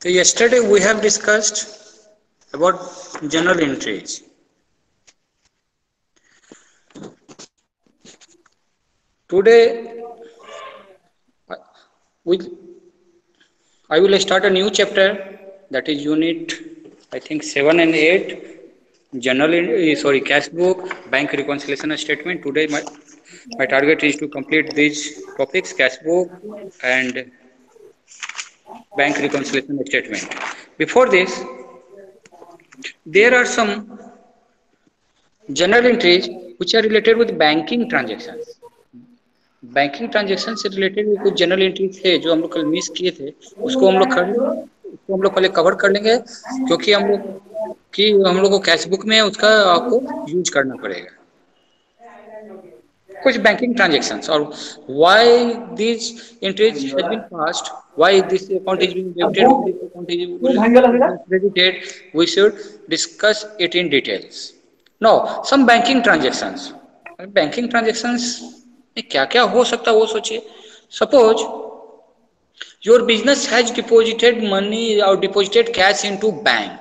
So yesterday we have discussed about journal entries. Today we, I will start a new chapter, that is unit I think 7 and 8, cash book, bank reconciliation statement. Today my target is to complete these topics, cash book and bank reconciliation statement. Before this, there are some journal entries which are related with banking transactions. Banking transaction से related भी कुछ general entry थे जो हम लोग कल miss किए थे, उसको हम लोग कर लेंगे, उसको हम लोग पहले कवर कर लेंगे, क्योंकि हम लोग को कैश बुक में उसका आपको यूज करना पड़ेगा कुछ बैंकिंग ट्रांजेक्शंस, और why this entries has been passed, why this account is being debited, why this account is credited, we should discuss it in details. Now some banking transactions, banking transactions में क्या क्या हो सकता है वो सोचिए. Suppose your business has deposited money और deposited cash into bank.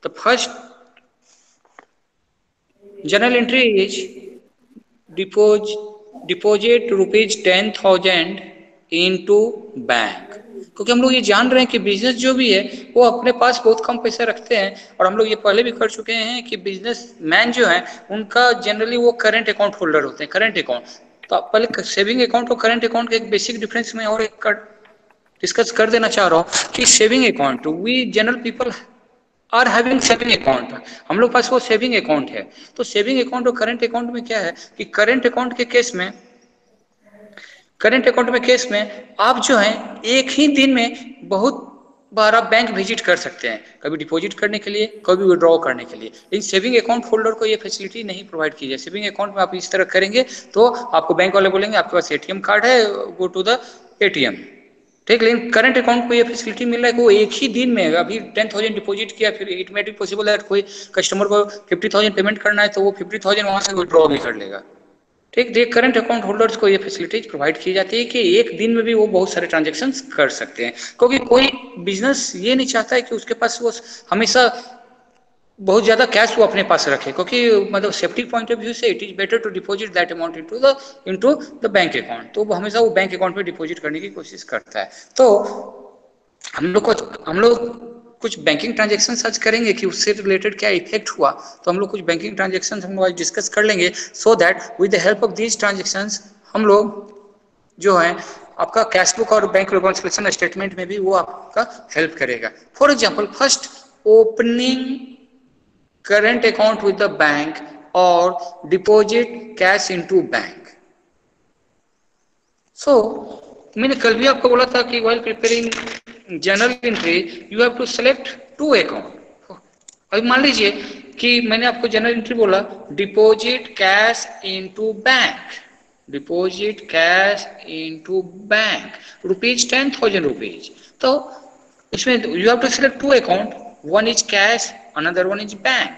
The first journal entry is deposit rupees 10,000 into bank. क्योंकि हम लोग ये जान रहे हैं कि बिजनेस जो भी है वो अपने पास बहुत कम पैसे रखते हैं, और हम लोग ये पहले भी कर चुके हैं कि बिजनेस मैन जो है उनका जनरली वो करेंट अकाउंट होल्डर होते हैं, करेंट अकाउंट. तो पहले सेविंग अकाउंट और करेंट अकाउंट का एक बेसिक डिफरेंस में और एक डिस्कस कर देना चाह रहा हूँ कि saving account, we general people are having saving account, हम लोग पास वो सेविंग अकाउंट है. तो सेविंग अकाउंट और करंट अकाउंट में क्या है कि करंट अकाउंट के केस में, करंट अकाउंट में केस में आप जो है एक ही दिन में बहुत बार आप बैंक विजिट कर सकते हैं, कभी डिपॉजिट करने के लिए, कभी विड्रॉ करने के लिए. लेकिन सेविंग अकाउंट होल्डर को ये फैसिलिटी नहीं प्रोवाइड की जाए. सेविंग अकाउंट में आप इस तरह करेंगे तो आपको बैंक वाले बोलेंगे आपके पास एटीएम कार्ड है, गो टू द एटीएम, ठीक. लेकिन करंट अकाउंट को ये फैसिलिटी मिल रहा है कि वो एक ही दिन में, अभी 10,000 डिपॉजिट किया, फिर इट मे बी पॉसिबल है कोई कस्टमर को 50,000 पेमेंट करना है तो वो 50,000 वहां से विड्रॉ भी कर लेगा, ठीक. देखिए करंट अकाउंट होल्डर्स को ये फैसिलिटीज प्रोवाइड की जाती है कि एक दिन में भी वो बहुत सारे ट्रांजेक्शन कर सकते हैं, क्योंकि कोई बिजनेस ये नहीं चाहता है कि उसके पास वो हमेशा बहुत ज्यादा कैश वो अपने पास रखे, क्योंकि मतलब सेफ्टी पॉइंट ऑफ व्यू से it is better to deposit that amount into the bank account. तो वो हमेशा वो बैंक अकाउंट में डिपॉजिट करने की कोशिश करता है. तो हम लोग कुछ बैंकिंग ट्रांजेक्शन सर्च करेंगे कि उससे रिलेटेड क्या इफेक्ट हुआ. तो हम लोग कुछ बैंकिंग ट्रांजेक्शन हम लोग डिस्कस कर लेंगे, so that with the help of these transactions हम लोग जो है आपका कैश बुक और बैंक रिकॉन्सिलिएशन स्टेटमेंट में भी वो आपका हेल्प करेगा. For example, first opening current account with the bank or deposit cash into bank. So मैंने कल भी आपको बोला था कि while preparing journal entry you have to select two account. अभी मान लीजिए कि मैंने आपको जनरल एंट्री बोला deposit cash into bank, deposit cash into bank ₹10,000. तो इसमें you have to select two account, one is cash, another one is bank.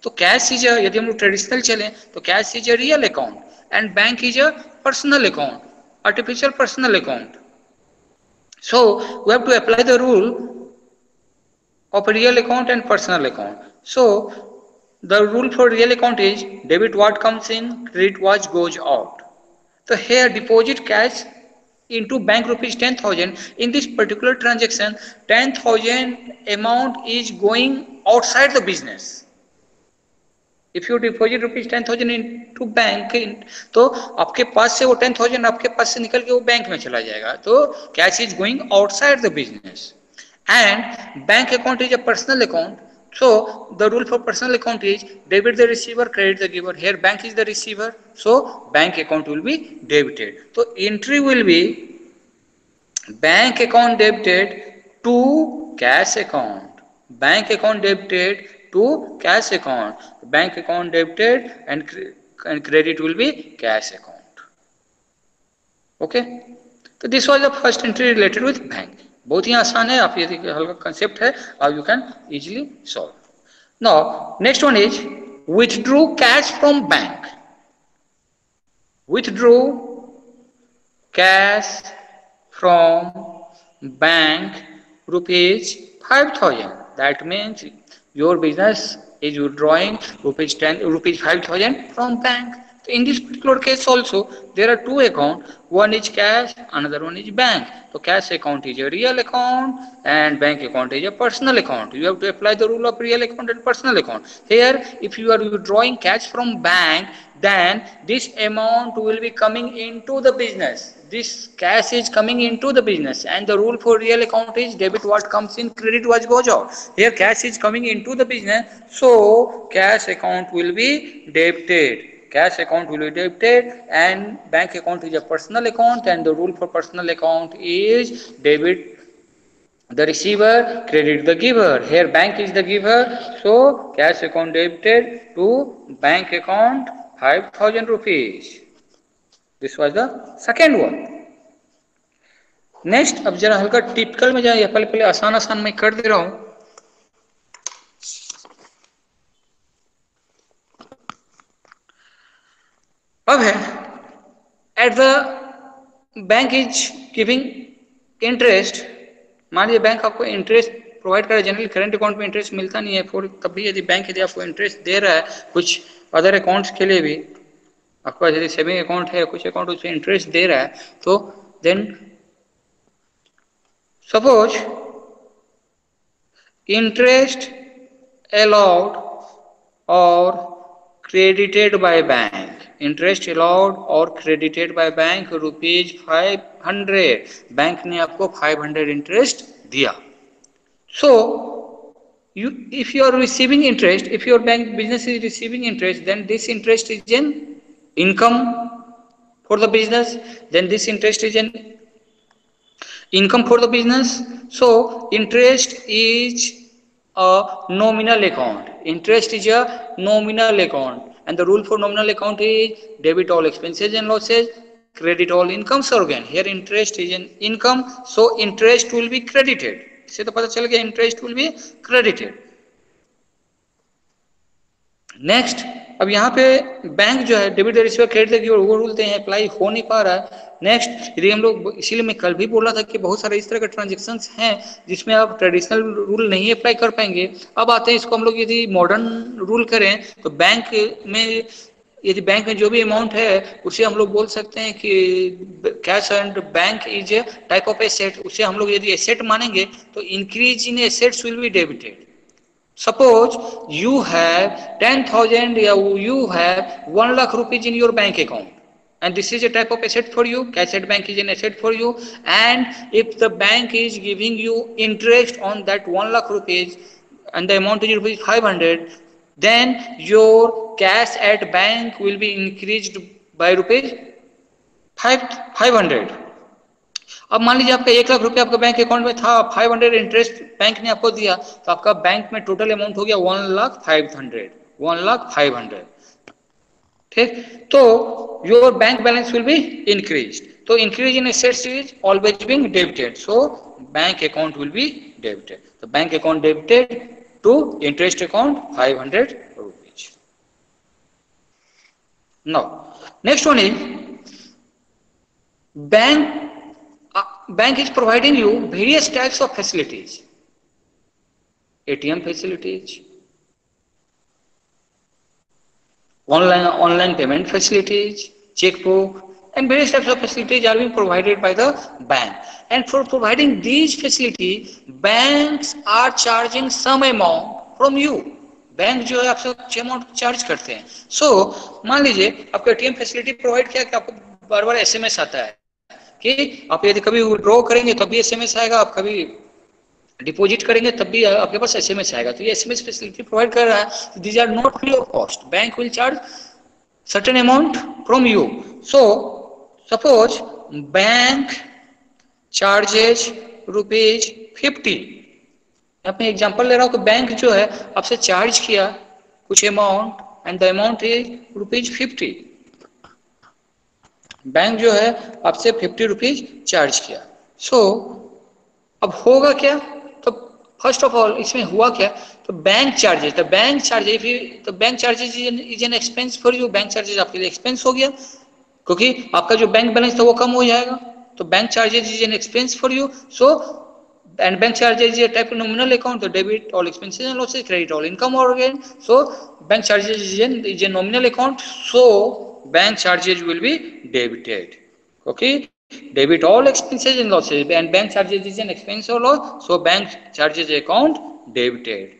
तो कैश इज यदि हम लोग ट्रेडिशनल चले तो cash is a real account and bank is a personal account, artificial personal account. So we have to apply the rule of a real account and personal account. So the rule for real account is debit what comes in, credit what goes out. So here deposit cash into bank rupees 10,000. In this particular transaction 10,000 amount is going outside the business. If you deposit rupees 10,000 into bank तो आपके पास से वो 10,000 आपके पास से निकल के वो bank में चला जाएगा. तो cash is going outside the business. And bank account is a personal account, so the rule for personal account is debit the receiver, credit the giver. Here bank is the receiver, so bank account will be debited. So entry will be bank account debited to cash account, bank account debited to cash account, bank account debited and credit will be cash account. Okay, so this was the first entry related with bank. बहुत ही आसान है, आप ये हल्का concept है, और you can easily solve. Now next one is withdrew cash from bank. Withdrew cash from bank rupees 5,000. That means your business is withdrawing rupees 5,000 from bank. So in this particular case also, there are two accounts. One is cash, another one is bank. So cash account is a real account and bank account is a personal account. You have to apply the rule of real account and personal account. Here, if you are withdrawing cash from bank, then this amount will be coming into the business. This cash is coming into the business, and the rule for real account is debit what comes in, credit what goes out. Here cash is coming into the business, so cash account will be debited. Cash account will be debited, and bank account is a personal account, and the rule for personal account is debit the receiver, credit the giver. Here bank is the giver, so cash account debited to bank account 5,000 rupees. This was the second one. Next, अब जरा हल्का typical में जाए, पहले पहले आसान आसान मैं कर दे रहा हूं. अब है at the bank is giving interest. मान लीजिए बैंक आपको इंटरेस्ट प्रोवाइड कर रहा है. जनरली करंट अकाउंट में इंटरेस्ट मिलता नहीं है, फिर तब भी यदि बैंक यदि आपको इंटरेस्ट दे रहा है कुछ अदर अकाउंट्स के लिए भी, आपके पास यदि सेविंग अकाउंट है, कुछ अकाउंट उसमें इंटरेस्ट दे रहा है, तो then suppose interest allowed or credited by bank, interest allowed or credited by bank rupees 500. Bank ने आपको 500 इंटरेस्ट दिया. So if you are receiving interest, if your bank business is receiving interest, then this interest is an income for the business. Then this interest is an income for the business. So interest is a nominal account. Interest is a nominal account, and the rule for nominal account is debit all expenses and losses, credit all incomes or gain. Here interest is an income, so interest will be credited. इससे तो पता चल गया interest will be credited. Next, अब यहाँ पे bank जो है डेबिट रिसीवर क्रेडिट की वो रूल हैं अप्लाई हो नहीं पा रहा है. नेक्स्ट, यदि हम लोग, इसीलिए मैं कल भी बोला था कि बहुत सारे इस तरह के ट्रांजेक्शन्स हैं जिसमें आप ट्रेडिशनल रूल नहीं अप्लाई कर पाएंगे. अब आते हैं इसको हम लोग यदि मॉडर्न रूल करें तो बैंक में यदि बैंक में जो भी अमाउंट है उसे हम लोग बोल सकते हैं कि cash and bank is a type of asset. उसे हम लोग यदि एसेट मानेंगे तो increase in assets will be debited. Suppose you have 10,000 or you have 1 lakh rupees in your bank account, and this is a type of asset for you. Cash at bank is an asset for you, and if the bank is giving you interest on that 1 lakh rupees and the amount is rupees 500, then your cash at bank will be increased by rupees 500. अब मान लीजिए आपका 1 लाख रुपया आपका bank account में था, 500 interest bank ने आपको दिया, तो आपका बैंक में टोटल अमाउंट हो गया 1,05,000. ठीक, तो your bank balance will be increase. तो increase in assets is always being debited, so bank account will be debited. तो bank account debited to interest account 500 rupees. Now next one is bank is providing you various types of facilities, ATM facilities, online payment facilities, checkbook, and various types of facilities are being provided by the bank. And for providing these facilities, banks are charging some amount from you. Bank जो है आपसे कुछ amount charge करते हैं. सो मान लीजिए आपको ATM facility provide किया कि आपको बार बार SMS आता है कि आप यदि कभी विड्रॉ करेंगे तब भी SMS आएगा, आप कभी डिपॉजिट करेंगे तब भी आपके पास SMS आएगा. तो ये SMS फैसिलिटी प्रोवाइड कर रहा है. These are not free of cost. Bank will charge certain amount from you. So suppose bank charges rupees 50. मैं एग्जांपल ले रहा हूँ कि बैंक जो है आपसे चार्ज किया कुछ amount and the amount is rupees 50. Bank जो है आपसे 50 रुपीज चार्ज किया. सो अब होगा क्या? तो फर्स्ट ऑफ ऑल इसमें हुआ क्या? तो bank charges is an expense for you. Bank charges आपके लिए एक्सपेंस हो गया क्योंकि आपका जो बैंक बैलेंस था वो कम हो जाएगा. तो bank charges is an expense for you. So And bank charges is a type of nominal account, the debit all expenses and losses, credit all income or gain. So bank charges is a nominal account, so bank charges will be debited. Okay, debit all expenses and losses, and bank charges is an expense or loss, so bank charges account debited.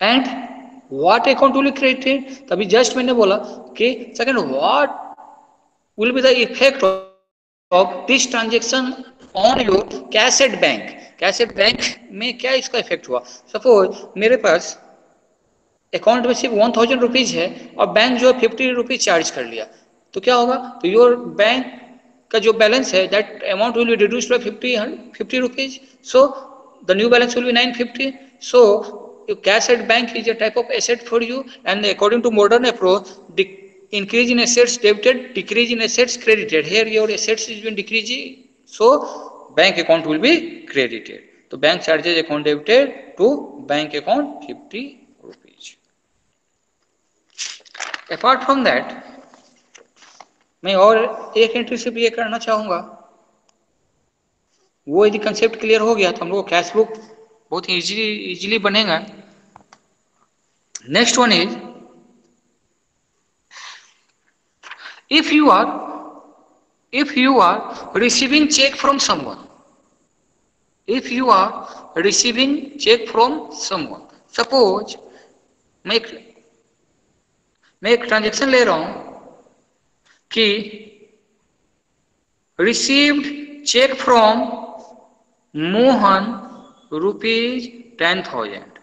And what account will be credited? तभी just मैंने बोला कि second what will be the effect of this transaction on your cash at bank. Cash at bank में क्या इसका effect हुआ? Suppose मेरे पास account में सिर्फ 1000 रुपीज है और बैंक जो है 50 रुपीज चार्ज कर लिया, तो क्या होगा? तो योर बैंक का जो बैलेंस है that amount will be reduced bye 50 rupees, so the new balance will B 950. So cash at bank is a type of asset for you, and according to modern approach, the increase in assets debited, decrease in assets credited. Here your assets is been decreasing, so bank account will be credited. So bank charges account debited to bank account 50 rupees. Apart from that, मैं और एक entry से भी ये करना चाहूंगा. वो यदि कंसेप्ट क्लियर हो गया तो हम लोग कैश बुक बहुत इजीली बनेगा. Next one is, if you are receiving check from someone, if you are receiving check from someone, suppose मैं एक ट्रांजेक्शन ले रहा हूं कि received check from Mohan rupees 10,000,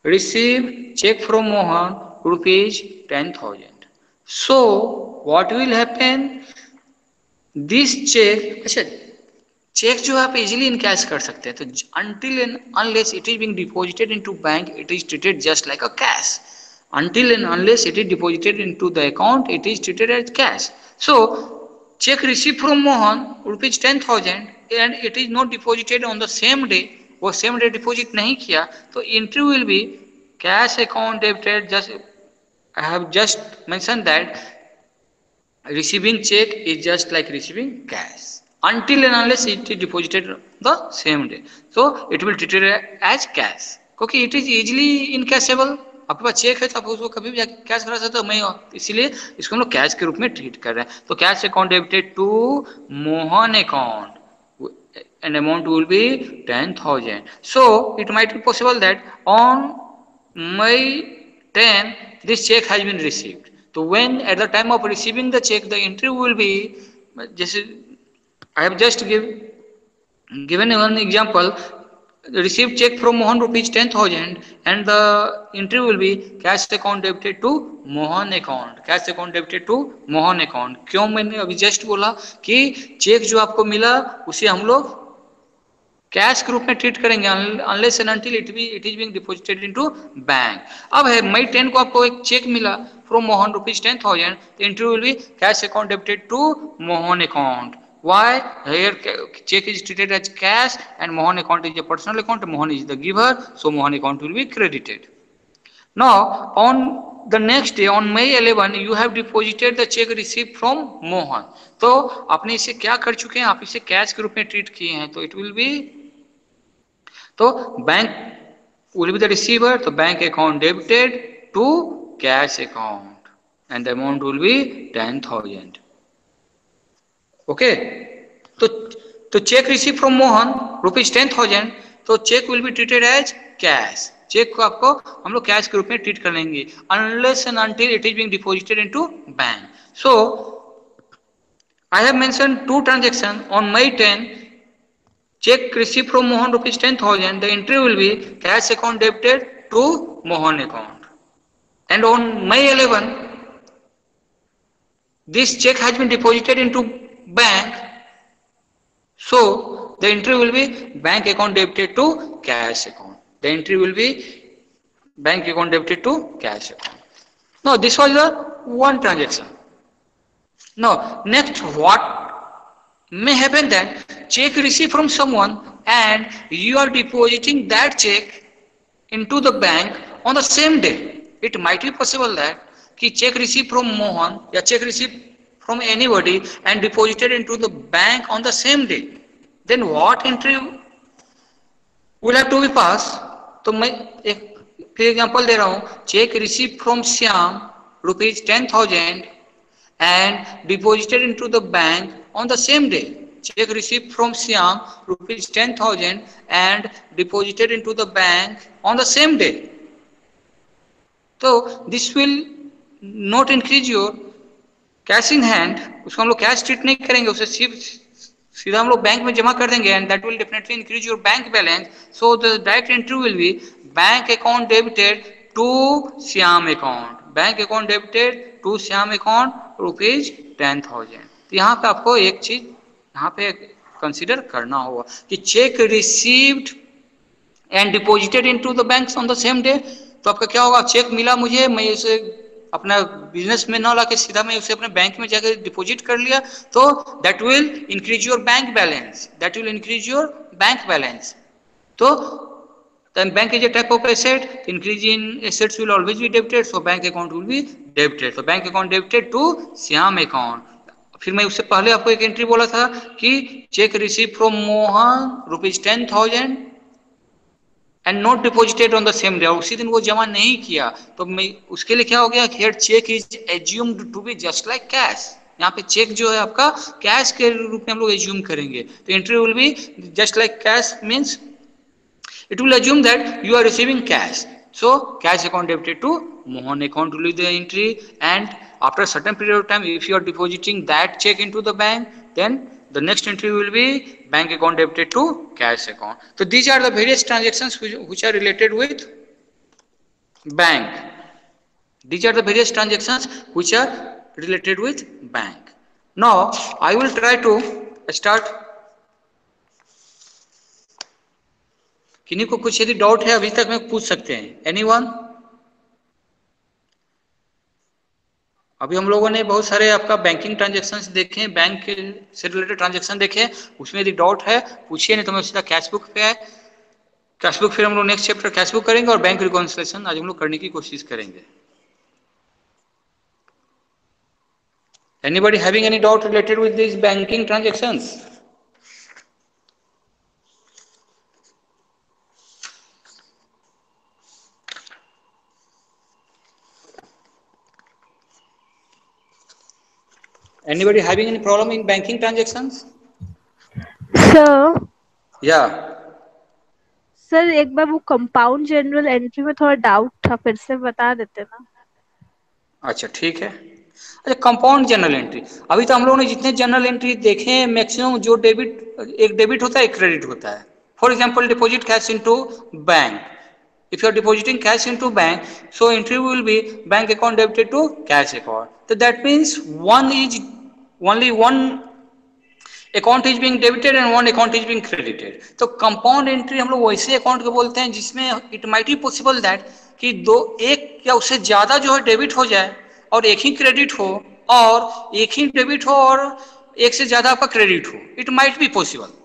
received check from Mohan rupees 10,000. So what will happen? This check, अच्छा check जो आप easily encash कर सकते हैं, तो until and unless it is being deposited into bank, it is treated just like a cash. Until and unless it is deposited into the account, it is treated as cash. So check received from Mohan rupees 10,000 and it is not deposited on the same day, वो same day deposit नहीं किया, तो entry will be cash account debited. Just I have just mentioned that receiving check is just like receiving cash until and unless it is deposited the same day, so it will treat it as cash, क्योंकि it is easily incashable. आपके पास check है तो आप उसको कभी भी cash करा सकते हो, मैं इसीलिए इसको हम लोग कैश के रूप में ट्रीट कर रहे हैं. तो cash account debited to Mohan account and amount will be 10,000. So it might be possible that on May 10 this check has been received. So when at the time of receiving the check, the entry will be, just I have just given one example, received check from Mohan rupees 10,000 and the entry will be cash account debited to Mohan account, cash account debited to Mohan account. क्यों मैंने अभी just बोला कि check जो आपको मिला उसे हम लोग कैश के रूप में ट्रीट करेंगे unless and until it is being deposited into bank. अब है मई 10 को आपको एक चेक मिला from Mohan rupees 10,000, the entry will be cash account debited to Mohan account. Why? Here check is treated as cash and Mohan account is a personal account. Mohan is the giver, so Mohan account will be credited. Now on the next day, on May 11, you have deposited the check received from Mohan. तो आपने इसे क्या कर चुके हैं? आप इसे cash के रूप में ट्रीट किए हैं, तो it will be, तो bank will be the receiver, तो bank account debited to cash account and the amount will be 10,000. Okay, तो cheque receive from Mohan rupees 10,000, तो cheque will be treated as cash. Cheque को आपको हम लोग cash के रूप में ट्रीट कर लेंगे unless and until it is being deposited into bank. So I have mention two transaction. On May 10 check received from Mohan rupees 10,000, the entry will be cash account debited to Mohan account. And on May 11 this check has been deposited into bank, so the entry will be bank account debited to cash account. The entry will be bank account debited to cash account. Now this was the one transaction. Now next, what may happen that check received from someone and you are depositing that check into the bank on the same day. It might be possible that कि check received from Mohan या check received from anybody and deposited into the bank on the same day. then what entry will have to be pass? तो मैं एक फिर example दे रहा हूं, check receive from Shyam ₹10,000 and deposited into the bank on the same day. Check received from Siam ₹10,000 and deposited into the bank on the same day. So this will not increase your cash in hand. उसको हम लोग cash treat नहीं करेंगे, उसे सीधा हम लोग bank में जमा कर देंगे, and that will definitely increase your bank balance. So the direct entry will be bank account debited to Siam account. Bank account debited to Shyam account ₹10,000. तो यहाँ पे आपको एक चीज यहाँ पे कंसीडर करना होगा कि check received and deposited into the bank on the same day. तो आपका क्या होगा, चेक मिला मुझे, मैं उसे अपना बिजनेस में ना लाके सीधा मैं उसे अपने बैंक में जाकर डिपॉजिट कर लिया, तो that will increase your bank balance, that will increase your bank balance. तो then bank is a type of asset, increase in assets will always be debited, so bank account will be debited. So bank account debited to Siam account. फिर मैं उससे पहले आपको एक entry बोला था कि check receive from Mohan ₹10,000 and not deposited on the same day, और उसी दिन वो जमा नहीं किया, तो मैं उसके लिए क्या हो गया, here cheque is assumed to be just like cash. यहाँ पे चेक जो है आपका कैश के रूप में हम लोग एज्यूम करेंगे. तो entry will B just like cash, means it will assume that you are receiving cash, so cash account debited to Mohan account will be the entry, and after a certain period of time if you are depositing that check into the bank, then the next entry will be bank account debited to cash account. So these are the various transactions which are related with bank. These are the various transactions which are related with bank. Now I will try to start. किन्हीं को कुछ यदि doubt है अभी तक में पूछ सकते हैं. एनीवन? अभी हम लोगों ने बहुत सारे आपका बैंकिंग ट्रांजैक्शंस देखे, बैंक से रिलेटेड ट्रांजैक्शन देखे, उसमें यदि डाउट है पूछिए, नहीं तो मैं सीधा कैश बुक पे है. कैश बुक फिर हम लोग नेक्स्ट चैप्टर कैश बुक करेंगे और बैंक रिकॉन्सिलेशन आज हम लोग करने की कोशिश करेंगे. Anybody having any doubt related with this banking transactions? Anybody having any problem in banking transactions? Sir. Yeah. Sir, एक बार वो कंपाउंड जनरल एंट्री में थोड़ा डाउट था, फिर से बता देते ना. अच्छा ठीक है. अच्छा, कंपाउंड जनरल एंट्री, अभी तो हम लोगों ने जितने जनरल एंट्री देखे हैं मैक्सिमम जो एक डेबिट होता है एक क्रेडिट होता है. For example deposit cash into bank. If you are depositing cash into bank, so entry will be bank account debited to cash account. So that means only one account is being debited and one account is being credited. तो compound entry हम लोग वैसे account को बोलते हैं जिसमें it might be possible that कि एक या उससे ज्यादा जो है डेबिट हो जाए और एक ही क्रेडिट हो, और एक ही डेबिट हो और एक से ज्यादा आपका क्रेडिट हो. It might be possible.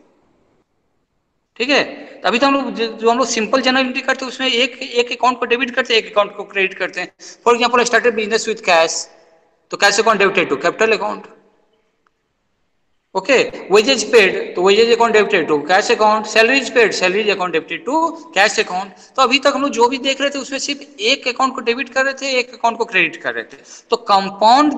ठीक है. अभी तो हम लोग जो हम लोग सिंपल जनरल एंट्री करते हैं उसमें एक अकाउंट को डेबिट करते हैं, एक अकाउंट को क्रेडिट करते हैं. For example started business with cash, तो cash account debited to capital account. Okay. Wages paid, तो wages account debited to cash account. Salaries paid, salaries account debited to cash account. तो अभी तक हम लोग जो भी देख रहे थे उसमें सिर्फ एक अकाउंट को डेबिट कर रहे थे, एक अकाउंट को क्रेडिट कर रहे थे. तो कंपाउंड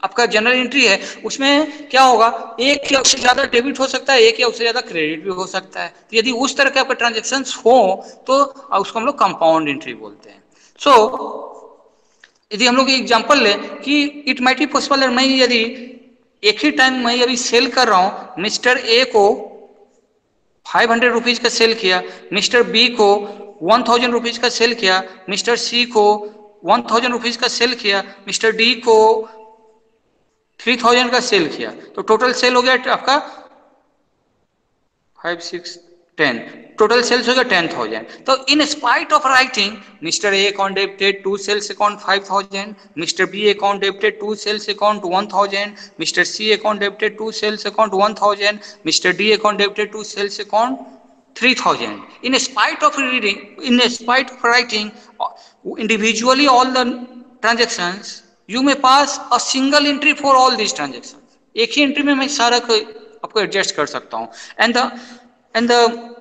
आपका जनरल एंट्री है, उसमें क्या होगा, एक या उससे ज्यादा डेबिट हो सकता है, एक या उससे ज्यादा क्रेडिट भी हो सकता है. तो यदि उस तरह के आपके ट्रांजैक्शंस हो तो उसको हम लोग कंपाउंड एंट्री बोलते हैं. सो यदि हम लोग एग्जांपल ले कि इट माइट बी पॉसिबल है, मैं यदि एक ही टाइम मैं अभी सेल कर रहा हूं, मिस्टर ए को 500 रुपीज का सेल किया, मिस्टर बी को 1000 रुपीज का सेल किया, मिस्टर सी को 1000 रुपीज का सेल किया, मिस्टर डी को 3000 का सेल किया. तो टोटल सेल हो गया आपका 5, 6, 10. टोटल सेल्स हो गया 10,000. तो in spite of writing mister A account debited to sales account 5,000, mister B account debited to sales account 1,000, mister C account debited to sales account 1,000, mister D account debited to sales account 3,000. In spite of reading, in spite of writing individually all the transactions, you may pass a single entry for all these transactions. एक ही entry में मैं सारा आपको adjust कर सकता हूँ। And the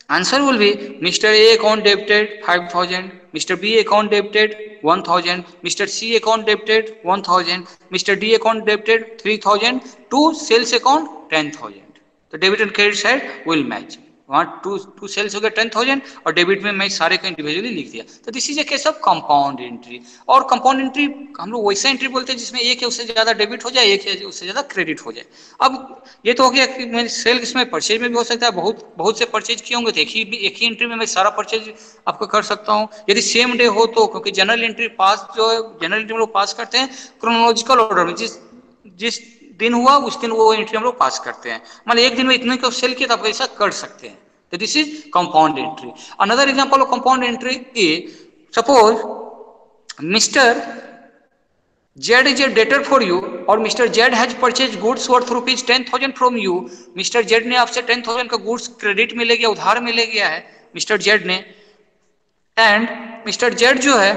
answer will be mister A account debited 5000, mister B account debited 1000, mister C account debited 1000, mister D account debited 3000, to sales account 10000। तो debit and credit side will match. वहां to sales हो गया 10000 और debit में मैं सारे को individually लिख दिया। तो this is a case of compound entry. और कंपाउंड एंट्री हम लोग वैसा एंट्री बोलते हैं जिसमें एक या उससे ज्यादा डेबिट हो जाए, एक या उससे ज्यादा क्रेडिट हो जाए। अब ये तो हो गया कि मैं सेल इसमें परचेज में भी हो सकता है, बहुत से परचेज किए होंगे तो एक ही एंट्री में मैं सारा परचेज आपको कर सकता हूँ। यदि सेम डे हो तो, क्योंकि जनरल एंट्री पास जो है जनरल एंट्री हम लोग पास करते हैं क्रोनोलॉजिकल ऑर्डर में, जिस दिन हुआ उस दिन वो एंट्री हम लोग पास करते हैं। मान एक दिन में इतने को सेल किया तो आप ऐसा कर सकते हैं। तो this is compound entry. Another example of compound entry is suppose mister Z is a debtor for you और mister Z has purchased goods worth rupees 10,000 from you। Mister Z ने आपसे 10,000 का गुड्स क्रेडिट में ले गया, उधार में ले गया है मिस्टर Z ने। एंड मिस्टर Z जो है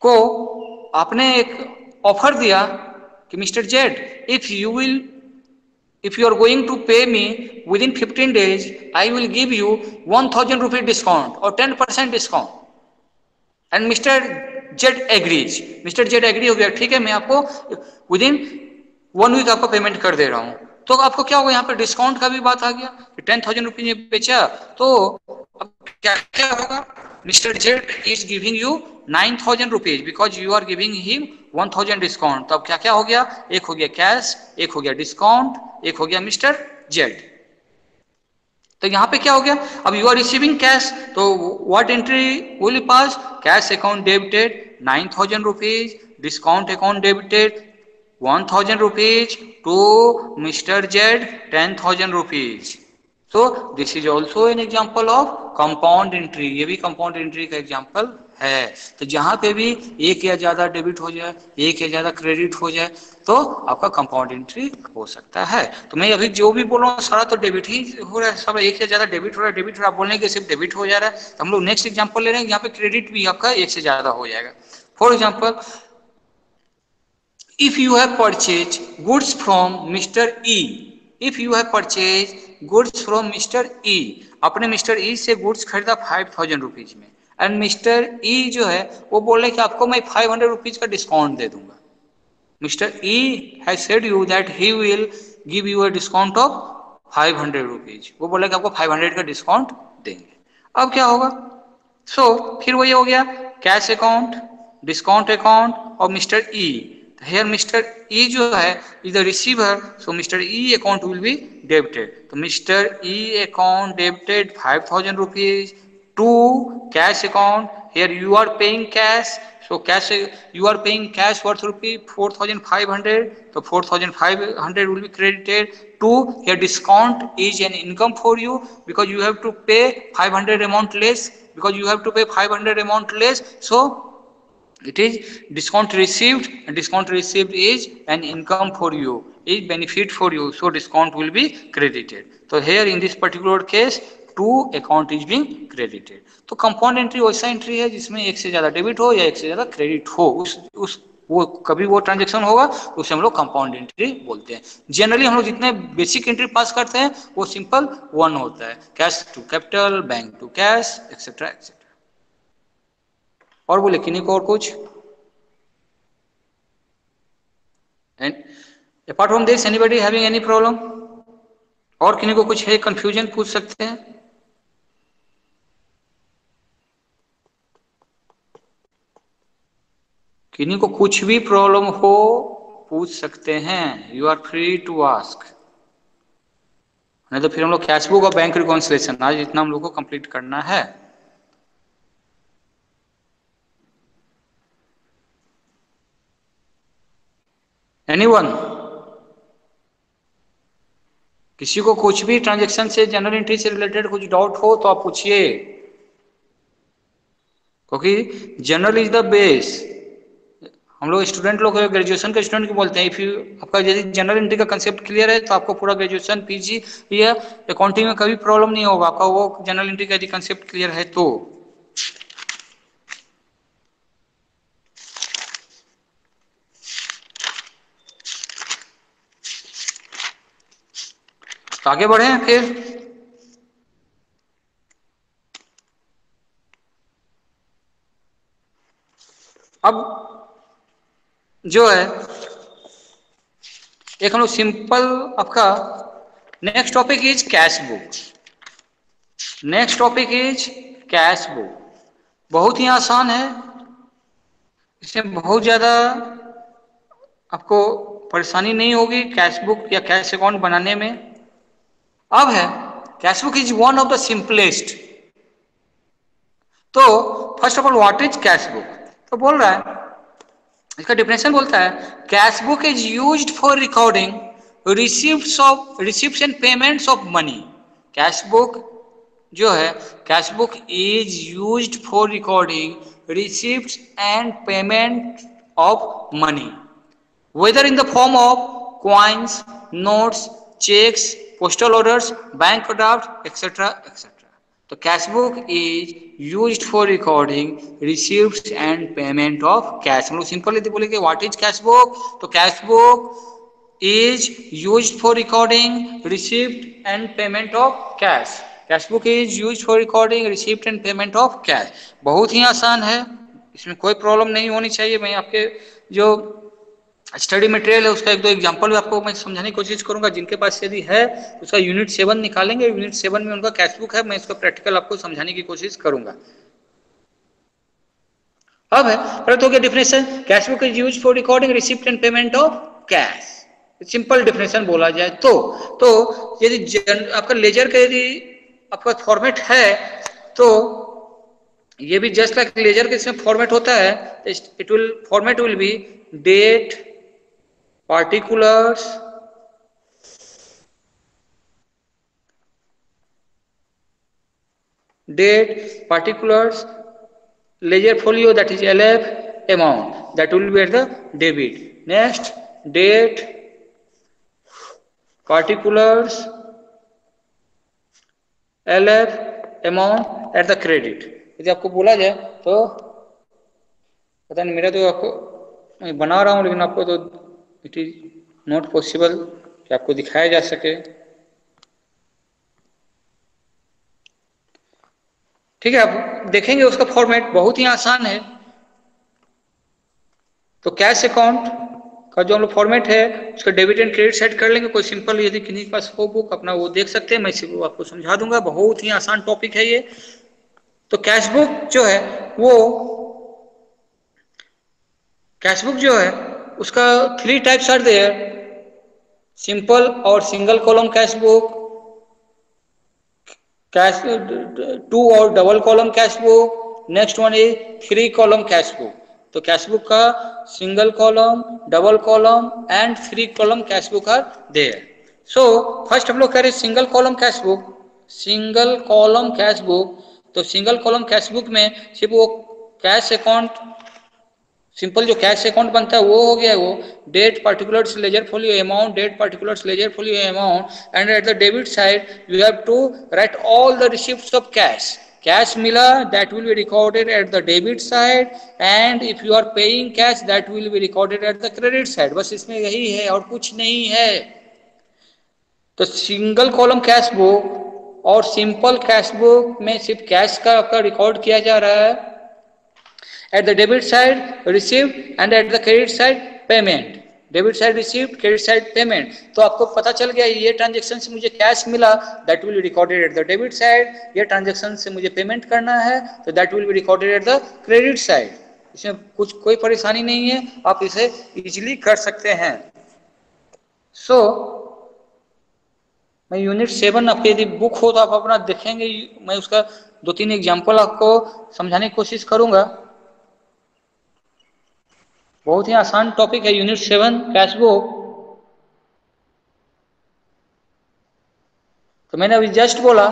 को आपने एक ऑफर दिया कि mister Z if you are going to pay me within 15 days I will give you 1000 rupee discount or 10% discount। And mister Z agrees, mister Z agree हो गया, ठीक है मैं आपको विदिन 1 वीक आपको पेमेंट कर दे रहा हूं। तो आपको क्या होगा, यहाँ पे डिस्काउंट का भी बात आ गया। 10,000 रुपीज में बेचा तो अब क्या क्या होगा, mister Z is giving you 9,000 rupees because you are giving him 1,000 discount. तो अब क्या क्या हो गया, एक हो गया कैश, एक हो गया डिस्काउंट, एक हो गया मिस्टर जेड। तो यहां पे क्या हो गया, अब यू आर रिसीविंग कैश, तो what entry will pass, cash account debited 9,000 rupees, discount account debited 1,000 rupees to mister Z 10,000 rupees. So this is also an example of compound entry. ये भी कंपाउंड एंट्री का example है। तो जहां पे भी एक या ज्यादा डेबिट हो जाए, एक या ज्यादा क्रेडिट हो जाए, तो आपका कंपाउंड एंट्री हो सकता है। तो मैं अभी जो भी बोल रहा हूँ सारा तो डेबिट ही हो रहा है, सब एक या ज्यादा डेबिट हो रहा है, डेबिट हो रहा है, आप बोलने के सिर्फ डेबिट हो जा रहा है। तो हम लोग नेक्स्ट एग्जाम्पल ले रहे हैं, यहाँ पे क्रेडिट भी आपका एक से ज्यादा हो जाएगा। For example, if you have purchased goods from Mr. E, if you have purchased goods from Mr. E, आपने मिस्टर ई से गुड्स खरीदा 5,000 रुपीज में, एंड मिस्टर ई जो है वो बोल रहे कि आपको मैं 500 रुपीज का डिस्काउंट दे दूंगा। Mister E has said you that he will give you a discount of 500 rupees, वो बोला कि आपको 500 का डिस्काउंट देंगे। अब क्या होगा, फिर वही हो गया कैश अकाउंट, डिस्काउंट अकाउंट और mister E. Here Mr. E जो है is the receiver, so Mr. E account will be debited. तो Mr. E account debited 5,000 rupees to cash account. Here you are paying cash, so cash you are paying cash worth rupee 4,500. So 4,500 will be credited to here. Discount is an income for you because you have to pay 500 amount less, because you have to pay 500 amount less. So it is discount received, and discount received is an income for you, is benefit for you, so discount will be credited. So here in this particular case two account is being credited. तो compound entry वैसा entry है जिसमें एक से ज्यादा debit हो या एक से ज्यादा क्रेडिट हो, उस वो कभी वो ट्रांजेक्शन होगा तो उसे हम लोग कंपाउंड एंट्री बोलते हैं। जनरली हम लोग जितने बेसिक एंट्री पास करते हैं वो सिंपल 1 होता है, cash to capital, bank to cash, etcetera etcetera. और बोले किन्हीं को और कुछ? And apart from this anybody having any problem? और किन्हीं को कुछ है कंफ्यूजन, पूछ सकते हैं। किन्हीं को कुछ भी प्रॉब्लम हो पूछ सकते हैं, you are free to ask. नहीं तो फिर हम लोग कैश बुक और बैंक रिकॉन्सिलेशन आज इतना हम लोग को कंप्लीट करना है। एनीवन? किसी को कुछ भी ट्रांजैक्शन से, जनरल एंट्री से रिलेटेड कुछ डाउट हो तो आप पूछिए, क्योंकि जनरल इज द बेस। हम लोग स्टूडेंट लोग ग्रेजुएशन के स्टूडेंट को बोलते हैं, इफ यू आपका यदि जनरल एंट्री का कंसेप्ट क्लियर है तो आपको पूरा ग्रेजुएशन, पीजी या अकाउंटिंग में कभी प्रॉब्लम नहीं होगा आपका, वो जनरल एंट्री का यदि कंसेप्ट क्लियर है तो। तो आगे बढ़े फिर। अब जो है एक हम लोग सिंपल आपका next topic is cash book. Next topic is cash book. बहुत ही आसान है, इसमें बहुत ज्यादा आपको परेशानी नहीं होगी कैश बुक या कैश अकाउंट बनाने में। अब है cash book is one of the simplest. तो first of all what is cash book, तो बोल रहा है, इसका डिफिनेशन बोलता है cash book is used for recording receipts and payments of money. Cash book जो है, cash book is used for recording receipts and payment of money, whether in the form of coins, notes, checks, postal orders, bank draft, etc. etc. तो cash book is used for recording receipts and payment of cash. हम लोग simple यदि बोलेंगे what is cash book, तो cash book is used for recording received and payment of cash. Cash book is used for recording received and payment of cash. बहुत ही आसान है, इसमें कोई प्रॉब्लम नहीं होनी चाहिए। मैं आपके जो स्टडी मटेरियल है उसका एक दो एग्जांपल भी आपको मैं समझाने की कोशिश करूंगा। जिनके पास यदि है उसका यूनिट 7 निकालेंगे, यूनिट 7 में उनका कैश बुक है, मैं इसका प्रैक्टिकल आपको समझाने की कोशिश करूंगा। अब है पहले तो क्या definition, cash book is used for recording receipt and payment of cash. Simple definition बोला जाए तो यदि आपका लेजर का यदि आपका फॉर्मेट है तो ये भी जस्ट लाइक लेजर के इसमें फॉर्मेट होता है। Format will be date particulars ledger folio, that is LF, amount that will be at the debit. Next, date particulars LF amount at the credit। यदि आपको बोला जाए तो पता नहीं, मेरा तो आपको मैं बना रहा हूं लेकिन आपको तो इट इज नॉट पॉसिबल कि आपको दिखाया जा सके। ठीक है, आप देखेंगे उसका फॉर्मेट बहुत ही आसान है। तो कैश अकाउंट का जो हम लोग फॉर्मेट है उसका डेबिट एंड क्रेडिट सेट कर लेंगे। कोई सिंपल यदि किसी के पास हो बुक अपना वो देख सकते हैं, मैं इसी को आपको समझा दूंगा। बहुत ही आसान टॉपिक है ये। तो कैश बुक जो है वो कैश बुक जो है उसका 3 टाइप्स आर देयर, सिंपल और single column cash book, cash 2 और double column cash book, next one is 3 column cash book. तो कैश बुक का single column, double column and 3 column cash book are there. So first हम लोग कह रहे single column cash book. Single column cash book, तो single column cash book में सिर्फ वो कैश अकाउंट, सिंपल जो कैश अकाउंट बनता है वो हो गया, वो date particulars ledger folio amount, date particulars ledger folio amount, and at the debit side you have to write all the receipts of cash. Cash मिला that will be recorded at the debit side, and if you are paying cash that will be recorded at the credit side. बस इसमें यही है और कुछ नहीं है। तो सिंगल कॉलम कैश बुक और सिंपल कैश बुक में सिर्फ कैश का आपका रिकॉर्ड किया जा रहा है। At the debit side received and at the credit side payment, debit side received, credit side payment. तो आपको पता चल गया ये ट्रांजेक्शन से मुझे कैश मिला that will be recorded at the debit side, ये ट्रांजेक्शन से मुझे पेमेंट करना है तो that will be recorded at the credit side. इसमें कुछ कोई परेशानी नहीं है, आप इसे इजीली कर सकते हैं। सो मैं यूनिट 7 आपके यदि बुक हो तो आप अपना देखेंगे, मैं उसका 2-3 एग्जाम्पल आपको समझाने की कोशिश करूंगा। बहुत ही आसान टॉपिक है यूनिट 7 कैश बुक। तो मैंने अभी जस्ट बोला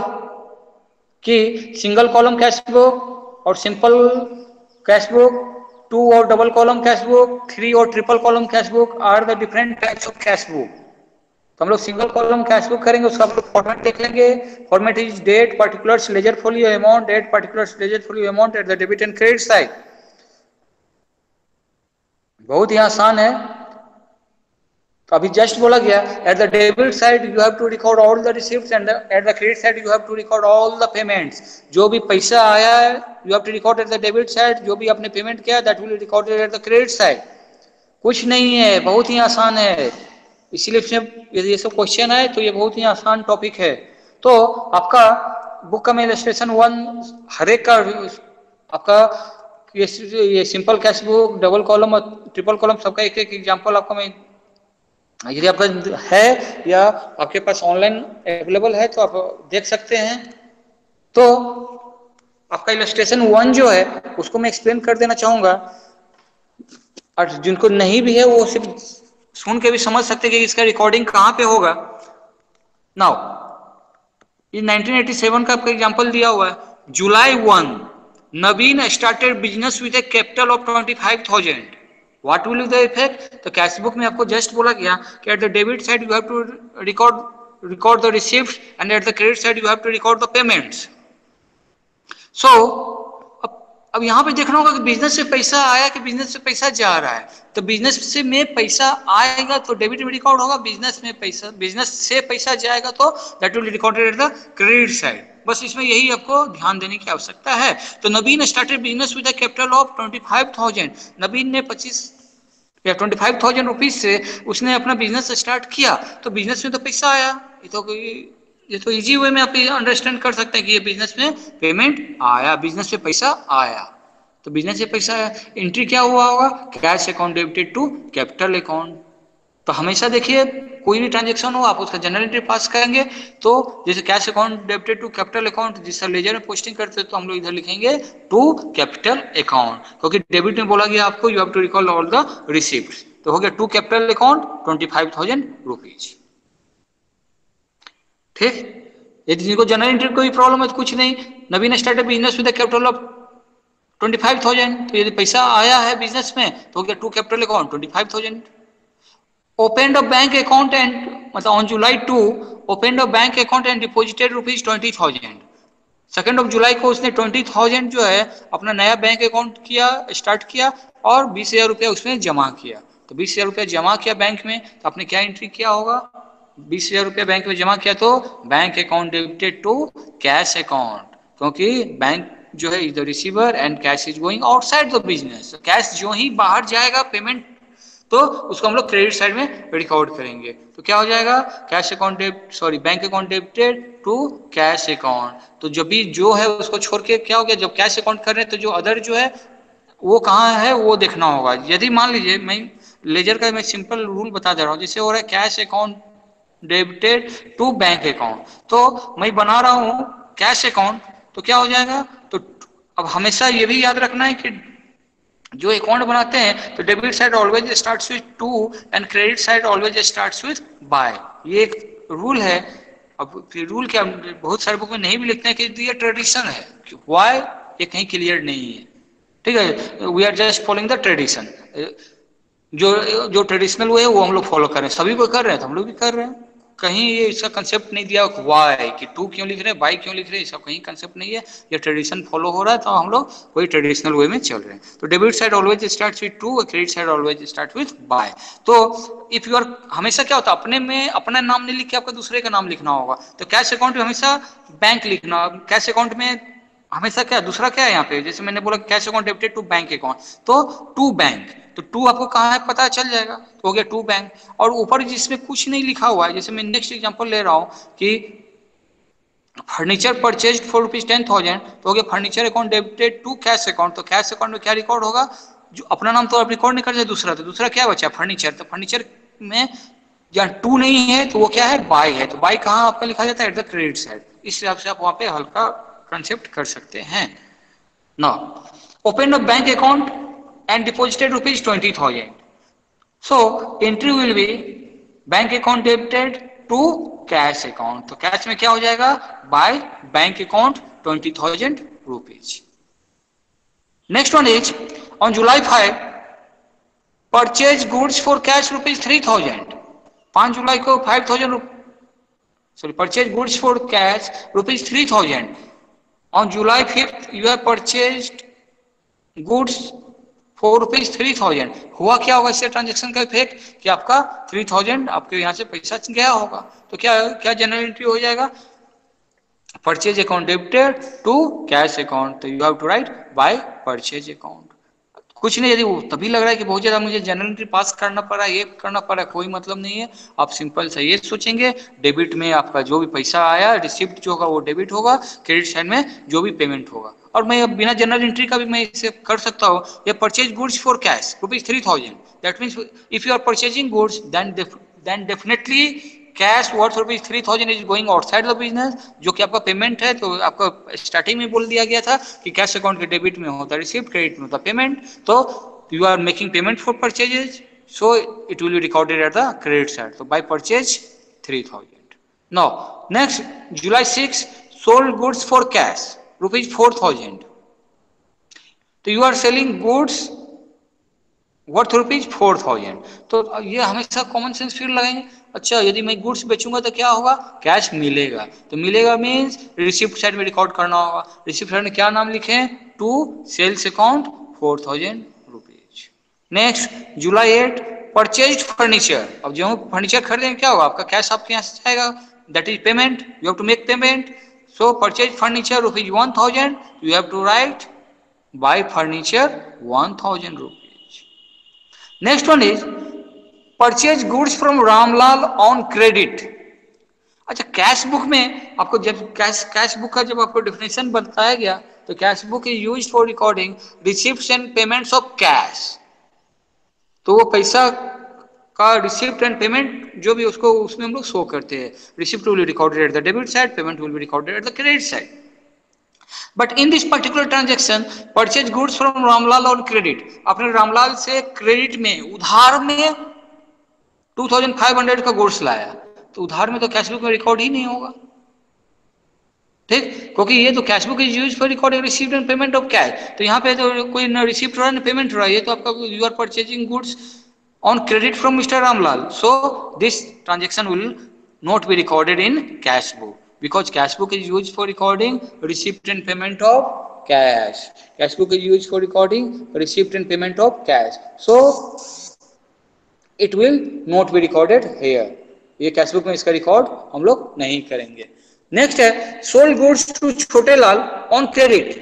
कि सिंगल कॉलम कैश बुक और सिंपल कैश बुक, 2 और डबल कॉलम कैश बुक, 3 और triple column cash book are the different types of cash book. तो हम लोग सिंगल कॉलम कैश बुक करेंगे, उसका हम लोग फॉर्मेट देख लेंगे। Format is date particulars ledger folio amount, date particulars ledger folio amount at the debit and credit side. बहुत ही आसान है। तो अभी जस्ट बोला गया at the debit side you have to record all the receipts and at the credit side you have to record all the payments. जो भी पैसा आया है you have to record at the debit side, जो भी आपने payment किया that will recorded at the credit side. कुछ नहीं है, बहुत ही आसान है, इसीलिए इसमें यदि ये सब क्वेश्चन आए तो ये बहुत ही आसान टॉपिक है। तो आपका बुक का में इलस्ट्रेशन 1 हर एक का आपका ये simple cash book, double column और ट्रिपल कॉलम सबका एक एक एग्जांपल आपका मैं, यदि आपका है या आपके पास ऑनलाइन अवेलेबल है तो आप देख सकते हैं। तो आपका इलस्ट्रेशन 1 जो है उसको मैं एक्सप्लेन कर देना चाहूंगा, और जिनको नहीं भी है वो सिर्फ सुन के भी समझ सकते हैं कि इसका रिकॉर्डिंग कहाँ पे होगा। नाउ ये 1987 का आपका एग्जांपल दिया हुआ है। July 1 Naveen started business with a capital of 25,000। What will be the effect? तो कैश बुक में आपको जस्ट बोला गया कि at the debit side you have to record the receipts and at the credit side you have to record the payments. So अब यहां पे देखना होगा कि बिजनेस से पैसा आया कि बिजनेस से पैसा जा रहा है। तो बिजनेस से में पैसा आएगा तो डेबिट में रिकॉर्ड होगा, बिजनेस से पैसा जाएगा तो that will recorded at the credit side. बस इसमें यही आपको ध्यान देने की आवश्यकता है। तो Naveen started business with a capital of 25,000। Naveen ने 25,000 रुपीज से उसने अपना बिजनेस स्टार्ट किया, तो बिजनेस में तो पैसा आया। ये तो इजी वे में आप अंडरस्टैंड कर सकते हैं कि ये बिजनेस में पेमेंट आया, बिजनेस में पैसा आया। तो बिजनेस से पैसा आया, एंट्री क्या हुआ होगा? Cash account debited to capital account. तो हमेशा देखिए कोई भी ट्रांजेक्शन हो आप उसका जनरल एंट्री पास करेंगे, तो जैसे cash account debited to capital account, जिसका लेजर में पोस्टिंग करते हैं तो हम लोग इधर लिखेंगे टू कैपिटल अकाउंट, क्योंकि डेबिट में बोला गया आपको you have to recall all the receipts. तो हो गया टू कैपिटल अकाउंट 25,000 रुपीज। ठीक, यदि जिनको जनरल एंट्री कोई प्रॉब्लम है तो कुछ नहीं, Naveen startup business with capital of 25,000, तो यदि पैसा आया है बिजनेस में तो हो गया to capital account 25,000। Open a bank account and मतलब on July 2 open a bank account and deposited rupees 20,000। 2 जुलाई को उसने 20,000 जो है अपना नया बैंक अकाउंट स्टार्ट किया और 20,000 रुपया उसमें जमा किया। तो 20,000 रुपया जमा किया बैंक में, तो आपने क्या एंट्री किया होगा? 20,000 रुपया बैंक में जमा किया तो bank account debited to cash account, क्योंकि बैंक जो है is the receiver and cash is going outside the business. Cash जो ही बाहर जाएगा पेमेंट, तो उसको हम लोग क्रेडिट साइड में रिकॉर्ड करेंगे। तो क्या हो जाएगा? Cash account bank account debited to cash account. तो जब भी जो है उसको छोड़ के क्या हो गया, जब कैश अकाउंट कर रहे हैं तो जो अदर जो है वो कहाँ है वो देखना होगा। यदि मान लीजिए मैं लेजर का मैं सिंपल रूल बता दे रहा हूँ, जैसे हो रहा है cash account debited to bank account, तो मैं बना रहा हूँ कैश अकाउंट, तो क्या हो जाएगा? तो अब हमेशा ये भी याद रखना है कि जो अकाउंट बनाते हैं तो debit side always starts with to and credit side always starts with by. ये एक रूल है। अब रूल क्या, बहुत सारे बुक में नहीं भी लिखते हैं कि ये ट्रेडिशन है, व्हाई ये कहीं क्लियर नहीं है। ठीक है, we are just following the tradition. जो ट्रेडिशनल वे है वो हम लोग फॉलो कर रहे हैं, सभी को कर रहे हैं तो हम लोग भी कर रहे हैं। कहीं ये इसका कंसेप्ट नहीं दिया वाई कि टू क्यों लिख रहे हैं, बाई क्यों लिख रहे हैं, इसका कहीं कंसेप्ट नहीं है। ये ट्रेडिशन फॉलो हो रहा है तो हम लोग वही ट्रेडिशनल वे में चल रहे हैं। तो debit side always starts with to, credit side always start with by. तो इफ यू आर, हमेशा क्या होता है अपने में अपना नाम नहीं लिख के आपका दूसरे का नाम लिखना होगा। तो कैश अकाउंट में हमेशा बैंक लिखना, कैश अकाउंट में हमेशा क्या दूसरा क्या है यहाँ पे, जैसे मैंने बोला cash account debited to bank account, तो टू बैंक, तो टू आपको कहाँ है पता चल जाएगा, तो हो गया टू बैंक। और ऊपर जिसमें कुछ नहीं लिखा हुआ है, जैसे मैं नेक्स्ट एग्जांपल ले रहा हूँ कि फर्नीचर परचेज फॉर ₹10,000, तो हो गया furniture account debited to cash account. तो कैश अकाउंट में क्या रिकॉर्ड होगा? जो अपना नाम तो आप रिकॉर्ड नहीं कर सकते, दूसरा, तो दूसरा क्या बचा? फर्नीचर। तो फर्नीचर में जहाँ टू नहीं है तो वो क्या है? बाय है। तो बाय कहाँ आपका लिखा जाता है? Eight the credit side. इस हिसाब से आप वहां पे हल्का कंसेप्ट कर सकते हैं ना। Open a bank account and deposited ₹20,000. So entry will be bank account debited to cash account. तो कैश में क्या हो जाएगा? by bank account ₹20,000. Next one is on July 5 purchase goods for cash ₹3,000. 5 जुलाई को 5,000 purchase goods for cash ₹3,000. On July 5th you have purchased goods ₹4,3000 हुआ क्या होगा इससे ट्रांजेक्शन का इफेक्ट कि आपका 3000 आपके यहाँ से पैसा गया होगा। तो क्या क्या जनरल एंट्री हो जाएगा, purchase account debited to cash account, तो you have to write by purchase account. कुछ नहीं, यदि तभी लग रहा है कि बहुत ज्यादा मुझे जनरल एंट्री पास करना पड़ा, ये करना पड़ा, कोई मतलब नहीं है। आप सिंपल सा ये सोचेंगे, डेबिट में आपका जो भी पैसा आया रिसिप्ट जो होगा वो डेबिट होगा, क्रेडिट साइड में जो भी पेमेंट होगा। और मैं बिना जनरल एंट्री का भी मैं इसे कर सकता हूँ। ये purchase goods for cash ₹3000, that means if you are purchasing goods then definitely cash worth ₹3000 is going outside the business, जो कि आपका पेमेंट है। तो आपका स्टार्टिंग में बोल दिया गया था कि कैश अकाउंट के डेबिट में होता है रिसिप्ट, क्रेडिट में होता है पेमेंट। तो you are making payment for purchases, so it will be recorded at the credit side, तो by purchase 3000। Now next, July 6 sold goods for cash ₹4000, तो you are selling goods worth ₹4000। तो ये हमेशा common sense feel लगाएंगे, अच्छा यदि मैं goods बेचूंगा तो क्या होगा, कैश मिलेगा। तो मिलेगा मीन्स रिसिप्ट साइड में रिकॉर्ड करना होगा। रिसिप्ट साइड में क्या नाम लिखे, to sales account ₹4000। Next July 8 purchase furniture, अब जो हम फर्नीचर खरीदेंगे क्या होगा, आपका कैश आपके यहाँ से जाएगा, that is payment, you have to make payment. So purchase furniture ₹1000, you have to write by furniture ₹1000। Next one is purchase goods from Ramlal on credit. अच्छा कैश बुक में आपको जब कैश बुक का जब आपको डेफिनेशन बताया गया, तो cash book is used for recording receipts and payments of cash. तो वो पैसा का रिसिप्ट एंड पेमेंट जो भी उसको उसमें हम लोग शो करते हैं। Receipt will be recorded at the debit side, payment will be recorded at the credit side. But in this particular transaction purchase goods from Ramlal on credit, आपने रामलाल से क्रेडिट में उधार में 2500 का गुड्स लाया, तो उधार में तो कैश बुक में रिकॉर्ड ही नहीं होगा, ठीक, क्योंकि ये तो cash book is used for recording received and payment of cash. तो यहाँ पे तो कोई ना रिसीप्ट हो रहा है ना पेमेंट हो रहा है, ये तो आपका you are purchasing goods on credit from mister Ramlal, so this transaction will not be recorded in cash book because cash book is used for recording receipt and payment of cash. Cash book is used for recording receipt and payment of cash, so it will not be recorded here. ये cash book में इसका record हम लोग नहीं करेंगे। Next है sold goods to Chhotelal on credit.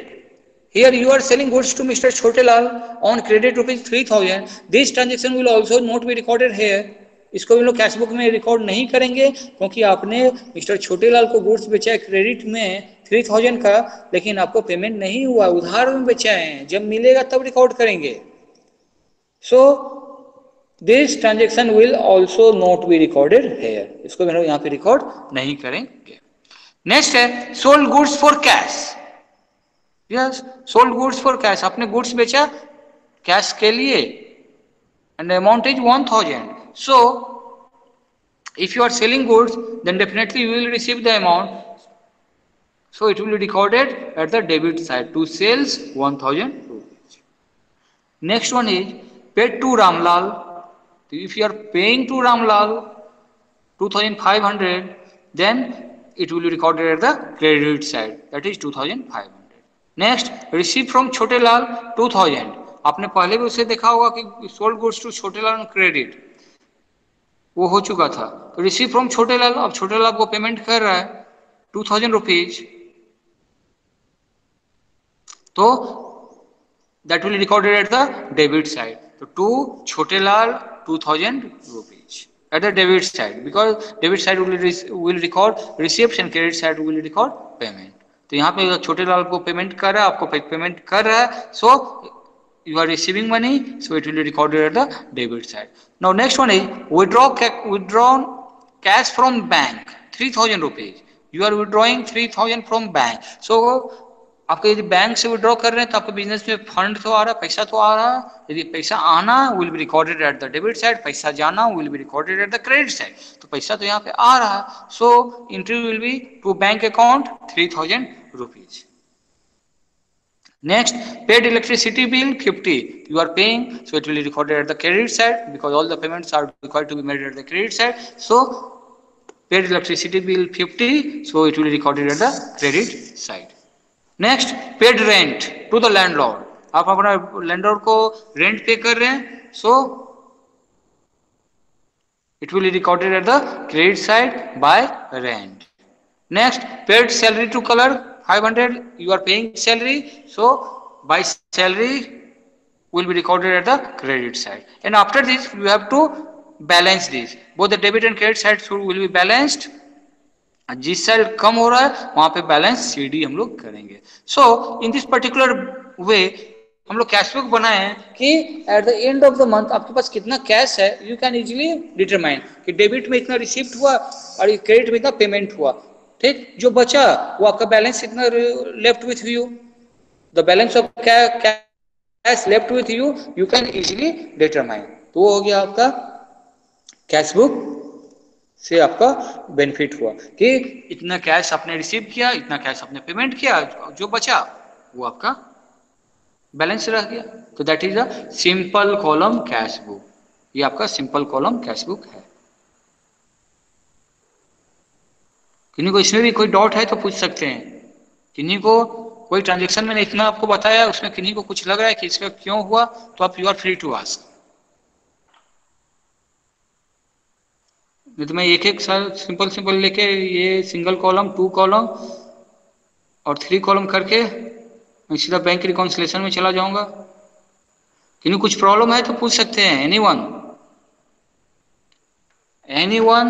Here you are selling goods to Mr. Chhotelal on credit ₹3000. This transaction will also not be recorded here. इसको भी लोग कैश बुक में रिकॉर्ड नहीं करेंगे, क्योंकि आपने मिस्टर छोटेलाल को गुड्स बेचा है क्रेडिट में 3000 का, लेकिन आपको पेमेंट नहीं हुआ, उधार में बेचा है, जब मिलेगा तब रिकॉर्ड करेंगे। So this transaction will also not be recorded here, इसको भी लोग यहाँ पे रिकॉर्ड नहीं करेंगे। नेक्स्ट है sold goods for cash. Yes, sold goods for cash, आपने गुड्स बेचा कैश के लिए and the amount is 1000. So if you are selling goods, then definitely you will receive the amount, so it will be recorded at the debit side to sales 1000 rupees. Next one is paid to Ramlal. If you are paying to Ramlal 2500, then it will be recorded at the credit side, that is 2500. Next, receipt from Chotelal 2000. आपने पहले भी उसे देखा होगा कि sold goods to Chhotelal on credit, वो हो चुका था। तो रिसीव फ्रॉम छोटेलाल, अब छोटेलाल को पेमेंट कर रहा है 2000 रुपीज, तो that will recorded at the debit side. तो to Chhotelal 2000 rupees at the debit side, because debit side will record receipt and credit side will record payment. तो यहाँ पे छोटेलाल को पेमेंट कर रहा है, आपको पेमेंट कर रहा है, सो you are receiving money, so it will be recorded at the debit side. Now next one is withdrawn cash from bank 3000 rupees. You are withdrawing 3000 from bank. So आपके यदि बैंक से विड्रॉ कर रहे हैं तो आपके बिजनेस में fund तो आ रहा है, पैसा तो आ रहा है। यदि पैसा आना will be recorded at the debit side, पैसा जाना will be recorded at the credit side. तो पैसा तो यहाँ पे आ रहा है, so entry will be to bank account 3000 rupees. Next, paid electricity bill 50. You are paying, so it will be recorded at the credit side, because all the payments are required to be made at the credit side. So paid electricity bill 50, so it will be recorded at the credit side. Next, paid rent to the landlord. आप अपना landlord को rent पे कर रहे हैं, सो it will be recorded at the credit side by rent. Next, paid salary to color 500. You are paying salary, so by salary will be recorded at the credit side. And after this, you have to balance this. Both the debit and credit side will be balanced. जिस side कम हो रहा है वहां पे balance CD हम लोग करेंगे. सो in this particular way हम लोग कैश बुक बनाए हैं कि at the end of the month आपके पास कितना कैश है, यू कैन इजीली डिटरमाइन कि डेबिट में इतना रिसीप्ट हुआ और क्रेडिट में इतना पेमेंट हुआ. ठीक, जो बचा वो आपका बैलेंस इतना left with you, the balance of cash left with you, you can easily determine. तो वो हो गया आपका कैश बुक से आपका बेनिफिट हुआ कि इतना कैश आपने रिसीव किया, इतना कैश आपने पेमेंट किया, जो बचा वो आपका बैलेंस रह गया. तो that is a simple column cash book. ये आपका सिंपल कॉलम कैश बुक है. किन्हीं को इसमें भी कोई डाउट है तो पूछ सकते हैं. किन्हीं को कोई ट्रांजेक्शन मैंने इतना आपको बताया, उसमें किन्हीं को कुछ लग रहा है कि इसका क्यों हुआ, तो आप you are free to ask. नहीं तो मैं एक एक सिंपल सिंपल लेके ये सिंगल कॉलम, 2 कॉलम और 3 कॉलम करके मैं सीधा बैंक रिकॉन्सिलेशन में चला जाऊंगा. किन्हीं कुछ प्रॉब्लम है तो पूछ सकते हैं. Anyone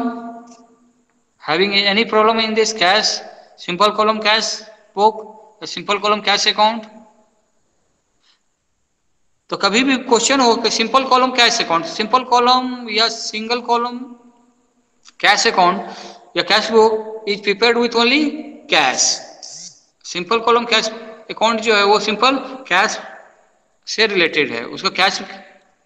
having any problem in this cash simple column cash book, simple column cash account? तो कभी भी क्वेश्चन हो कि simple column cash account, simple column या सिंगल कॉलम कैश अकाउंट या cash book is prepared with only cash. Simple column cash account जो है वो सिंपल कैश से रिलेटेड है, उसका कैश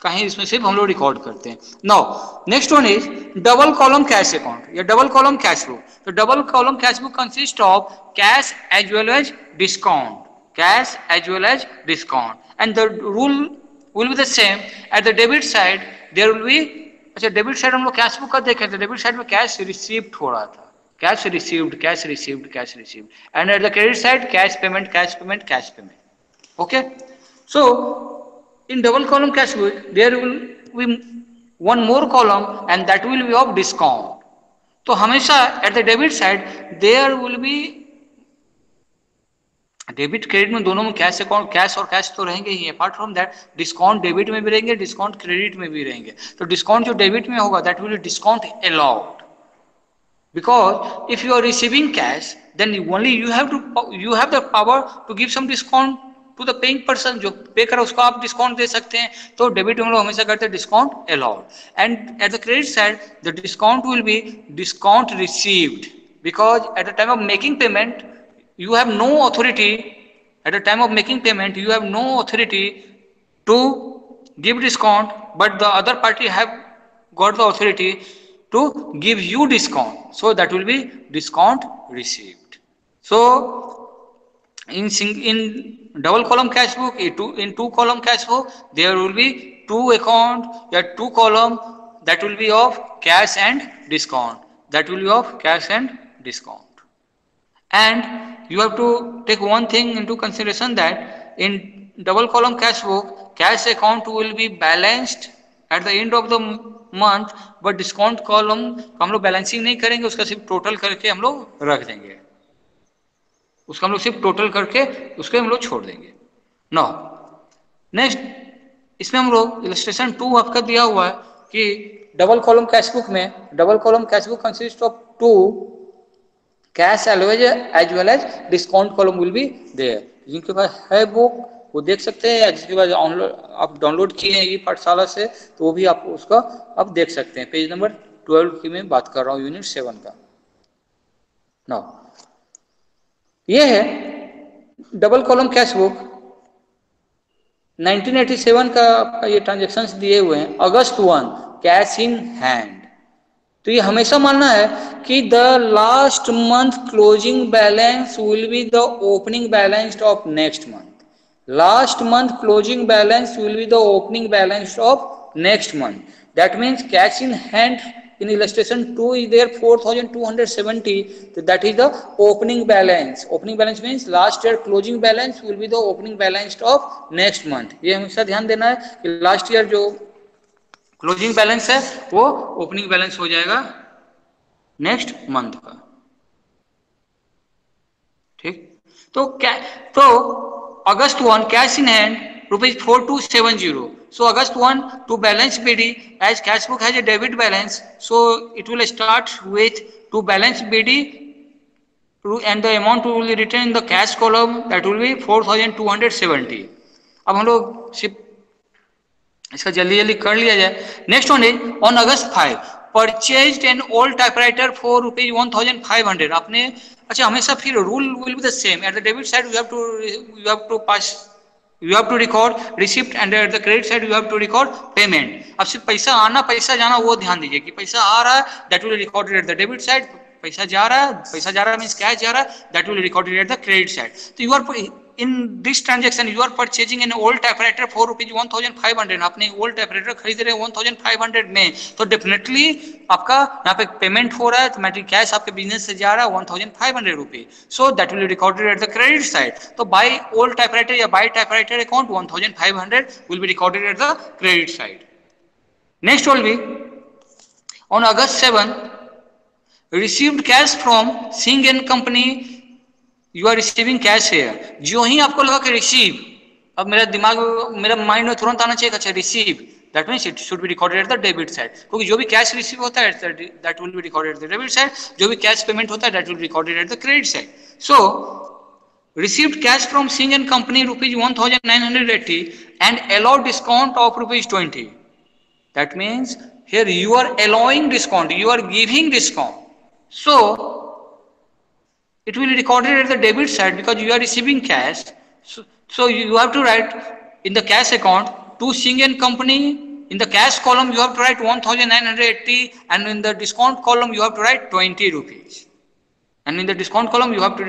कहीं इसमें सिर्फ हम लोग रिकॉर्ड करते हैं. Now next one is double column cash account या डबल कॉलम कैश बुक. तो double column cash book consist of cash as well as discount, cash as well as discount, and the rule will be the same. At the debit side there will be, अच्छा debit side हम लोग cash book का देखें तो debit side में cash received हो रहा था, cash received, cash received, cash received, and at the credit side cash payment, cash payment, cash payment. Okay, so in double column cash book there will be one more column and that will be of discount. तो हमेशा at the debit side there will be debit credit में दोनों में cash account, cash और cash तो रहेंगे ही. Apart from that discount debit में भी रहेंगे, डिस्काउंट क्रेडिट में भी रहेंगे. तो डिस्काउंट जो डेबिट में होगा that will B discount allowed, because if you are receiving cash then only you have the power to give some discount to the paying person. जो पे करा उसको आप डिस्काउंट दे सकते हैं. तो डेबिट में हम लोग हमेशा करते हैं discount allowed. And at the credit side the discount will B discount received, because at the time of making payment you have no authority, at the time of making payment you have no authority to give discount, but the other party have got the authority to give you discount, so that will be discount received. So in double column cash book, in 2 column cash book there will be 2 account या 2 column that will be of cash and discount, that will be of cash and discount. And you have to take one thing into consideration that in double column cash book cash account will be balanced at the end of the month, but discount column हम लोग balancing नहीं करेंगे, उसका सिर्फ total करके हम लोग रख देंगे, उसका हम लोग सिर्फ टोटल करके उसको हम लोग छोड़ देंगे. नो नेक्स्ट इसमें हम लोग इलस्ट्रेशन 2 आपका दिया हुआ है कि डबल कॉलम कैश बुक में, double column cash book consist of 2 cash as well as discount column will be there. जिनके पास है बुक वो देख सकते हैं, जिसके बाद आप डाउनलोड किए हैं ये पाठशाला से तो वो भी आप उसका आप देख सकते हैं. पेज नंबर 12 की मैं बात कर रहा हूँ, यूनिट 7 का. नाउ ये है डबल कॉलम कैश बुक. 1987 का ये ट्रांजेक्शन्स दिए हुए हैं. अगस्त 1 कैश इन हैंड. तो ये हमेशा मानना है कि the last month closing balance will be the opening balance of next month. Last month closing balance will be the opening balance of next month. That means cash in hand In illustration 2 is there 4,270. That is the opening balance. Opening balance means last year closing balance will be the opening balance of next month. ये हमेशा ध्यान देना है कि last year जो closing balance है वो opening balance हो जाएगा नेक्स्ट मंथ का। ठीक, तो अगस्त 1 cash in hand ₹4270. So August 1 to balance BD as cash book has a debit balance, so it will start with to balance BD and the amount will be written in the cash column, that will be 4270. अब हम लोग सिर्फ इसका जल्दी जल्दी कर लिया जाए। Next one is on August 5 purchased an old typewriter for ₹1500. आपने अच्छा हमेशा फिर rule will be the same at the debit side you have to record receipt and at the credit side you have to record payment. अब सिर्फ पैसा आना पैसा जाना वो ध्यान दीजिए कि पैसा आ रहा है that will be recorded at the debit side, पैसा जा रहा है means कैश जा रहा है that will be recorded at the credit side. तो you are in this transaction you are purchasing an old typewriter for ₹1500. आपने old typewriter खरीद रहे हैं 1500 में, तो डेफिनेटली आपका यहाँ पे पेमेंट हो रहा है, तो कैश आपके बिजनेस से जा रहा है ₹1500. So that will be recorded at the credit side. तो बाय ओल्ड टाइपराइटर या by typewriter account 1500 will be recorded at the credit side. Next will be on August 7 received cash from Singh and Company. You are receiving cash here. जो ही आपको लगा कि receive, अब मेरा mind में तुरंत आना चाहिए अच्छा receive, that means it should be recorded at the debit side, क्योंकि जो भी कैश रिसीव होता है that will be recorded at the debit side, जो भी कैश पेमेंट होता है that will be recorded at the credit side. So received cash from Singh and Company ₹1980 and allowed discount of ₹20. That means here you are allowing discount, you are giving discount. So it will be recorded at the debit side because you are receiving cash. So you have to write in the cash account to Singh and Company. In the cash column you have to write 1980 and in the discount column you have to write ₹20. And in the discount column you have to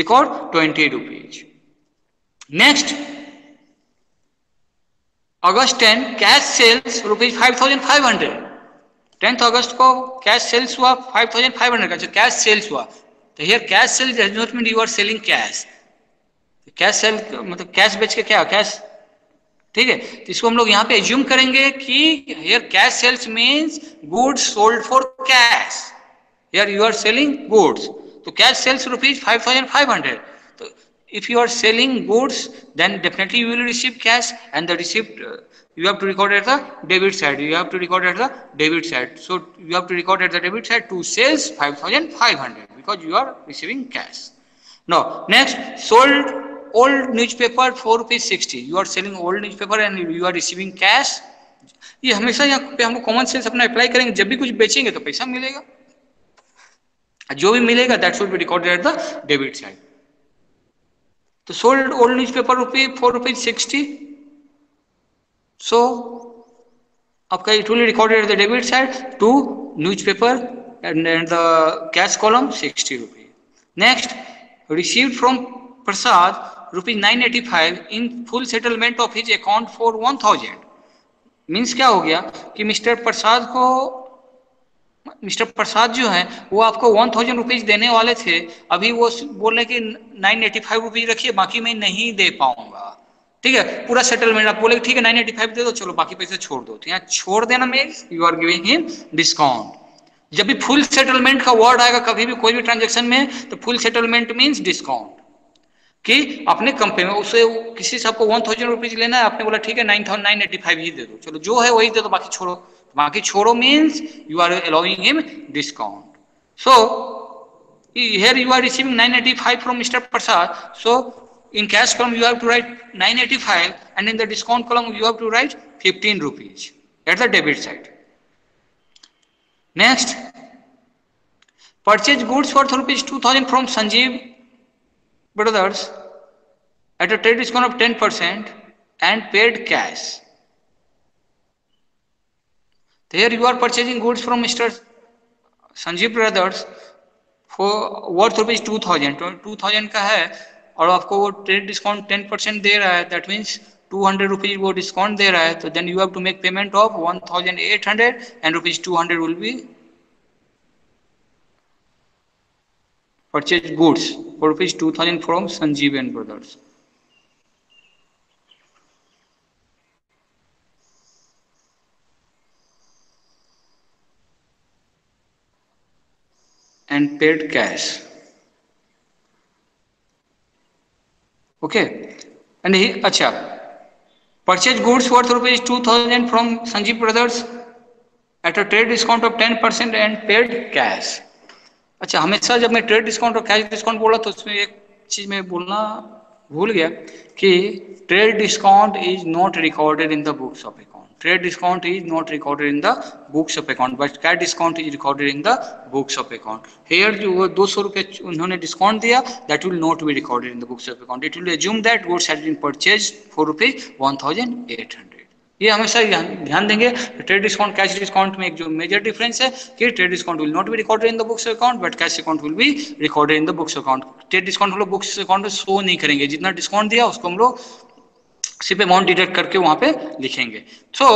record ₹20. Next, August 10 cash sales ₹5500. 10th अगस्त को cash sales हुआ 5500 का, cash sales हुआ. तो here cash sales does not mean you are selling cash. Cash sale मतलब cash बेच के क्या cash, ठीक है. तो इसको हम लोग यहाँ पे एज्यूम करेंगे कि here cash sales means goods sold for cash. Here you are selling goods, तो कैश सेल्स ₹5500. तो if you are selling goods then definitely you will receive cash and the receipt you have to record at the debit side. You have to record at the debit side. So you have to record at the debit side to sales 5500 because you are receiving cash. Now next, sold old newspaper ₹4.60. You are selling old newspaper and you are receiving cash. ये हमेशा यहाँ पे हमको common sense अपना apply करेंगे. जब भी कुछ बेचेंगे तो पैसा मिलेगा, जो भी मिलेगा that should be recorded at the debit side. तो sold old newspaper ₹4.60. So आपका it will be recorded at the debit side to newspaper and the cash column ₹60. Next, received from Prasad ₹985 in full settlement of his account for 1000. Means क्या हो गया कि mister प्रसाद जो है वो आपको 1000 rupees देने वाले थे. अभी वो बोल रहे कि 985 रुपीज रखिए, बाकी मैं नहीं दे पाऊंगा. ठीक है, पूरा सेटलमेंट आप बोले ठीक है 985 दे दो, चलो बाकी पैसे छोड़ दो. तो यहाँ छोड़ देना means you are giving him discount. जब भी फुल सेटलमेंट का वर्ड आएगा कभी भी कोई भी ट्रांजेक्शन में, तो फुल सेटलमेंट मीन्स डिस्काउंट. कि अपने कंपनी में उसे किसी से आपको 1000 रुपीज लेना है, आपने बोला ठीक है 985 ही दे दो, चलो जो है वही दे दो, बाकी छोड़ो. बाकी छोड़ो means you are allowing him discount. So here you are receiving 985 from mister Prasad. So in cash column you have to write 985 and in the discount column you have to write 15 rupees at the debit side. Next, purchase goods worth ₹2000 from Sanjeev Brothers at a trade discount of 10% and paid cash. Here you are purchasing goods from Mr. Sanjeev Brothers for worth ₹2000 का है और आपको वो trade discount 10% दे रहा है. That means 200 rupees वो discount दे रहा है, तो then you have to make payment of 1800 and rupees 200 will be purchase goods for rupees 2000 from Sanjeev and brothers. and paid cash. Okay, and he acha purchase goods worth rupees 2000 from Sanjeev Brothers at a trade discount of 10% and paid cash. अच्छा, हमेशा जब मैं trade discount और cash discount बोला तो उसमें एक चीज मैं बोलना भूल गया कि trade discount is not recorded in the books of account. Trade discount is not recorded in the books of account, but cash discount is recorded in the books of account. Here जो 200 रुपए उन्होंने discount दिया, that will not be recorded in the books of account. It will assume that goods has been purchased for rupees 1800. ये हमेशा ध्यान देंगे. Trade discount cash discount में एक जो मेजर डिफरेंस है कि trade discount will not be recorded in the books account, but cash account will be recorded in the books account. Trade discount हम लोग बुक्स अकाउंट में शो नहीं करेंगे, जितना डिस्काउंट दिया उसको हम लोग सिर्फ अमाउंट डिडक्ट करके वहां पे लिखेंगे. So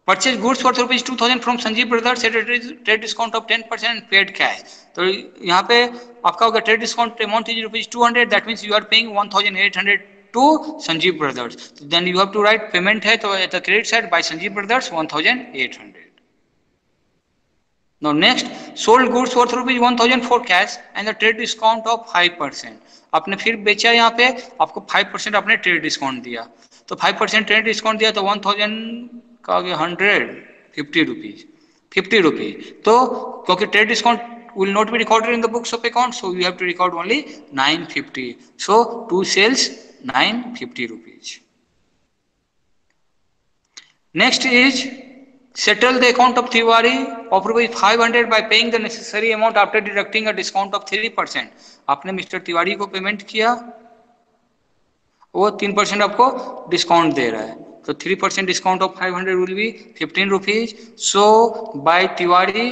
purchase goods for rupees 2000 from Sanjeev brothers at trade discount of 10% and paid cash. तो यहाँ पे आपका होगा trade discount amount is rupees 200, that means you are paying 1800 to Sanjeev brothers. Then you have to write payment है तो at the credit side by Sanjeev brothers 1800. Now next, sold goods worth rupees 1000 for cash and the trade discount of 5%. आपने फिर बेचा, यहाँ पे आपको 5% आपने trade discount दिया, तो 5% ट्रेड डिस्काउंट दिया तो 1000 का आ गया 150 रुपीज 50 रुपीज. तो क्योंकि trade discount will not be recorded in the books of account, so you have to record only 950. So 2 sales 950 rupees. Next is settle the account of Tiwari of rupees 500 by paying the necessary amount after deducting a discount of 3%. आपने mister Tiwari को payment किया, वो 3% आपको discount दे रहा है, तो 3% discount of 500 will be 15 rupees. So by Tiwari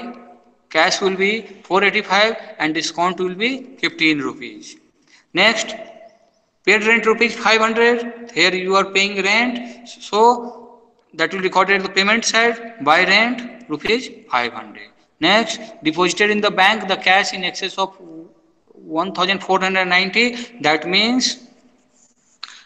cash will be 485 and discount will be 15 rupees. Next, paid rent rupees 500. Here you are paying rent, so that will record at the payment side by rent rupees 500. Next, deposited in the bank the cash in excess of 1490. that means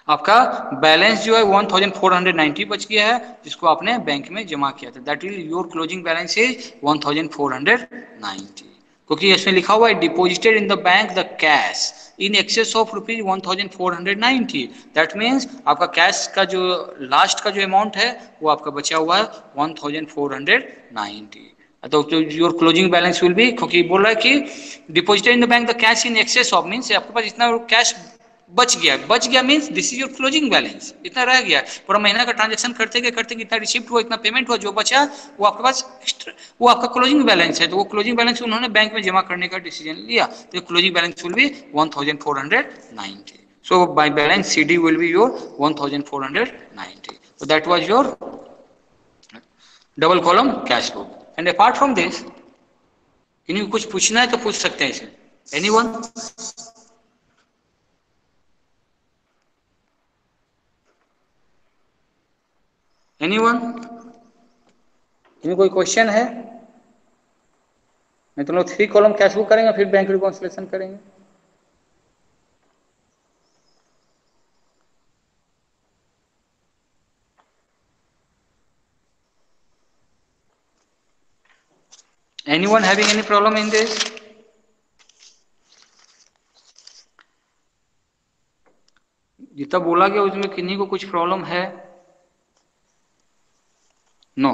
आपका balance जो है 1490 बच गया है, जिसको आपने bank में जमा किया था. That will your closing balance is 1490, क्योंकि इसमें लिखा हुआ है deposited in the bank the cash in excess of rupees 1490. That means आपका कैश का जो लास्ट का जो अमाउंट है वो आपका बचा हुआ है 1490. तो your closing balance will B, क्योंकि बोल रहा है कि deposited in the bank the cash in excess of, means आपके पास इतना कैश बच गया means this is your closing balance. इतना रह गया, पूरा महीना का ट्रांजेक्शन करते कितना रिसिप्ट हुआ, इतना पेमेंट हुआ, जो बचा वो आपके पास एक्स्ट्रा, वो आपका क्लोजिंग बैलेंस है. तो वो क्लोजिंग बैलेंस उन्होंने बैंक में जमा करने का डिसीजन लिया, तो closing balance will B 1490. So by balance CD will be your 1490. so that was your double column cash book. And apart from this इन्हीं कुछ पूछना है तो पूछ सकते हैं इसे. एनीवन? एनीवन? इन्हीं कोई क्वेश्चन है? मैं तुम लोग 3 कॉलम कैश बुक करेंगे, फिर बैंक रिकॉन्सिलेशन करेंगे. Anyone having any problem in this? जितना बोला गया उसमें किन्हीं को कुछ प्रॉब्लम है? No.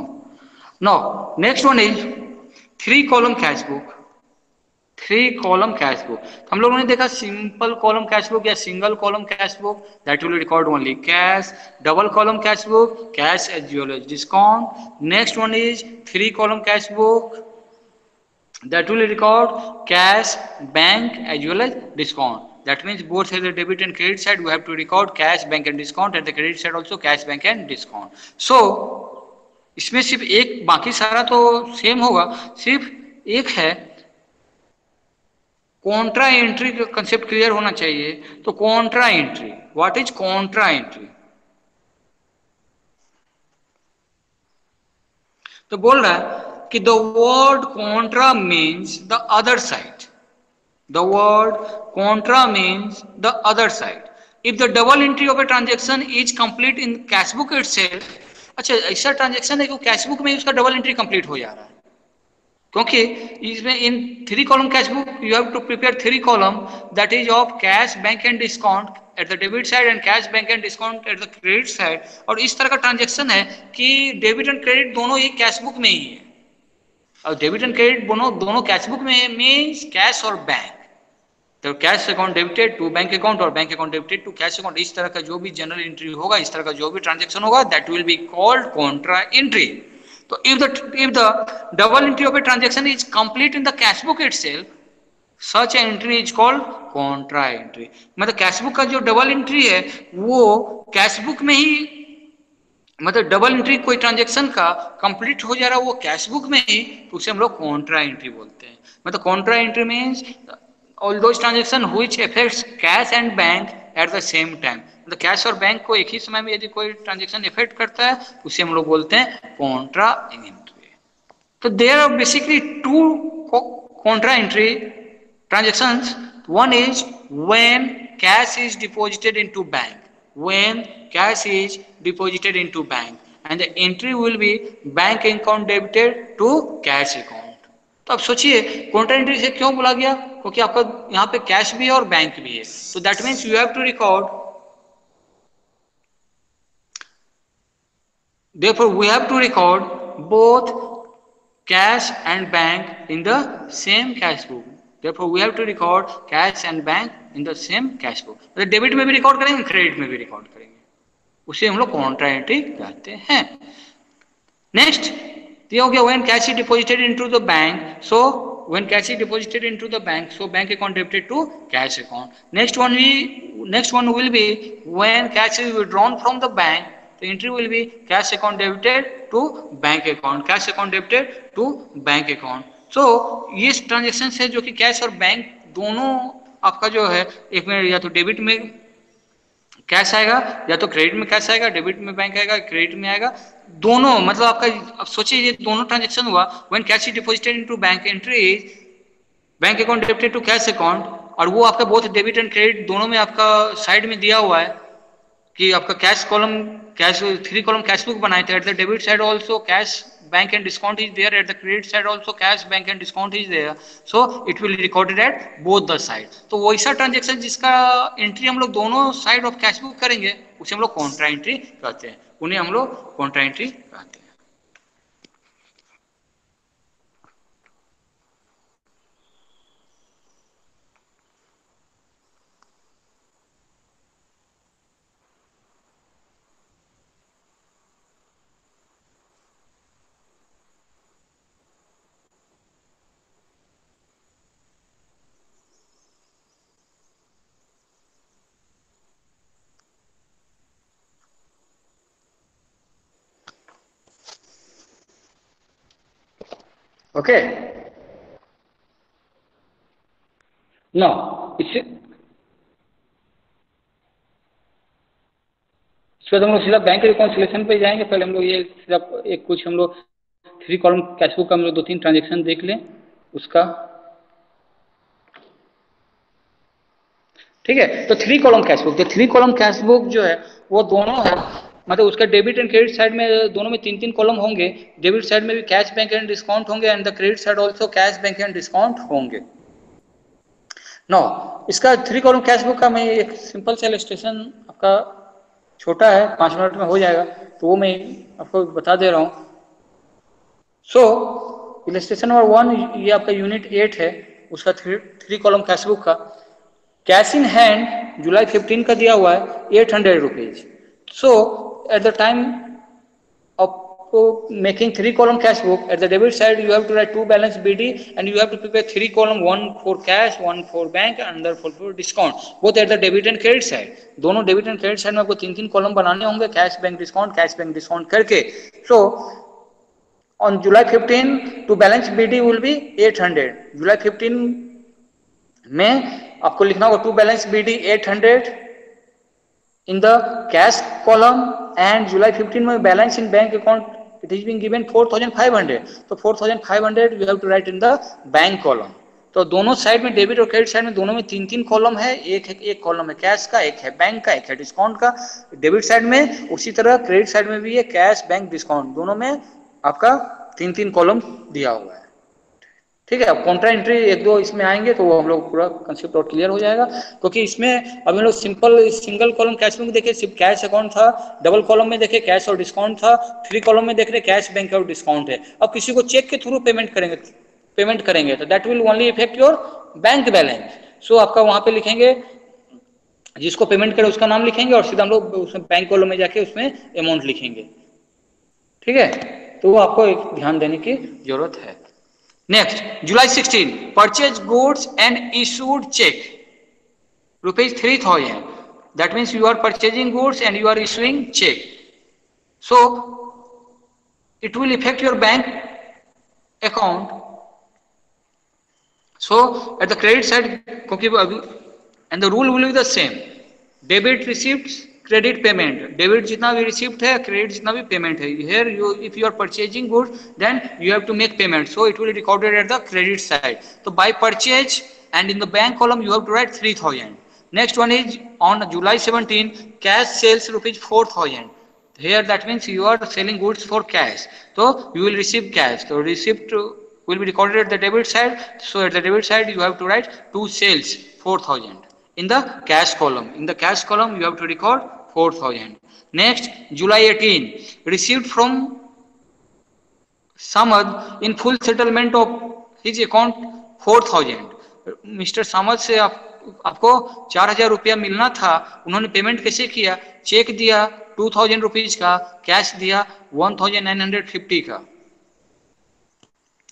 Next one is 3 column cash book. 3 column cash book हम लोगों ने देखा सिंपल कॉलम कैश बुक या single column cash book, that will record only cash. Double column cash book, cash as well as discount. Next one is 3 column cash book, that will record cash, bank as well as discount. That means both at the debit and credit side we have to record cash, bank and discount. At the credit side also cash, bank and discount. So इसमें सिर्फ एक, बाकी सारा तो same होगा, सिर्फ एक है कॉन्ट्रा एंट्री का कंसेप्ट क्लियर होना चाहिए. तो contra entry, what is Contra entry? तो बोल रहा है कि the word Contra means the other side, the word Contra means the other side if the double entry of a transaction is complete in cash book itself. अच्छा, ऐसा transaction है कि cash book में उसका डबल एंट्री कंप्लीट हो जा रहा है, क्योंकि इसमें इन 3 column cash book you have to prepare 3 column that is of cash bank and discount at the debit side and cash bank and discount at the credit side. और इस तरह का ट्रांजेक्शन है कि डेबिट एंड क्रेडिट दोनों ही cash book में ही है, और डेबिट एंड क्रेडिट दोनों कैश बुक में मीन्स कैश और बैंक। तो cash account debited to bank account और bank account debited to cash account, इस तरह का जो भी जनरल एंट्री होगा, इस तरह का जो भी ट्रांजेक्शन होगा, that will be called Contra entry. तो if the double entry of a transaction is complete in the cash book itself, such an entry is called contra entry। मतलब कैश बुक का जो डबल एंट्री है वो cash book में ही, मतलब double entry कोई transaction का कंप्लीट हो जा रहा है वो कैश बुक में ही, तो उसे हम लोग कॉन्ट्रा एंट्री बोलते हैं। मतलब Contra entry means all those transaction which affects cash and bank at the same time. मतलब कैश और बैंक को एक ही समय में यदि कोई ट्रांजेक्शन इफेक्ट करता है तो उसे हम लोग बोलते हैं कॉन्ट्रा एंट्री। तो there are basically 2 contra entry transactions। One is when cash is deposited into bank, when cash is deposited into bank, and the entry will be bank account debited to cash account। तो अब सोचिए Contra entry से क्यों बोला गया, क्योंकि आपका यहाँ पे कैश भी है और बैंक भी है। तो that means you have to record, therefore we have to record both cash and bank in the same cash book। Therefore we have to record cash and bank in the same cash book। मतलब debit में भी record करेंगे, credit में भी record करेंगे, उसे हम लोग कॉन्ट्रा एंट्री कहते हैं। नेक्स्ट ये हो गया when cash is deposited into the bank, so when cash is deposited into the bank, so bank account debited to cash account. Next one will be when cash is withdrawn from the bank, the entry will be cash account debited to bank account, cash account debited to bank account। so ये transaction है जो कि cash और bank दोनों आपका जो है, एक में या तो डेबिट में कैश आएगा या तो क्रेडिट में कैश आएगा, डेबिट में बैंक आएगा, क्रेडिट में आएगा, दोनों मतलब आपका। अब सोचिए ये दोनों ट्रांजेक्शन हुआ when cash is deposited into bank, entry is bank account debited to cash account, और वो आपका बोथ डेबिट एंड क्रेडिट दोनों में आपका साइड में दिया हुआ है कि आपका cash column, cash 3 column cash book बनाए थे। At the debit side also cash bank and discount is there, at the credit side also cash bank and discount is there, so it will recorded at both the side. तो वैसा transaction जिसका entry हम लोग दोनों side of cash book करेंगे उसे हम लोग कॉन्ट्रा एंट्री कहते हैं, उन्हें हम लोग कॉन्ट्रा एंट्री कहते हैं। ओके नो, इससे हम लोग सीधा बैंक रिकॉन्सिलेशन पे जाएंगे। पहले हम लोग ये सीधा एक कुछ हम लोग 3 कॉलम कैश बुक का हम लोग 2-3 ट्रांजेक्शन देख लें उसका, ठीक है। तो 3 कॉलम कैश बुक, तो 3 कॉलम कैश बुक जो है वो दोनों है, मतलब उसका डेबिट एंड क्रेडिट साइड में दोनों में 3-3 कॉलम होंगे। डेबिट साइड में भी कैश बैंक एंड डिस्काउंट होंगे and the credit side also cash bank and discount होंगे। नो, इसका 3 कॉलम कैश बुक का मैं एक सिंपल सा इलस्ट्रेशन, आपका छोटा है 5 मिनट में हो जाएगा, तो वो मैं आपको बता दे रहा हूँ। सो इलस्ट्रेशन नंबर 1 ये आपका यूनिट 8 है, उसका 3 कॉलम कैश बुक का। कैश इन हैंड जुलाई 15 का दिया हुआ है 800 rupees. So at the time of making 3 column cash book, at the debit side you have to write 2 balance BD and you have to prepare 3 column, one for cash, one for bank and another for discount, both at the debit and credit side। दोनों debit and credit side में आपको 3-3 column बनाने होंगे, cash bank discount करके। सो on July 15 to balance BD will be 800। जुलाई 15 में आपको लिखना होगा to balance BD 800 in the cash column and July 15 में balance in bank account it is being given 4500, तो 4500 you have to write in the bank column. तो दोनों side में, debit और क्रेडिट साइड में दोनों में 3-3 कॉलम है, एक कॉलम है कैश का, एक है बैंक का, एक है डिस्काउंट का डेबिट साइड में, उसी तरह क्रेडिट साइड में भी है कैश, बैंक, डिस्काउंट, दोनों में आपका 3-3 कॉलम दिया हुआ है। ठीक है, अब कॉन्ट्रा एंट्री एक दो इसमें आएंगे तो हम लोग पूरा कंसेप्ट और क्लियर हो जाएगा, क्योंकि इसमें अब हम लोग सिंगल कॉलम कैश में देखे, सिर्फ कैश अकाउंट था, डबल कॉलम में देखे कैश और डिस्काउंट था, 3 कॉलम में देख रहे कैश, बैंक और डिस्काउंट है। अब किसी को चेक के थ्रू पेमेंट करेंगे तो that will only effect your bank balance. So आपका वहां पे लिखेंगे, जिसको पेमेंट करे उसका नाम लिखेंगे और सीधा हम लोग उसमें बैंक कॉलम में जाके उसमें अमाउंट लिखेंगे। ठीक है, तो वो आपको एक ध्यान देने की जरूरत है। Next, July 16, purchase goods and issued check, rupees 3000. That means you are purchasing goods and you are issuing check. So, it will affect your bank account. So, at the credit side, and the rule will be the same. Debit receipts, credit payment, debit जितना भी receipt है, credit जितना भी payment है, here you if you are purchasing good then you have to make payment, so it will recorded at the credit side. तो by purchase and in the bank column you have to write 3000। Next one is on July 17 cash sales rupees 4000, here that means you are selling goods for cash, so you will receive cash, so receipt will be recorded at the debit side, so at the debit side you have to write to sales 4000 in the cash column. In the cash column you have to record 4000. Next, July 18, received from Samad in full settlement of his account 4000. Mister Samad से आपको 4000 रुपया मिलना था, उन्होंने payment कैसे किया? Check दिया 2000 rupees का, कैश दिया 1950 का,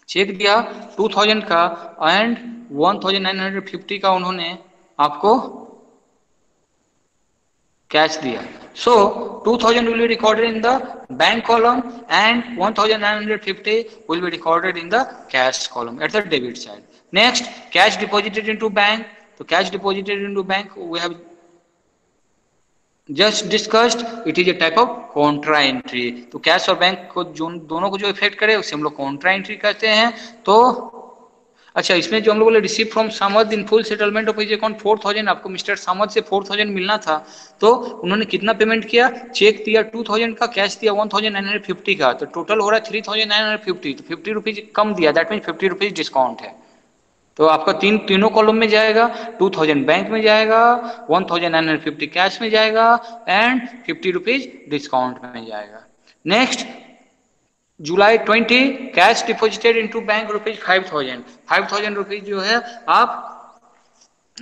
चेक दिया 2000 का एंड 1950 का उन्होंने आपको कैश दिया। So 2000 will be recorded in the bank column and 1950 will be recorded in the cash column at the debit side. Next, cash deposited into bank. So cash deposited into bank we have just discussed, it is a type of contra entry. तो cash और bank को दोनों को जो effect करे उसे हम लोग contra entry कहते हैं। तो अच्छा, इसमें जो हम लोग बोले receive from Samad in full settlement of his account 4000, आपको मिस्टर सामद से 4000 मिलना था, तो उन्होंने कितना पेमेंट किया? चेक दिया 2000 का, कैश दिया 1950 का, तो टोटल हो रहा है 3950, तो 50 रुपीज कम दिया, दैट मीन 50 रुपीज डिस्काउंट है। तो आपका तीनों कॉलम में जाएगा, 2000 बैंक में जाएगा, 1950 कैश में जाएगा एंड 50 रुपीज डिस्काउंट में जाएगा। Next, July 20 cash deposited into bank rupees 5000 rupees जो है आप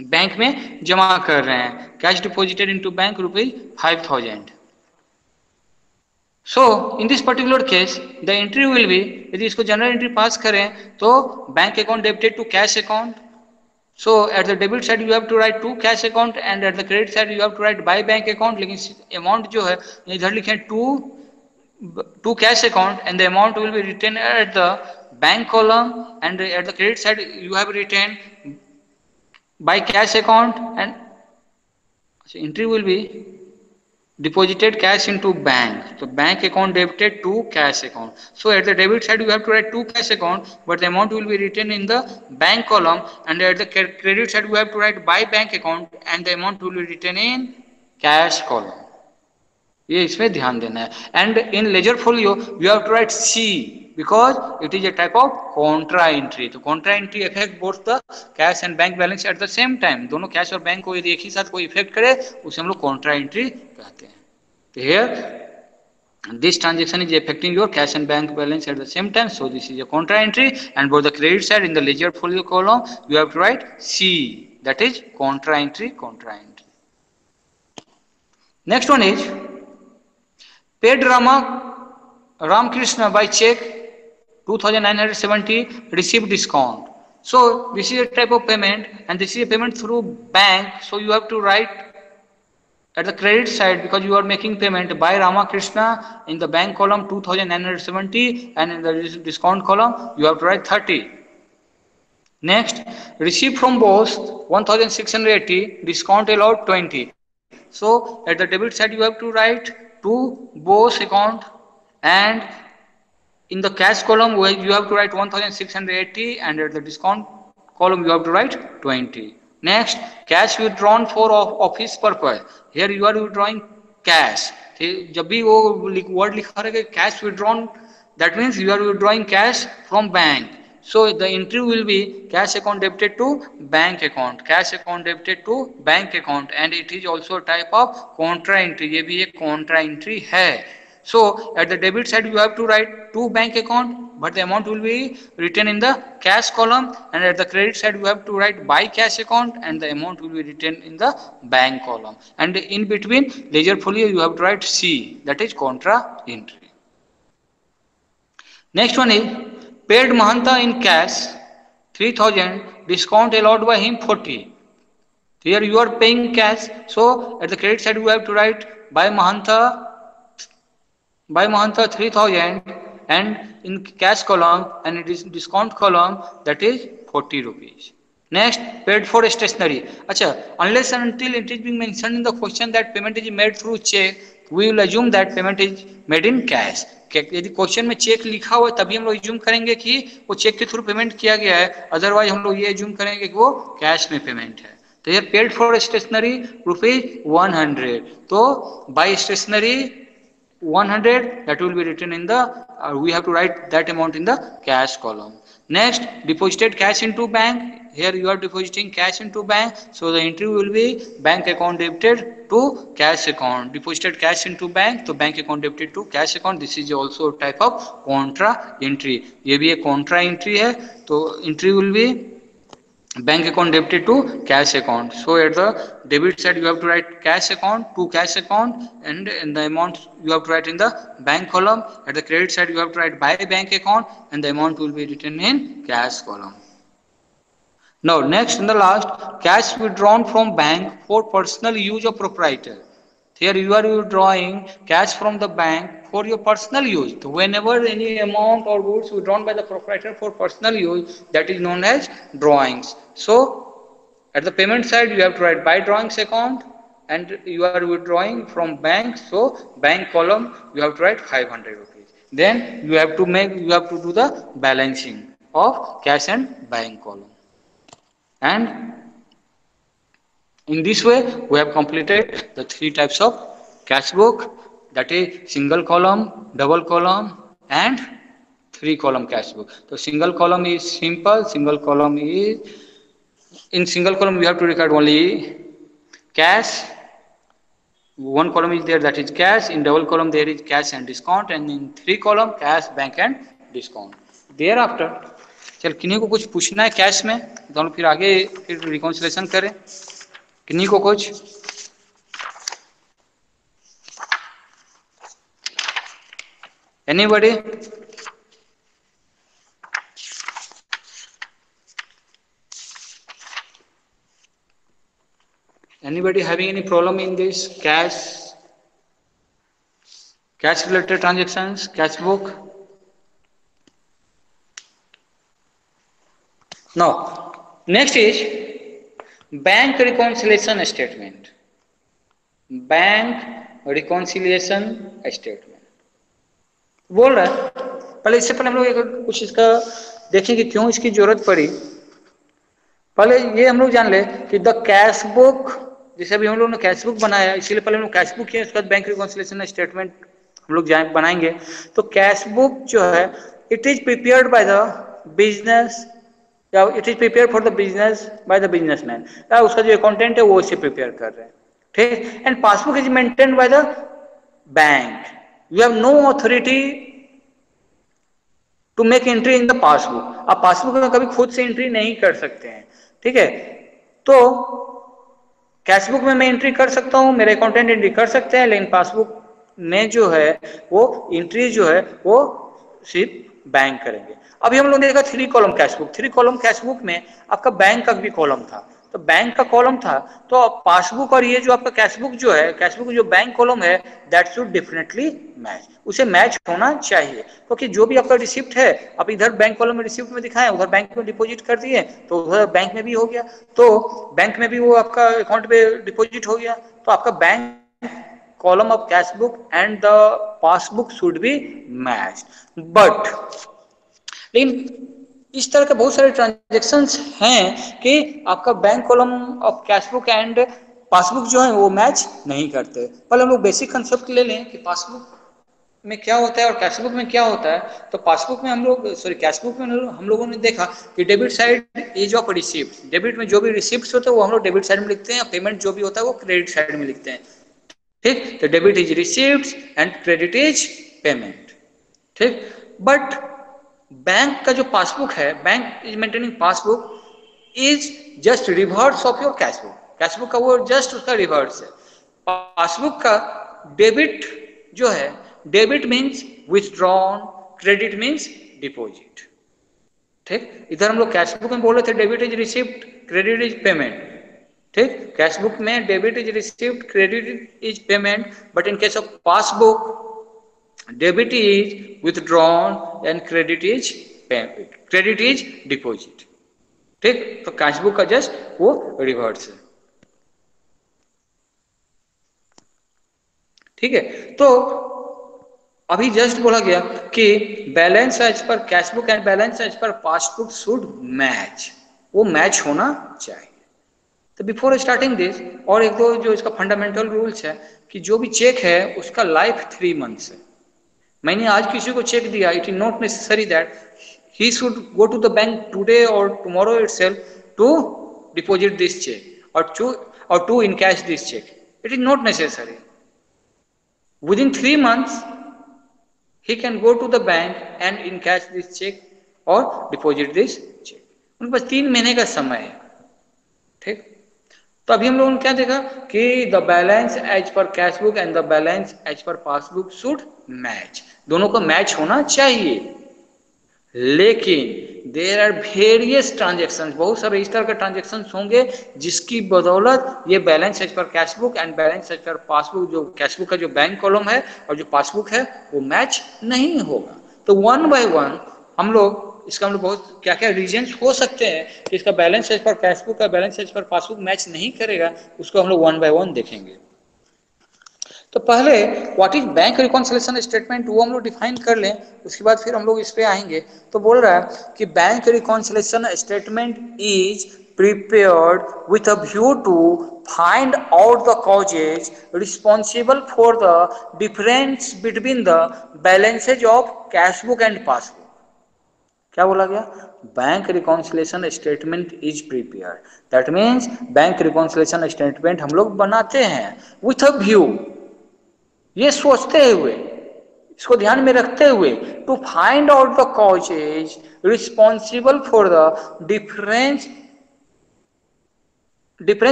बैंक में जमा कर रहे हैं, cash deposited into bank rupees 5000। So in this particular case the entry will be, यदि इसको जनरल एंट्री पास करें तो bank account debited to cash account, so at the debit side you have to write to cash account and at the credit side you have to write by bank account, लेकिन amount जो है इधर लिखें to cash account and the amount will be written at the bank column and at the credit side you have written by cash account and entry will be deposited cash into bank, so bank account debited to cash account. So at the debit side you have to write to cash account but the amount will be written in the bank column and at the credit side you have to write by bank account and the amount will be written in cash column. ये इसमें ध्यान देना है। And in ledger folio you have to write C because it is a type of contra entry. तो contra entry effect both the cash and bank balance at the same time, दोनों cash और bank को यदि एक ही साथ कोई effect करे उसे हम लोग कॉन्ट्रा एंट्री कहते हैं। तो here this transaction is affecting your cash and bank balance at the same time, so this is a contra entry and for the credit side in the ledger folio column you have to write C, that is contra entry. Next one is paid Ramakrishna by check 2970, received discount. So this is a type of payment and this is a payment through bank, so you have to write at the credit side because you are making payment by Ramakrishna in the bank column 2970 and in the discount column you have to write 30. Next, received from Bose 1680, discount allowed 20. So at the debit side you have to write to Bose account and In the cash column, where you have to write 1680, and at the discount column you have to write 20. Next, cash withdrawn for office purpose. Here you are withdrawing cash. जब भी वो word लिखा रहेगा cash withdrawn, that means you are withdrawing cash from bank. So the entry will be cash account debited to bank account, cash account debited to bank account, and it is also a type of contra entry. ये भी एक contra entry है. So at the debit side you have to write to bank account, but the amount will be written in the cash column, and at the credit side you have to write by cash account, and the amount will be written in the bank column, and in between ledger folio you have to write C, that is contra entry. Next one is paid Mahanta in cash 3000, discount allowed by him 40. Here you are paying cash, so at the credit side you have to write by Mahanta 3000, and in cash column and it is discount column, that is 40 rupees. Next, paid for stationery. Acha, unless and until it is being mentioned in the question that payment is made through check, we will assume that payment is made in cash. यदि question में check लिखा हुआ है तभी हम लोग assume करेंगे कि वो चेक के थ्रू पेमेंट किया गया है, अदरवाइज हम लोग ये एज्यूम करेंगे कि वो कैश में पेमेंट है. तो ये पेड फॉर स्टेशनरी ₹100, तो bye stationery 100, that will be written in the we have to write that amount in the cash column. Next, deposited cash into bank. Here you are depositing cash into bank, so the entry will be bank account debited to cash account. Deposited cash into bank, तो bank account debited to cash account. This is also a type of contra entry. ये भी एक contra entry है, तो entry will be bank account debited to cash account. So at the debit side you have to write cash account to cash account, and in the amount you have to write in the bank column. At the credit side you have to write by bank account, and the amount will be written in cash column. Now next and the last, cash withdrawn from bank for personal use of proprietor. Here you are withdrawing cash from the bank for your personal use. So whenever any amount or goods withdrawn by the proprietor for personal use, that is known as drawings. So at the payment side you have to write by drawings account, and you are withdrawing from bank, so bank column you have to write 500 rupees. Then you have to do the balancing of cash and bank column. And in this way we have completed the three types of cash book, that is single column, double column, and three column cash book. So single column is simple. Single column is, in single column we have to record only cash. One column is there, that is cash. In double column there is cash and discount, and in three column cash, bank and discount. Thereafter चल किन्हीं को कुछ पूछना है cash में, तो हम फिर आगे फिर रिकॉन्सिलेशन करें. किन्हीं को कुछ? Anybody? Anybody having any problem in this cash related transactions, cash book? Now, next is bank reconciliation statement. Bank reconciliation statement बोल रहा है. पहले इससे पहले हम लोग कुछ इसका देखें कि क्यों इसकी जरूरत पड़ी. पहले ये हम लोग जान ले कि द कैश बुक, जैसे अभी हम लोग ने कैश बुक बनाया, इसीलिए पहले हम लोग कैश बुक किए, उसके बाद बैंक रिकॉन्सिलिएशन स्टेटमेंट हम लोग बनाएंगे. तो कैश बुक जो है, it is prepared by the business, या it is prepare for the business by the businessman, या उसका जो अकाउंटेंट है वो इसे प्रिपेयर कर रहे हैं. ठीक. And passbook is maintained by the bank. You have no authority to make entry in the passbook. आप पासबुक में कभी खुद से एंट्री नहीं कर सकते हैं. ठीक है. तो कैश बुक में मैं एंट्री कर सकता हूं, मेरे अकाउंटेंट एंट्री कर सकते हैं, लेकिन पासबुक में जो है वो एंट्री जो है वो सिर्फ बैंक करेंगे. अभी हम लोग ने देखा three column cash book. Three column cash book में आपका बैंक का भी कॉलम था, तो बैंक का कॉलम था, तो पासबुक और ये जो आपका कैश बुक जो है, कैश बुक जो बैंक कॉलम है, दैट शुड डेफिनेटली मैच. उसे मैच होना चाहिए, क्योंकि जो भी आपका रिसिप्ट है आप इधर बैंक कॉलम में रिसिप्ट में दिखाएं, उधर बैंक में डिपॉजिट कर दिए, तो उधर बैंक में भी हो गया, तो बैंक में भी वो आपका अकाउंट पे डिपॉजिट हो गया, तो आपका bank column of cash book and the passbook should be matched. But लेकिन इस तरह के बहुत सारे ट्रांजेक्शन्स हैं कि आपका bank column of cash book and passbook जो है वो मैच नहीं करते। पहले हम लोग बेसिक कंसेप्ट ले लें कि पासबुक में क्या होता है और कैश बुक में क्या होता है। तो पासबुक में हम लोग कैश बुक में हम लोगों ने देखा कि debit side is of receipt, debit में जो भी रिसिप्ट होते हैं वो हम लोग डेबिट साइड में लिखते हैं, पेमेंट जो भी होता है वो क्रेडिट साइड में लिखते हैं। ठीक, तो debit is receipt and credit is payment. ठीक, बट बैंक का जो पासबुक है, bank is maintaining passbook is just reverse of your cash book. Cash book का वो जस्ट उसका रिवर्स है। पासबुक का डेबिट जो है, debit means withdrawn, credit means deposit. ठीक, इधर हम लोग कैश बुक में बोल रहे थे debit is receipt, credit is payment. ठीक, कैश बुक में debit is receipt, credit is payment, but in case of passbook debit is withdrawn and credit is deposit. ठीक, तो कैश बुक का जस्ट वो रिवर्स है। ठीक है, तो अभी जस्ट बोला गया कि balance as per cash book and balance as per passbook should match, वो मैच होना चाहिए। तो बिफोर स्टार्टिंग दिस और एक दो जो इसका फंडामेंटल रूल्स है कि जो भी चेक है उसका लाइफ 3 मंथ्स है। मैंने आज किसी को चेक दिया, it is not necessary that he should go to the bank today और tomorrow itself to deposit this cheque और to encash this cheque. It is not necessary. Within 3 months, he can go to the bank and encash this check or deposit this check. उनके पास 3 महीने का समय है। ठीक, तो अभी हम लोगों ने क्या देखा कि the balance as per cash book and the balance as per passbook should match, दोनों को मैच होना चाहिए। लेकिन देयर आर वेरियस ट्रांजेक्शन, बहुत सारे इस तरह के ट्रांजेक्शन होंगे जिसकी बदौलत ये balance as per cash book and balance as per passbook, जो कैश बुक का जो बैंक कॉलम है और जो पासबुक है वो मैच नहीं होगा। तो वन बाय वन हम लोग इसका हम लोग बहुत क्या क्या रीजंस हो सकते हैं कि इसका balance as per cash book का balance as per passbook match नहीं करेगा, उसको हम लोग वन बाय वन देखेंगे। तो पहले what is bank reconciliation statement वो हम लोग डिफाइन कर लें, उसके बाद फिर हम लोग इस पे आएंगे। तो बोल रहा है कि bank reconciliation statement is prepared with a view to find out the causes responsible for the difference between the balances of cash book and passbook. क्या बोला गया? Bank reconciliation statement is prepared, that means bank reconciliation statement हम लोग बनाते हैं with a view, ये सोचते हुए, इसको ध्यान में रखते हुए, to find out the causes responsible for the difference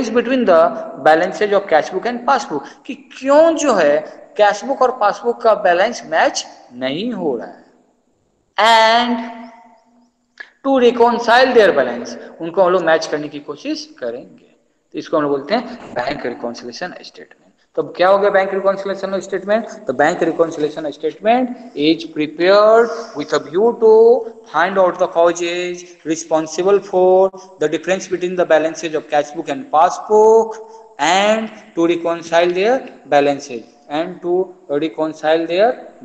between the balances of cash book and passbook, कि क्यों जो है कैश बुक और पासबुक का बैलेंस मैच नहीं हो रहा है, and to reconcile their balance, उनको हम लोग मैच करने की कोशिश करेंगे। तो इसको हम लोग बोलते हैं बैंक रिकॉन्सिलिएशन स्टेटमेंट। तो क्या हो गया बैंक रिकॉन्सिलिएशन स्टेटमेंट? तो bank reconciliation statement is prepared with a view to find out the causes responsible for the difference between the balances of cash book and passbook and to reconcile their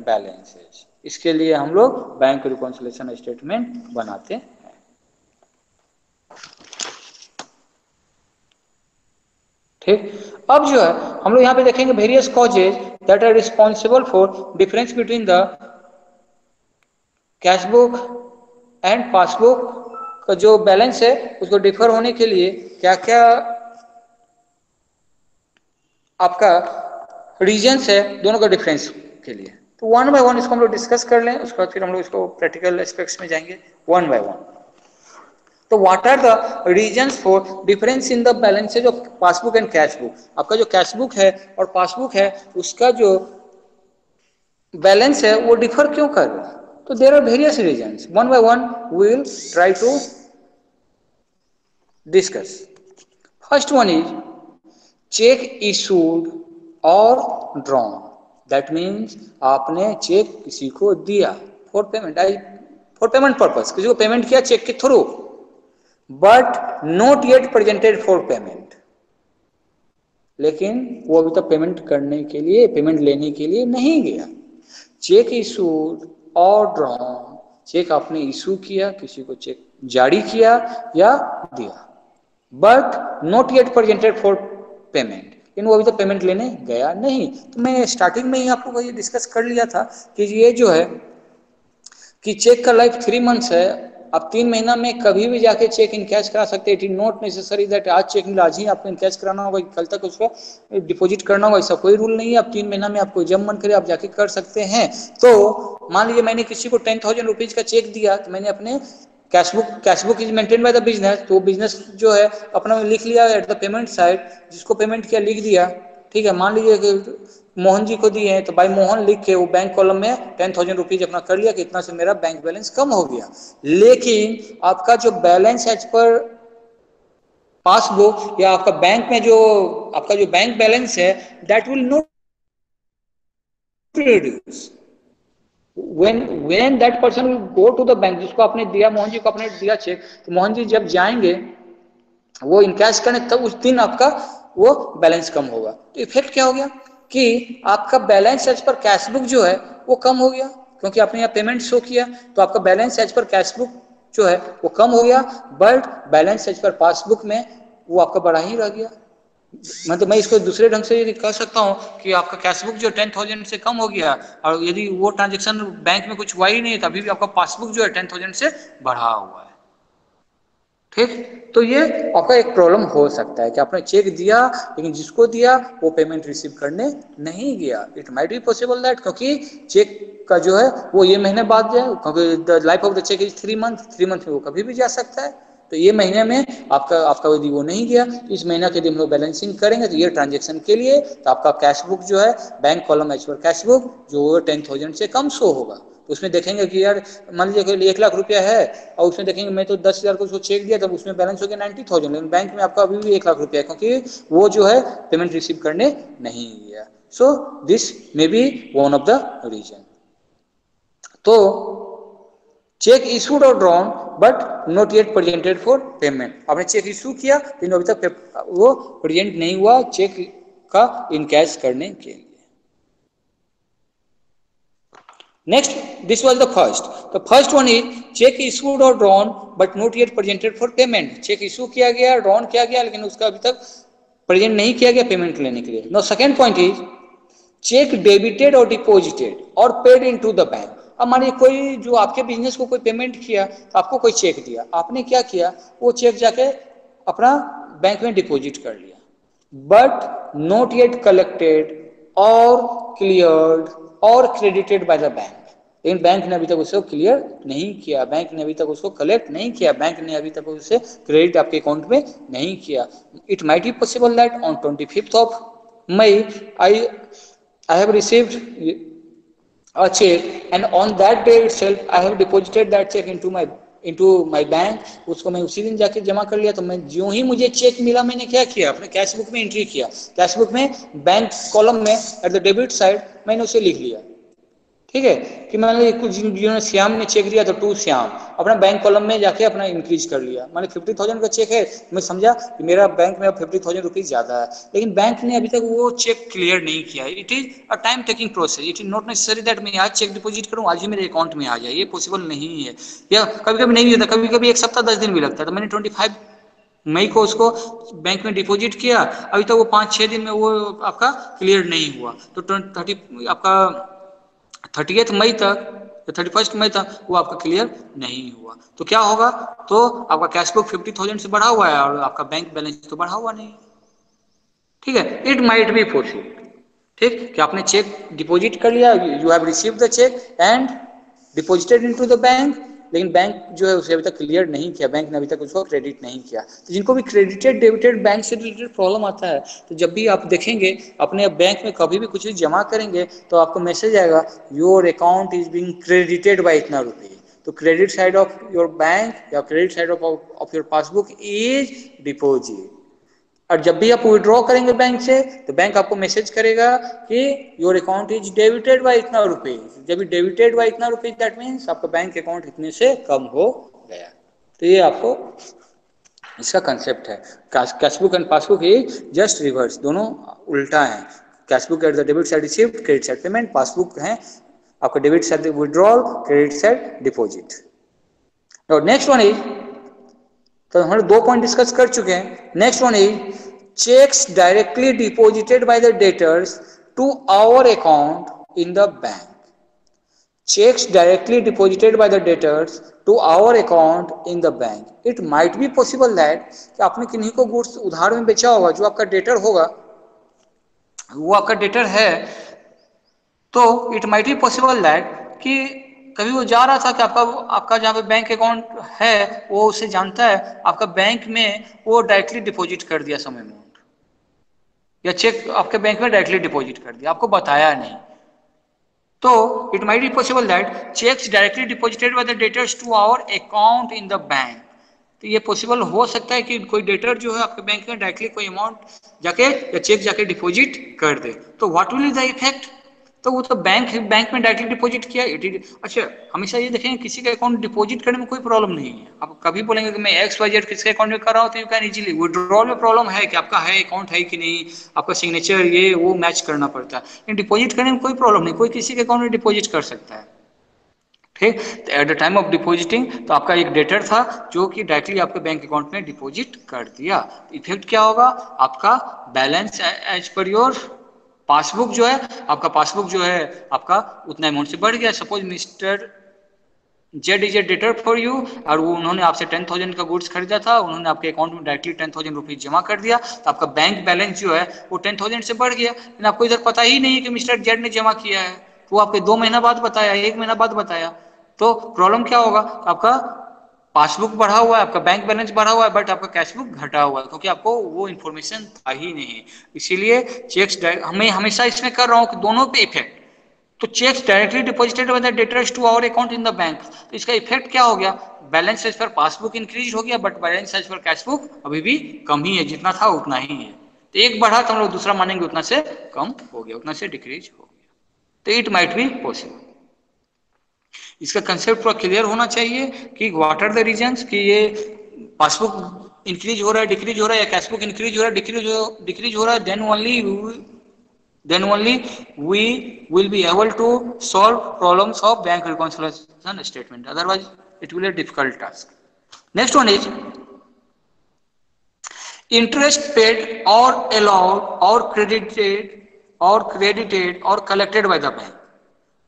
balances इसके लिए हम लोग bank reconciliation statement बनाते हैं। ठीक, अब जो है हम लोग यहाँ पे देखेंगे various causes that are responsible for difference between the cash book and passbook का जो बैलेंस है उसको डिफर होने के लिए क्या क्या आपका रीजंस है दोनों का डिफरेंस के लिए। तो वन बाय वन इसको हम लोग डिस्कस कर लें, उसके बाद फिर हम लोग इसको प्रैक्टिकल एस्पेक्ट्स में जाएंगे वन बाय वन। तो what are the reasons for difference in the balances of passbook and cash book? आपका जो कैश बुक है और पासबुक है उसका जो बैलेंस है वो डिफर क्यों कर रहा है? तो there are various reasons, one by one we will try to discuss. First one is cheque issued और ड्रॉन, दैट मीन्स आपने चेक किसी को दिया फॉर पेमेंट पर्पस, किसी को पेमेंट किया चेक के through, but not yet presented for payment. लेकिन वो अभी तक पेमेंट करने के लिए, पेमेंट लेने के लिए नहीं गया। चेक इशूड और ड्रॉन, चेक आपने इशू किया, किसी को चेक जारी किया या दिया, but not yet presented for payment, लेकिन वो अभी तक पेमेंट लेने गया नहीं। तो मैं स्टार्टिंग में ही आपको ये डिस्कस कर लिया था कि ये जो है कि चेक का लाइफ 3 मंथ्स है। आप 3 महीना में कभी भी जाके चेक इन कैश करा सकते हैं। It is not necessary that आज चेक मिला आज ही आपको इन कैश कराना होगा, कल तक उसको डिपॉजिट करना होगा, ऐसा कोई रूल नहीं है। आप 3 महीना में आपको जब मन करे आप जाके कर सकते हैं। तो मान लीजिए मैंने किसी को 10,000 रुपीज का चेक दिया, तो मैंने अपने cashbook is maintain by the business, तो बिजनेस जो है अपना लिख लिया एट द पेमेंट साइड, जिसको पेमेंट किया लिख दिया, ठीक है। मान लीजिए कि मोहन जी को दिए हैं तो भाई मोहन लिख के वो बैंक कॉलम में 10,000 रुपीज अपना कर लिया कि इतना से मेरा बैंक बैलेंस कम हो गया। लेकिन आपका जो बैलेंस एज पर पासबुक या आपका बैंक में जो आपका जो बैंक बैलेंस है, that will not reduce when that person will go to the bank, जिसको आपने दिया, मोहन जी को आपने दिया चेक, तो मोहन जी जब जाएंगे वो इनकैश करने, तब उस दिन आपका वो बैलेंस कम होगा। तो इफेक्ट क्या हो गया कि आपका बैलेंस एज पर कैशबुक जो है वो कम हो गया, क्योंकि आपने यहाँ पेमेंट शो किया, तो आपका बैलेंस एज पर कैशबुक जो है वो कम हो गया, but balance as per passbook में वो आपका बढ़ा ही रह गया। मतलब मैं इसको दूसरे ढंग से यदि कह सकता हूँ कि आपका कैशबुक जो 10,000 से कम हो गया, और यदि वो ट्रांजेक्शन बैंक में कुछ हुआ ही नहीं, तभी भी आपका पासबुक जो है 10,000 से बढ़ा हुआ है। ठीक, तो ये आपका एक प्रॉब्लम हो सकता है कि आपने चेक दिया लेकिन जिसको दिया वो पेमेंट रिसीव करने नहीं गया। It might be possible that, क्योंकि चेक का जो है वो ये महीने बाद जाए, क्योंकि the life of the cheque is 3 month में वो कभी भी जा सकता है। तो ये महीने में आपका यदि वो नहीं गया, तो इस महीना के दिन हम लोग बैलेंसिंग करेंगे, तो ये ट्रांजेक्शन के लिए तो आपका कैशबुक जो है bank column as per cashbook जो 10,000 से कम शो होगा। तो उसमें देखेंगे कि यार मान लीजिए कि 1 लाख रुपया है और उसमें देखेंगे मैं तो 10,000 को उसको चेक दिया, तब उसमें बैलेंस हो गया 90,000, लेकिन बैंक में आपका अभी भी 1 लाख रुपया है, क्योंकि वो जो है पेमेंट रिसीव करने नहीं गया। So this may be one of the reason. तो चेक इशूड और drawn but not yet presented for payment, आपने चेक इशू किया लेकिन अभी तक वो प्रेजेंट नहीं हुआ चेक का इनकैश करने के लिए। Next, this was the first. The first one is check issued or drawn but not yet presented for payment. Cheque issue किया गया, ड्रॉन किया गया, लेकिन उसका अभी तक प्रेजेंट नहीं किया गया पेमेंट लेने के लिए। Now second point is cheque debited और डिपोजिटेड और पेड इनटू द बैंक। अब मानिए कोई जो आपके बिजनेस को कोई पेमेंट किया, तो आपको कोई चेक दिया, आपने क्या किया, वो चेक जाके अपना बैंक में डिपॉजिट कर लिया, बट नॉट येट कलेक्टेड और क्लियर्ड और क्रेडिटेड बाय द बैंक। लेकिन बैंक ने अभी तक उसको क्लियर नहीं किया, बैंक ने अभी तक उसको कलेक्ट नहीं किया, बैंक ने अभी तक उससे क्रेडिट आपके अकाउंट में नहीं किया। It might be possible that on 25th of May I have received a check, and on that day itself I have deposited that check into my bank. उसको मैं उसी दिन जाके जमा कर लिया। तो मैं जो ही मुझे चेक मिला, मैंने क्या किया, अपने कैश बुक में एंट्री किया, कैश बुक में बैंक कॉलम में एट द डेबिट साइड मैंने उसे लिख लिया। ठीक है, कि मैंने कुछ जिन्होंने श्याम ने चेक दिया तो टू श्याम, अपना बैंक कॉलम में जाके अपना इंक्रीज कर लिया। मैंने 50,000 का चेक है, मैं समझा कि मेरा बैंक में अब 50,000 रुपीज ज्यादा है, लेकिन बैंक ने अभी तक वो चेक क्लियर नहीं किया। It is a time taking process, it is not necessary that मैं आज चेक डिपॉजिट करूं आज ही मेरे अकाउंट में आ जाए, ये पॉसिबल नहीं है। या कभी कभी नहीं भी होता, कभी कभी 1 सप्ताह 10 दिन भी लगता है। तो मैंने 25 मई को उसको बैंक में डिपॉजिट किया, अभी तक वो 5-6 दिन में वो आपका क्लियर नहीं हुआ। तो 30th मई तक, 31st मई तक वो आपका क्लियर नहीं हुआ। तो क्या होगा, तो आपका कैश बुक 50,000 से बढ़ा हुआ है और आपका बैंक बैलेंस तो बढ़ा हुआ नहीं। ठीक है, इट माइट बी पॉसिबल, ठीक, कि आपने चेक डिपॉजिट कर लिया, you have received the cheque and deposited into the bank, लेकिन बैंक जो है उसे अभी तक क्लियर नहीं किया, बैंक ने अभी तक उसको क्रेडिट नहीं किया। तो जिनको भी क्रेडिटेड डेबिटेड बैंक से रिलेटेड प्रॉब्लम आता है, तो जब भी आप देखेंगे अपने बैंक में कभी भी कुछ जमा करेंगे तो आपको मैसेज आएगा your account is being credited by इतना रुपये। तो credit side of your bank या credit side of your passbook is deposit. और जब भी आप विड्रॉ करेंगे बैंक से, तो बैंक आपको मैसेज करेगा कि your account is debited bye इतना रुपीज। जब भी डेबिटेड बाय इतना रुपीज, दैट मीन्स आपका बैंक अकाउंट इतने से कम हो गया। तो ये आपको इसका कंसेप्ट है। कैश बुक एंड पासबुक ही जस्ट रिवर्स, दोनों उल्टा है। Cash book at the debit side received, credit side payment. Passbook है आपका debit side withdrawal, credit side deposit. और नेक्स्ट वन इज, तो हम दो पॉइंट डिस्कस कर चुके हैं। Next one is cheques directly deposited by the debtors to our account in the bank. Checks directly deposited by the debtors to our account in the bank. It might be possible that कि आपने किन्हीं को goods उधार में बेचा होगा, जो आपका डेटर होगा, वो आपका डेटर है, तो it might be possible that कि कभी वो जा रहा था कि आपका जहाँ पे बैंक अकाउंट है वो उसे जानता है, आपका बैंक में वो डायरेक्टली डिपॉजिट कर दिया सम अमाउंट, या चेक आपके बैंक में डायरेक्टली डिपॉजिट कर दिया, आपको बताया नहीं। तो it might be possible that checks directly deposited by the debtors to our account in the bank. तो ये पॉसिबल हो सकता है कि कोई डेटर जो है आपके बैंक में डायरेक्टली कोई अमाउंट जाके या चेक जाके डिपॉजिट कर दे। तो what will be the effect? तो वो तो बैंक में डायरेक्टली डिपॉजिट किया। अच्छा, हमेशा ये देखेंगे किसी के अकाउंट डिपॉजिट करने में कोई प्रॉब्लम नहीं है। आप कभी बोलेंगे कि मैं XYZ किसके अकाउंट में कर रहा हूँ, तो यू कैन इजीली। विड्रॉल में प्रॉब्लम है कि आपका है अकाउंट है कि नहीं, आपका सिग्नेचर ये वो मैच करना पड़ता है। लेकिन डिपॉजिट करने में कोई प्रॉब्लम नहीं, कोई किसी के अकाउंट में डिपॉजिट कर सकता है। ठीक, तो at the time of depositing तो आपका एक डेटर था जो कि डायरेक्टली आपके बैंक अकाउंट में डिपॉजिट कर दिया। इफेक्ट क्या होगा? आपका balance as per your passbook जो है, आपका पासबुक जो है आपका उतना अमाउंट से बढ़ गया। Suppose mister Z is a debtor for you, और वो उन्होंने आपसे 10,000 का गुड्स खरीदा था, उन्होंने आपके अकाउंट में डायरेक्टली 10,000 रुपीज जमा कर दिया, तो आपका बैंक बैलेंस जो है वो 10,000 से बढ़ गया। लेकिन आपको इधर पता ही नहीं है कि मिस्टर जेड ने जमा किया है, तो वो आपके 2 महीना बाद बताया, 1 महीना बाद बताया। तो प्रॉब्लम क्या होगा? आपका पासबुक बढ़ा हुआ है, आपका बैंक बैलेंस बढ़ा हुआ है, बट आपका कैश बुक घटा हुआ है, क्योंकि आपको वो इन्फॉर्मेशन था ही नहीं। इसीलिए चेक्स हमें हमेशा इसमें कर रहा हूँ कि दोनों पे इफेक्ट। तो cheques directly deposited by the debtors to our account in the bank, तो इसका इफेक्ट क्या हो गया? Balance as per passbook increase हो गया, but balance as per cash book अभी भी कम ही है, जितना था उतना ही है। तो एक बढ़ा तो हम लोग दूसरा मानेंगे उतना से कम हो गया, उतना से डिक्रीज हो गया। तो इट माइट बी पॉसिबल। इसका कंसेप्ट पूरा क्लियर होना चाहिए कि व्हाट आर द रीजंस कि ये पासबुक इंक्रीज हो रहा है, डिक्रीज हो रहा है, या कैश बुक इंक्रीज हो रहा है, डिक्रीज हो रहा है, then only we will be able to solve problems of bank reconciliation statement. Otherwise it will be a difficult task. Next one is interest paid or allowed or credited or collected by the bank.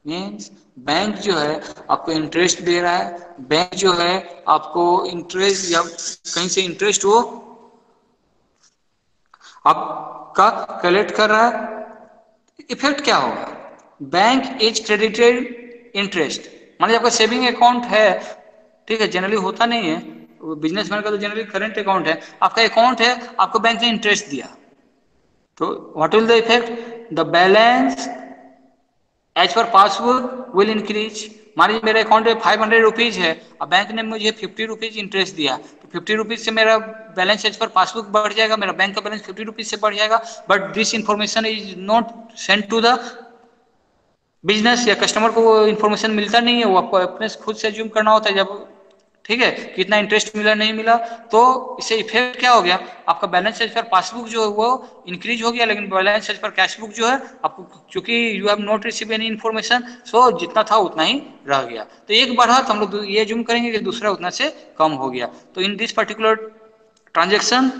Means bank जो है आपको interest दे रहा है, bank जो है आपको interest या कहीं से इंटरेस्ट वो आपका कलेक्ट कर रहा है। इफेक्ट क्या होगा? Bank is credited interest. मान लीजिए आपका सेविंग अकाउंट है, ठीक है, जनरली होता नहीं है, बिजनेसमैन का तो जनरली करंट अकाउंट है, आपका अकाउंट है, आपको बैंक ने इंटरेस्ट दिया, तो what will the effect? The balance as per passbook will increase. मान लीजिए मेरे अकाउंट में 500 रुपीज है, अब बैंक ने मुझे 50 रुपीज इंटरेस्ट दिया, तो 50 रुपीज से मेरा बैलेंस एज पर पासबुक बढ़ जाएगा, मेरा बैंक का बैलेंस 50 रुपीज से बढ़ जाएगा। But this information is not send to the business, या कस्टमर को वो इन्फॉर्मेशन मिलता नहीं है, वो आपको अपने खुद से अज्यूम करना होता है जब, ठीक है, कितना इंटरेस्ट मिला नहीं मिला। तो इससे इफेक्ट क्या हो गया? आपका बैलेंस एज पर पासबुक जो है वो इंक्रीज हो गया, लेकिन balance as per cash book जो है आपको, चूंकि you have not receive any information, so जितना था उतना ही रह गया। तो एक बढ़ा तो हम लोग ये अज्यूम करेंगे कि दूसरा उतना से कम हो गया। तो in this particular transaction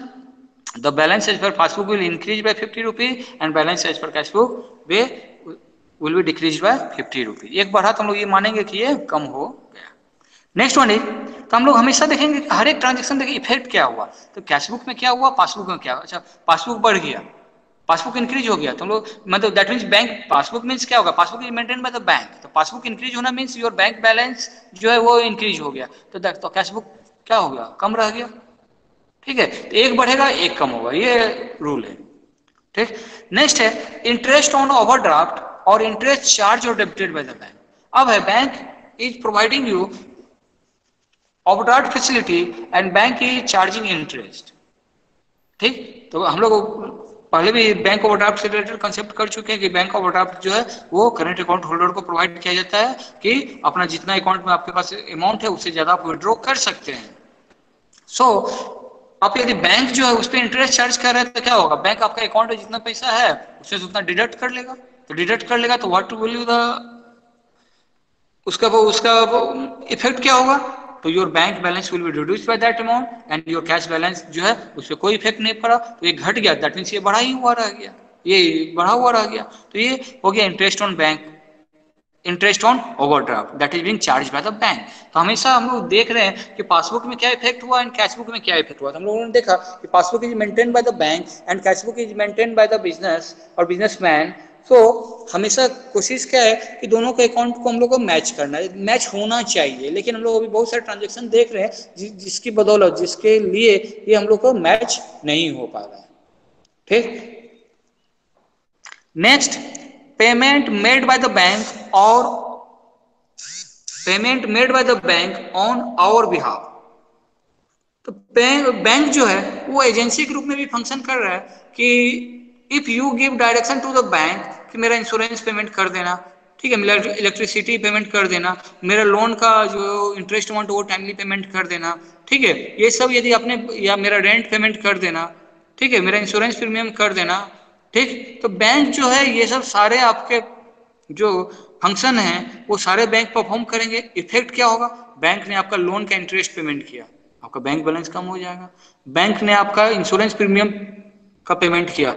the balance as per passbook will increase by 50 rupees and balance as per cash book will be decrease by 50 rupees. एक बढ़ा तो हम लोग ये मानेंगे कि ये कम हो गया। नेक्स्ट वन इज, तो हम लोग हमेशा देखेंगे हर एक ट्रांजेक्शन देखिए इफेक्ट क्या हुआ। तो कैशबुक में क्या हुआ, पासबुक में क्या हुआ? अच्छा, पासबुक बढ़ गया, पासबुक इंक्रीज हो गया, तो हम लोग मतलब that means bank passbook means क्या होगा? Passbook is maintain by the bank, तो पासबुक इंक्रीज होना मींस योर बैंक बैलेंस जो है वो इंक्रीज हो गया, तो कैशबुक क्या हो गया? कम रह गया। ठीक है, तो एक बढ़ेगा एक कम होगा, ये रूल है। ठीक, नेक्स्ट है इंटरेस्ट ऑन ओवरड्राफ्ट और इंटरेस्ट चार्ज और डेबिटेड बाय द बैंक। अब है bank is providing you overdraft facility and bank is charging interest. ठीक, तो हम लोग पहले भी बैंक ओवरड्राफ्ट से रिलेटेड कंसेप्ट कर चुके हैं कि बैंक ओवरड्राफ्ट जो है वो करंट अकाउंट होल्डर को प्रोवाइड किया जाता है कि अपना जितना अकाउंट में आपके पास अमाउंट है उससे ज्यादा आप विड्रॉ कर सकते हैं। सो आप यदि बैंक जो है उस पर इंटरेस्ट चार्ज कर रहे हैं तो क्या होगा, बैंक आपका अकाउंट में जितना पैसा है उससे उतना डिडक्ट कर लेगा, तो डिडक्ट कर लेगा तो व्हाट विल यू द उसका इफेक्ट क्या होगा, तो your bank balance will be reduce by that amount and your cash balance जो है उस पर कोई इफेक्ट नहीं पड़ा, तो ये घट गया, दैट मीन्स ये बढ़ा ही हुआ रह गया, ये बढ़ा हुआ रह गया, तो ये हो गया interest on bank, interest on overdraft that is being charge by the bank. तो हमेशा हम लोग देख रहे हैं कि पासबुक में क्या इफेक्ट हुआ एंड कैशबुक में क्या इफेक्ट हुआ, तो हम लोगों ने देखा कि passbook is maintain by the bank and cashbook is maintain by the business और बिजनेसमैन। तो हमेशा कोशिश क्या है कि दोनों के अकाउंट को हम लोग को मैच करना है, मैच होना चाहिए, लेकिन हम लोग अभी बहुत सारे ट्रांजेक्शन देख रहे हैं जिसकी बदौलत जिसके लिए ये हम लोग को मैच नहीं हो पा रहा है। ठीक, next, payment made by the bank और payment made by the bank on our behalf. तो बैंक जो है वो एजेंसी के रूप में भी फंक्शन कर रहा है कि if you give direction to the bank कि मेरा इंश्योरेंस पेमेंट कर देना, ठीक है, मेरा इलेक्ट्रिसिटी पेमेंट कर देना, मेरा लोन का जो इंटरेस्ट अमाउंट वो टाइमली पेमेंट कर देना, ठीक है, ये सब यदि आपने, या मेरा रेंट पेमेंट कर देना, ठीक है, मेरा इंश्योरेंस प्रीमियम कर देना, ठीक, तो बैंक जो है ये सब सारे आपके जो फंक्शन है वो सारे बैंक परफॉर्म करेंगे। इफेक्ट क्या होगा, बैंक ने आपका लोन का इंटरेस्ट पेमेंट किया, आपका बैंक बैलेंस कम हो जाएगा, बैंक ने आपका इंश्योरेंस प्रीमियम का पेमेंट किया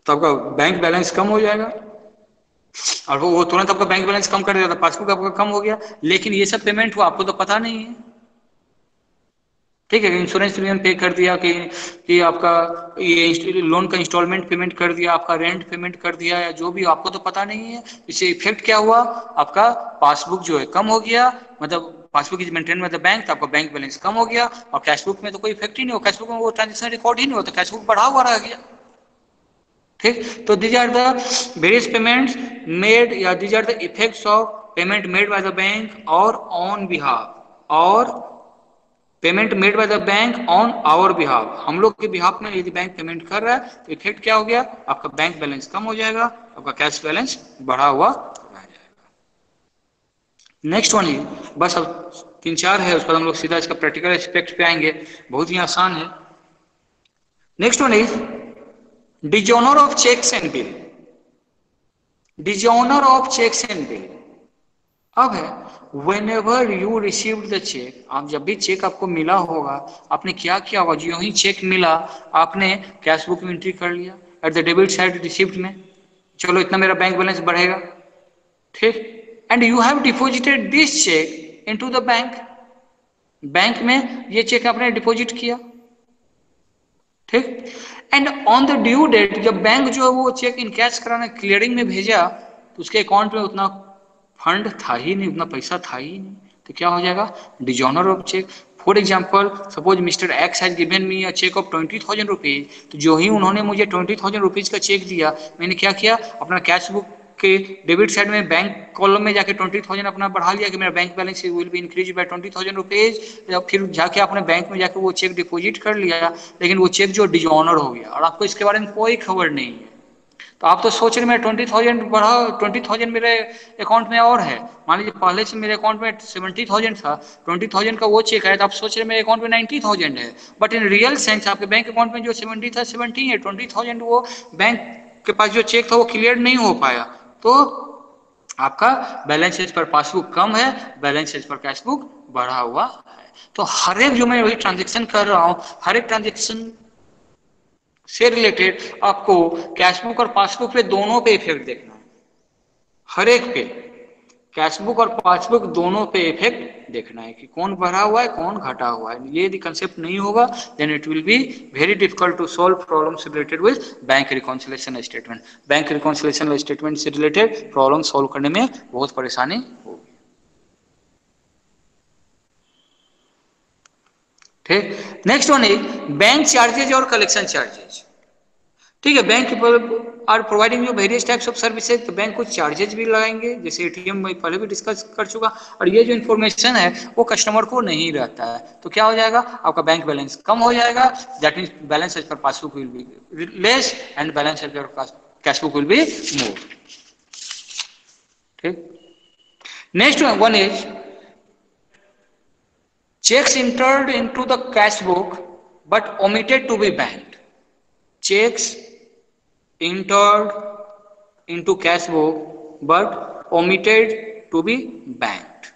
तो आपका बैंक बैलेंस कम हो जाएगा, और वो तुरंत आपका बैंक बैलेंस कम कर देगा, पासबुक आपका कम हो गया, लेकिन ये सब पेमेंट हुआ आपको तो पता नहीं है, ठीक है, इंश्योरेंस प्रीमियम पे कर दिया कि आपका ये लोन का इंस्टॉलमेंट पेमेंट कर दिया, आपका रेंट पेमेंट कर दिया, या जो भी आपको तो पता नहीं है, इससे इफेक्ट क्या हुआ, आपका पासबुक जो है कम हो गया, मतलब passbook is maintain by the bank, तो आपका बैंक बैलेंस कम हो गया, और कैशबुक में तो कोई इफेक्ट ही नहीं हो, कैशबुक में वो ट्रांजेक्शन रिकॉर्ड ही नहीं होता, कैशबुक बढ़ा हुआ रह गया। ठीक, तो these are the various payments made, या these are the effects of payment made by the bank और ऑन बिहाफ, और payment made by the bank on our behalf, हम लोग के बिहाफ में यदि बैंक पेमेंट कर रहा है तो इफेक्ट क्या हो गया, आपका बैंक बैलेंस कम हो जाएगा, आपका कैश बैलेंस बढ़ा हुआ रह जाएगा। नेक्स्ट वन ही, बस अब 3-4 है, उसके बाद हम लोग सीधा इसका प्रैक्टिकल एस्पेक्ट पे आएंगे, बहुत ही आसान है। Next one is dishonour of cheques and bill. Dishonour of cheques and bill अब है, whenever you receive the cheque, आप जब भी चेक आपको मिला होगा, आपने क्या किया होगा, जो ही चेक मिला आपने कैश बुक में एंट्री कर लिया at the debit side receipt में, चलो इतना मेरा बैंक बैलेंस बढ़ेगा, ठीक, and you have deposited this cheque into the bank, bank में ये चेक आपने डिपॉजिट किया, ठीक, and on the due date, जब बैंक जो है वो चेक इन कैश कराने क्लियरिंग में भेजा तो उसके अकाउंट में उतना फंड था ही नहीं, उतना पैसा था ही नहीं, तो क्या हो जाएगा, dishonour of cheque. For example, suppose mister X has given me a cheque of 20,000 rupees, तो जो ही उन्होंने मुझे 20,000 रुपीज का चेक दिया, मैंने क्या किया, अपना कैश बुक के डेबिट साइड में बैंक कॉलम में जाके 20,000 अपना बढ़ा लिया कि मेरा bank balance will be increase bye 20,000 rupees, फिर जाके अपने बैंक में जाके वो चेक डिपॉजिट कर लिया, लेकिन वो चेक जो डिजोनर हो गया और आपको इसके बारे में कोई खबर नहीं है, तो आप तो सोच रहे मैं 20,000 बढ़ा, 20,000 मेरे अकाउंट में और है, मान लीजिए पहले से मेरे अकाउंट में 70,000 था, 20,000 का वो चेक है, तो आप सोच रहे मेरे अकाउंट में 90,000 है, बट इन रियल सेंस आपके बैंक अकाउंट में जो 70 था 70 है, 20,000 वो बैंक के पास जो चेक था वो क्लियर नहीं हो पाया, तो आपका बैलेंस एज पर पासबुक कम है, बैलेंस एज पर कैशबुक बढ़ा हुआ है। तो हर एक जो मैं वही ट्रांजेक्शन कर रहा हूँ, हर एक ट्रांजेक्शन से रिलेटेड आपको कैशबुक और पासबुक पे दोनों पे इफेक्ट देखना है, हर एक पे कैशबुक और पासबुक दोनों पे इफेक्ट देखना है कि कौन बढ़ा हुआ है कौन घटा हुआ है। ये यदि कंसेप्ट नहीं होगा then it will be very difficult to solve problems related with bank reconciliation statement. Bank reconciliation statement से रिलेटेड प्रॉब्लम सॉल्व करने में बहुत परेशानी होगी। ठीक, next one is bank charges और कलेक्शन चार्जेज। ठीक है, bank are providing you various types of services, तो बैंक कुछ चार्जेज भी लगाएंगे, जैसे एटीएम में पहले भी डिस्कस कर चुका, और ये जो इन्फॉर्मेशन है वो कस्टमर को नहीं रहता है, तो क्या हो जाएगा, आपका बैंक बैलेंस कम हो जाएगा, that means balance as per passbook will be less and balance as per cashbook will be more. ठीक, next one is checks entered into the cash book but omitted to be banked. Checks entered into cash book but omitted to be banked.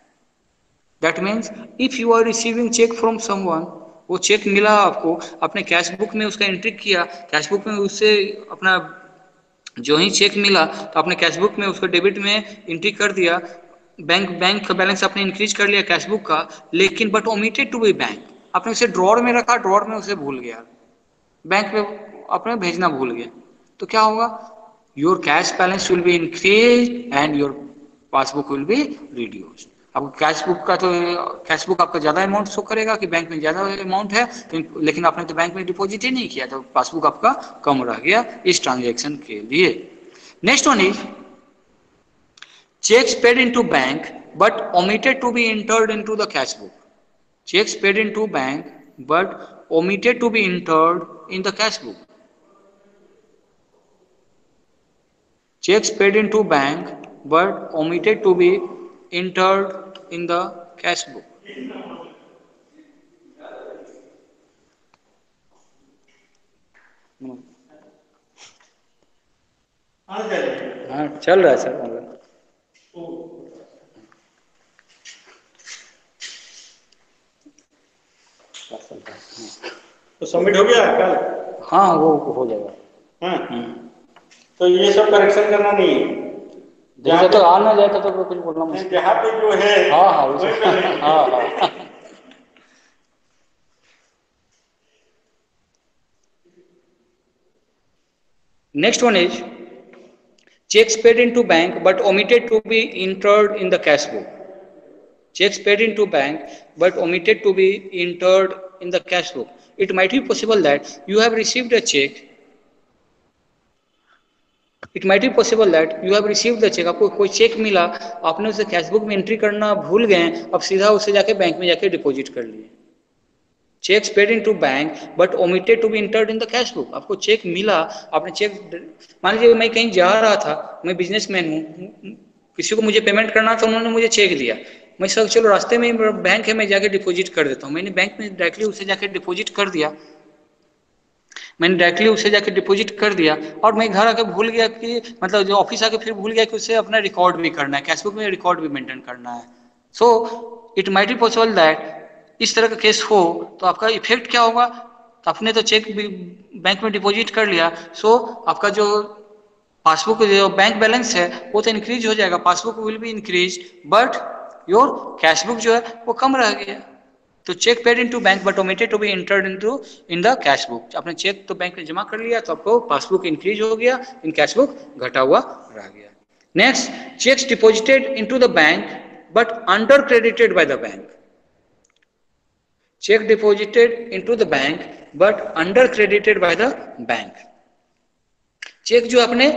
That means if you are receiving check from someone, वो check मिला आपको, आपने cash book में उसका entry किया, cash book में उससे अपना जो ही चेक मिला तो आपने कैश बुक में उसको डेबिट में एंट्री कर दिया, बैंक का बैलेंस आपने इंक्रीज कर लिया कैश बुक का, लेकिन but omitted to be bank, आपने उसे ड्रॉर में रखा, ड्रॉर में उसे भूल गया, बैंक में आपने भेजना भूल गया, तो क्या होगा? Your cash balance will be increase and your passbook will be reduced. अब कैश बुक का तो कैश बुक आपका ज्यादा अमाउंट शो करेगा कि बैंक में ज्यादा अमाउंट है, तो लेकिन आपने तो बैंक में डिपॉजिट ही नहीं किया, तो पासबुक आपका कम रह गया इस ट्रांजैक्शन के लिए। Next one is checks paid into bank but omitted to be entered into the cash book. Checks paid into bank but omitted to be entered in the cash book. Checks paid into bank but omitted to be entered in the cash book. हाँ चल रहा है sir online. तो submit हो गया कल? हाँ वो हो जाएगा। हाँ तो ये सब करेक्शन करना नहीं है, जहाँ तक आ ना जाए तो कुछ बोलना मुश्किल। जहाँ पे जो है हाँ हाँ हाँ। Next one is checks paid into bank but omitted to be entered in the cash book. Checks paid into bank but omitted to be entered in the cash book. It might be possible that you have received a check. It might be possible that you have received the check. आपको कोई check मिला, आपने उसे cash book में entry करना भूल गए, अब सीधा उसे जाके बैंक में जाके डिपॉजिट कर लिए। Cheques paid into bank but omitted to be entered in the cash book. आपको चेक मिला, आपने चेक, मान लीजिए मैं कहीं जा रहा था, मैं बिजनेसमैन हूँ, किसी को मुझे पेमेंट करना था, उन्होंने मुझे चेक दिया, मैं सर चलो रास्ते में बैंक है मैं जाके डिपॉजिट कर देता हूँ, मैंने बैंक में डायरेक्टली उसे जाके डिपॉजिट कर दिया, मैंने डायरेक्टली उसे जाके डिपॉजिट कर दिया, और मैं घर आके भूल गया कि मतलब जो ऑफिस आके फिर भूल गया कि उसे अपना रिकॉर्ड भी करना है, कैश बुक में रिकॉर्ड भी मेंटेन करना है। So it might be possible that इस तरह का केस हो तो आपका इफेक्ट क्या होगा? तो आपने तो चेक बैंक में डिपॉजिट कर लिया, सो आपका जो पासबुक जो बैंक बैलेंस है वो तो इंक्रीज हो जाएगा, passbook will be increase, but your cash book जो है वो कम रह गया। तो cheque paid into bank but omitted to be entered into in the cash book. आपने चेक तो बैंक में जमा कर लिया तो आपको पासबुक इंक्रीज हो गया, इन कैश बुक घटा हुआ रह गया। Next, checks deposited into the bank but under credited bye the bank. Check deposited into the bank but under credited by the bank. Cheque जो आपने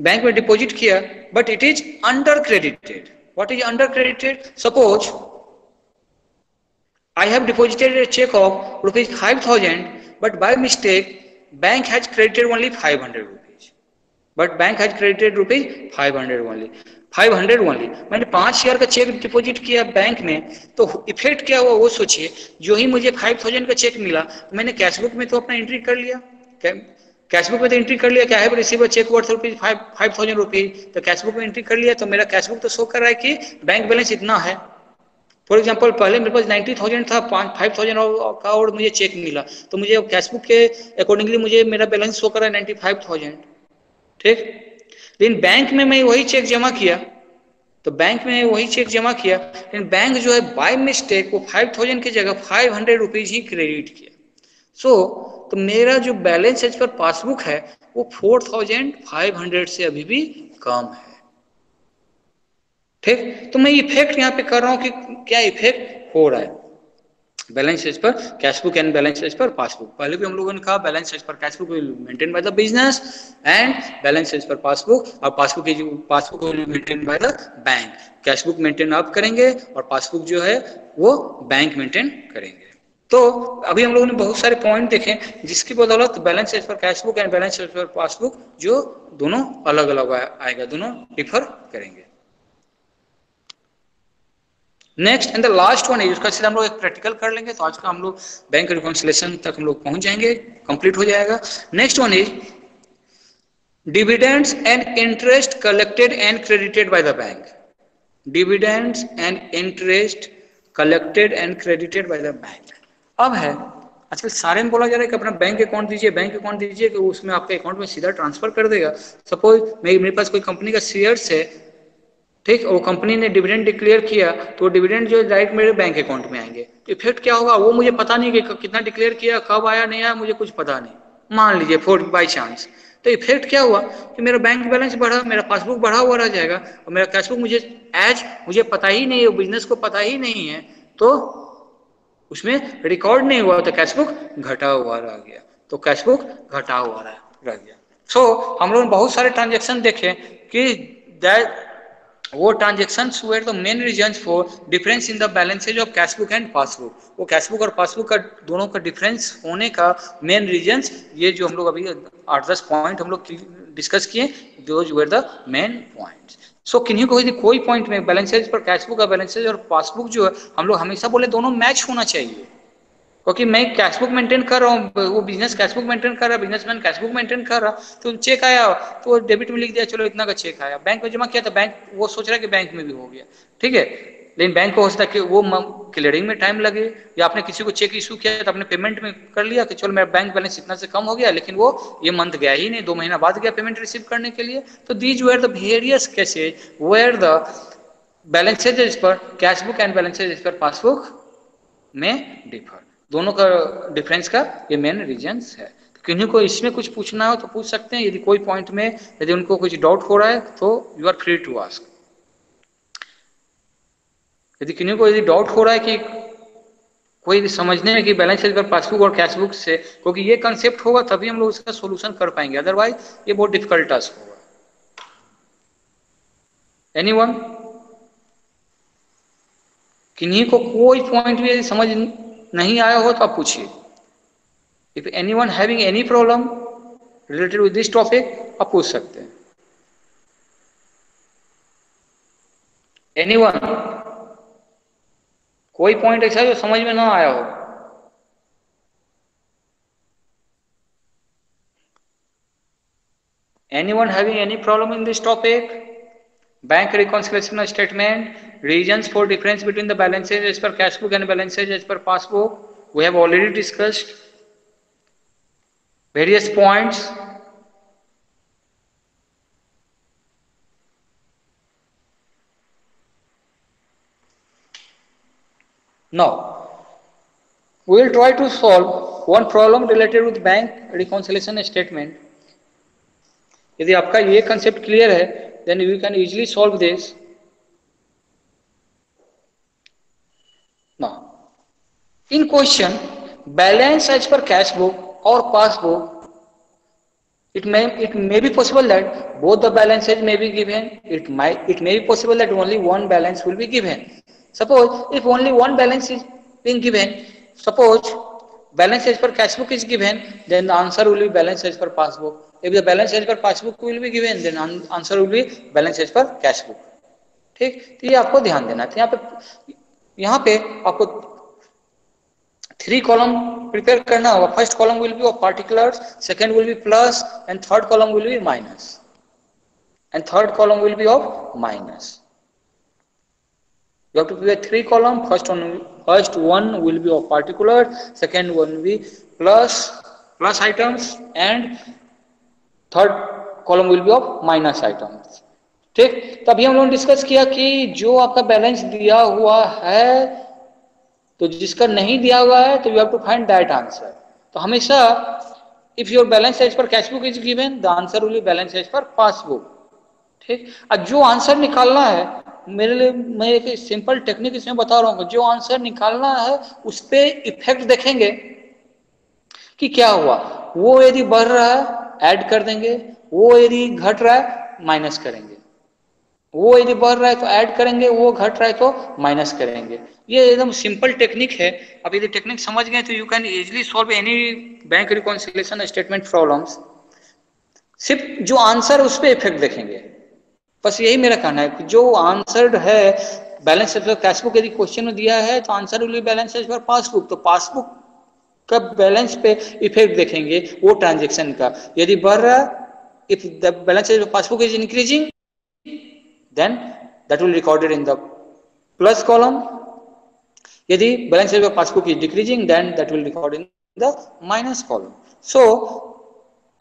बैंक में डिपॉजिट किया but it is under credited. What is under credited? Suppose I have deposited a check of rupees 5,000 but by mistake bank has credited only 500 rupees. But bank has credited rupees 500 only. 500 only, मैंने 5,000 का check deposit किया bank में, तो effect क्या हुआ वो सोचिए। जो ही मुझे 5,000 का चेक मिला तो मैंने कैश बुक में तो अपना एंट्री कर लिया, कैश बुक में तो एंट्री कर लिया, क्या है receive cheque worth rupees 5,000 rupees, तो कैश बुक में एंट्री कर लिया, तो मेरा कैश बुक तो शो कर रहा है कि बैंक बैलेंस इतना है। फॉर एग्जाम्पल पहले मेरे पास 90,000 था, 5,000 का और मुझे चेक मिला, तो मुझे कैश बुक के अकॉर्डिंगली मुझे मेरा बैलेंस शो कर रहा है 95,000, ठीक। लेकिन बैंक में मैं वही चेक जमा किया, तो बैंक में वही चेक जमा किया, लेकिन बैंक जो है बाय मिस्टेक वो 5,000 की जगह 500 रुपीज ही क्रेडिट किया। तो मेरा जो बैलेंस एज पर पासबुक है वो 4,500 से अभी भी कम है, ठीक। तो मैं इफेक्ट यहाँ पे कर रहा हूँ कि क्या इफेक्ट हो रहा है balance as per cash book and balance as per passbook. पहले भी हम लोगों ने कहा balance as per cash book will maintain by the business and balance as per passbook, और passbook will maintain by the bank. Cash book maintain आप करेंगे और पासबुक जो है वो बैंक मेंटेन करेंगे। तो अभी हम लोगों ने बहुत सारे पॉइंट देखे जिसकी बदौलत balance as per cash book and balance as per passbook जो दोनों अलग अलग आएगा, दोनों डिफर करेंगे। Next and the last one है, उसका सीधा हम लोग एक प्रैक्टिकल कर लेंगे, तो आज का हम लोग बैंक रिकॉन्सिलेशन तक हम लोग पहुंच जाएंगे, कंप्लीट हो जाएगा। Next one is dividends and interest collected and credited bye the bank. Dividends and interest collected and credited bye the bank. अब है आजकल सारे में बोला जा रहा है कि अपना बैंक अकाउंट दीजिए, बैंक अकाउंट दीजिए, कि उसमें आपके अकाउंट में सीधा ट्रांसफर कर देगा। सपोज मेरे पास कोई कंपनी का शेयर्स है, ठीक, और कंपनी ने डिविडेंड डिक्लेयर किया, तो डिविडेंड जो डायरेक्ट मेरे बैंक अकाउंट में आएंगे। तो इफेक्ट क्या होगा वो मुझे पता नहीं कि कितना डिक्लेयर किया, कब आया नहीं आया, मुझे कुछ पता नहीं। मान लीजिए फॉर बाई चांस, तो इफेक्ट क्या हुआ कि मेरा बैंक बैलेंस बढ़ा, मेरा पासबुक बढ़ा हुआ रह जाएगा, और मेरा कैशबुक मुझे पता ही नहीं है, बिजनेस को पता ही नहीं है, तो उसमें रिकॉर्ड नहीं हुआ, तो कैशबुक घटा हुआ रह गया, तो कैशबुक घटा हुआ रह गया। सो हम लोग बहुत सारे ट्रांजेक्शन देखे कि वो transactions were the main reasons for difference in the balances of cashbook and passbook. वो कैशबुक और पासबुक का दोनों का डिफरेंस होने का मेन रीजंस, ये जो हम लोग अभी 8-10 पॉइंट हम लोग डिस्कस किए, those were the main points. So किन्हीं कोई पॉइंट में बैलेंसेज पर कैशबुक का बैलेंसेज और पासबुक जो है हम लोग हमेशा बोले दोनों मैच होना चाहिए, क्योंकि मैं कैशबुक मेंटेन कर रहा हूँ, वो बिजनेस कैशबुक मेंटेन कर रहा है, बिजनेसमैन कैशबुक मेंटेन कर रहा, तो चेक आया तो डेबिट में लिख दिया, चलो इतना का चेक आया, बैंक में जमा किया तो बैंक वो सोच रहा है कि बैंक में भी हो गया, ठीक है, लेकिन बैंक को हो सकता है कि वो क्लियरिंग में टाइम लगे, या आपने किसी को चेक इशू किया तो आपने पेमेंट में कर लिया कि चलो मेरा बैंक बैलेंस इतना से कम हो गया, लेकिन वो ये मंथ गया ही नहीं, 2 महीना बाद गया पेमेंट रिसीव करने के लिए। तो these were the various cases where the balances per cashbook and balances per passbook में डिफर, दोनों का डिफरेंस का ये मेन रीजंस है। किन्हीं को इसमें कुछ पूछना हो तो पूछ सकते हैं, यदि कोई पॉइंट में यदि उनको कुछ डाउट हो रहा है तो you are free to ask. यदि किन्हीं को यदि डाउट हो रहा है कि कोई समझने में कि बैलेंस शीट पर पासबुक और कैशबुक से, क्योंकि ये कंसेप्ट होगा तभी हम लोग इसका सॉल्यूशन कर पाएंगे, अदरवाइज ये बहुत डिफिकल्ट टास्क होगा। एनीवन? किन्हीं को कोई पॉइंट भी यदि समझ नहीं आया हो तो आप पूछिए। If anyone having any problem related with this topic आप पूछ सकते हैं। एनीवन? कोई पॉइंट ऐसा जो समझ में ना आया हो? Anyone having any problem in this topic? Bank reconciliation statement, reasons for difference between the balances as per cash book and balances as per passbook. We have already discussed various points. Now, we will try to solve one problem related with bank reconciliation statement. यदि आपका ये concept clear है, then you can easily solve this. Now, in question, balance as per cash book or passbook, it may be possible that both the balances may be given. It may be possible that only one balance will be given. Suppose if only one balance is being given, suppose balance as per cash book is given, then the answer will be balance as per passbook. If the balance as per passbook will be given, then answer will be balance as per cash book. ठीक, तो ये आपको ध्यान देना है। यहाँ पे आपको 3 कॉलम प्रिपेयर करना होगा। First column will B of particulars, second will be plus, and third column will B minus, and third column will B of minus. You have to prepare 3 columns. First one will be of particular, second one will be plus items, and third column will be of minus items. ठीक, तभी हम लोगों ने discuss किया कि जो आपका balance दिया हुआ है, तो जिसका नहीं दिया हुआ है तो you have to find that answer. तो हमेशा if your balance as per cash book is given, the answer will be balance as per passbook. ठीक, अब जो आंसर निकालना है, मेरे लिए मैं एक सिंपल टेक्निक इसमें बता रहा हूँ. जो आंसर निकालना है उस पे इफेक्ट देखेंगे कि क्या हुआ. वो यदि बढ़ रहा है ऐड कर देंगे, वो यदि घट रहा है माइनस करेंगे, वो यदि बढ़ रहा है तो ऐड करेंगे, वो घट रहा है तो माइनस करेंगे. ये एकदम सिंपल टेक्निक है. अब यदि टेक्निक समझ गए तो you can easily solve any bank reconciliation statement problems. सिर्फ जो आंसर उस पर इफेक्ट देखेंगे, बस यही मेरा कहना है कि जो आंसर्ड है balance as per cash book यदि क्वेश्चन में दिया है तो answer will be balance as per passbook. तो पासबुक का बैलेंस पे इफेक्ट देखेंगे वो ट्रांजेक्शन का, यदि बढ़ रहा, if the balance as passbook is increasing then that will recorded in the plus column, यदि balance as passbook is decreasing then that will record in the minus column. So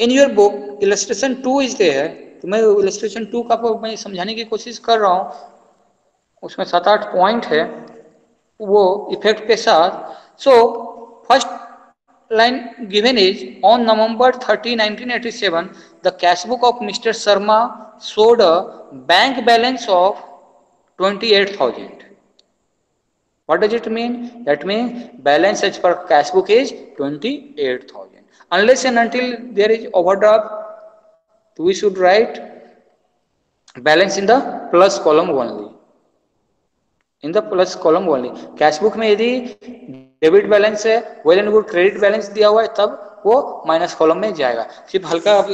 in your book illustration 2 is there, तो मैं illustration 2 का आपको मैं समझाने की कोशिश कर रहा हूं, उसमें 7-8 पॉइंट है वो इफेक्ट के साथ। So first line given is on November 30, 1987, the cash book of Mr. Sharma showed a bank balance of 28,000. What does it mean? That means balance as per cash book is 28,000. Unless and until there is overdraft, we should write balance in the plus column only. In the plus column only. Cash book में यदि debit balance है, well and good credit balance दिया हुआ है, तब वो minus column में जाएगा। सिर्फ हल्का आप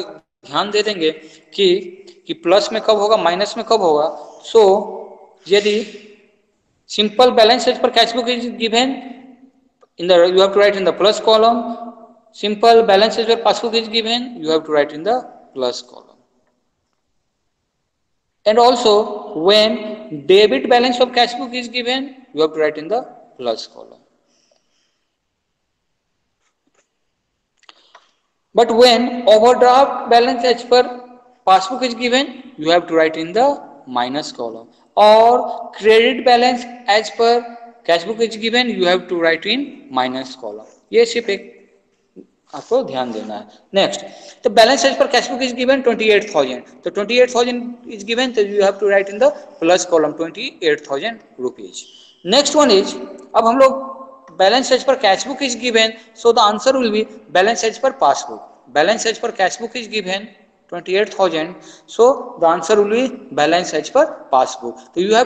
ध्यान दे देंगे कि प्लस में कब होगा, माइनस में कब होगा। सो यदि simple balance as per cash book is given in the, you have to write in the plus column. Simple balance as per passbook is given, you have to write in the plus column. And also when debit balance of cash book is given, you have to write in the plus column. But when overdraft balance as per passbook is given, you have to write in the minus column. Or credit balance as per cash book is given, you have to write in minus column. ये सिर्फ एक आपको ध्यान देना है। Next, तो balance as per cash book is given 28,000, तो 28,000 is given, तो you have to write in the plus column 28,000 rupees. Next one is, अब हम लोग balance as per cash book is given, so the answer will be balance as per passbook. Balance as per cash book is given 28,000, so the answer will be balance as per passbook. तो you have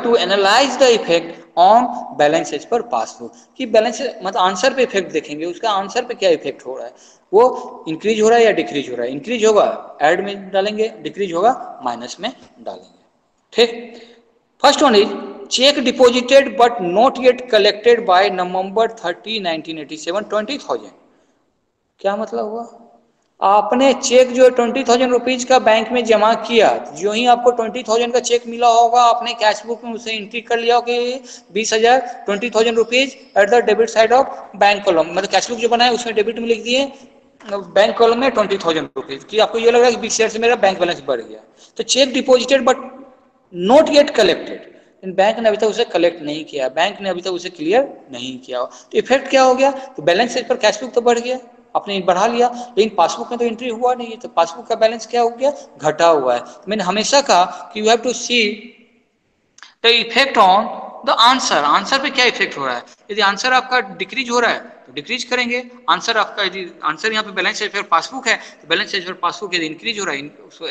to analyse the effect on balance as per passbook, कि balance मतलब answer पे effect देखेंगे, उसका answer पे क्या effect हो रहा है, वो इंक्रीज हो रहा है या डिक्रीज हो रहा है। इंक्रीज होगा ऐड में डालेंगे, डिक्रीज होगा माइनस में डालेंगे। ठीक, first one is check deposited but not yet collected by नवंबर 30, 1987 20,000। क्या मतलब हुआ, आपने चेक जो 20,000 रुपीज का बैंक में जमा किया, जो ही आपको 20,000 का चेक मिला होगा, आपने कैश बुक में उसे एंट्री कर लिया कि 20,000 20,000 rupees at the debit side of bank column, मतलब कैश बुक जो बनाया उसमें डेबिट में लिख दिए, बैंक कॉलम में 20,000 रुपीज की। आपको ये लग रहा है कि 20,000 से मेरा बैंक बैलेंस बढ़ गया। तो check deposited but not yet collected, bank ने अभी तक उसे कलेक्ट नहीं किया, बैंक ने अभी तक उसे क्लियर नहीं किया, तो इफेक्ट क्या हो गया, तो बैलेंस पर कैश बुक तो बढ़ गया, आपने बढ़ा लिया, लेकिन पासबुक में तो एंट्री हुआ नहीं है, तो पासबुक का बैलेंस क्या हो गया, घटा हुआ है। तो मैंने हमेशा कहा कि you have to see the effect on the answer. Answer पे क्या इफेक्ट हो रहा है, यदि आंसर आपका डिक्रीज हो रहा है तो डिक्रीज करेंगे। आंसर आपका यदि आंसर यहाँ पे बैलेंस एज पर पासबुक है, तो बैलेंस एज पर पासबुक यदि इंक्रीज हो रहा है उसको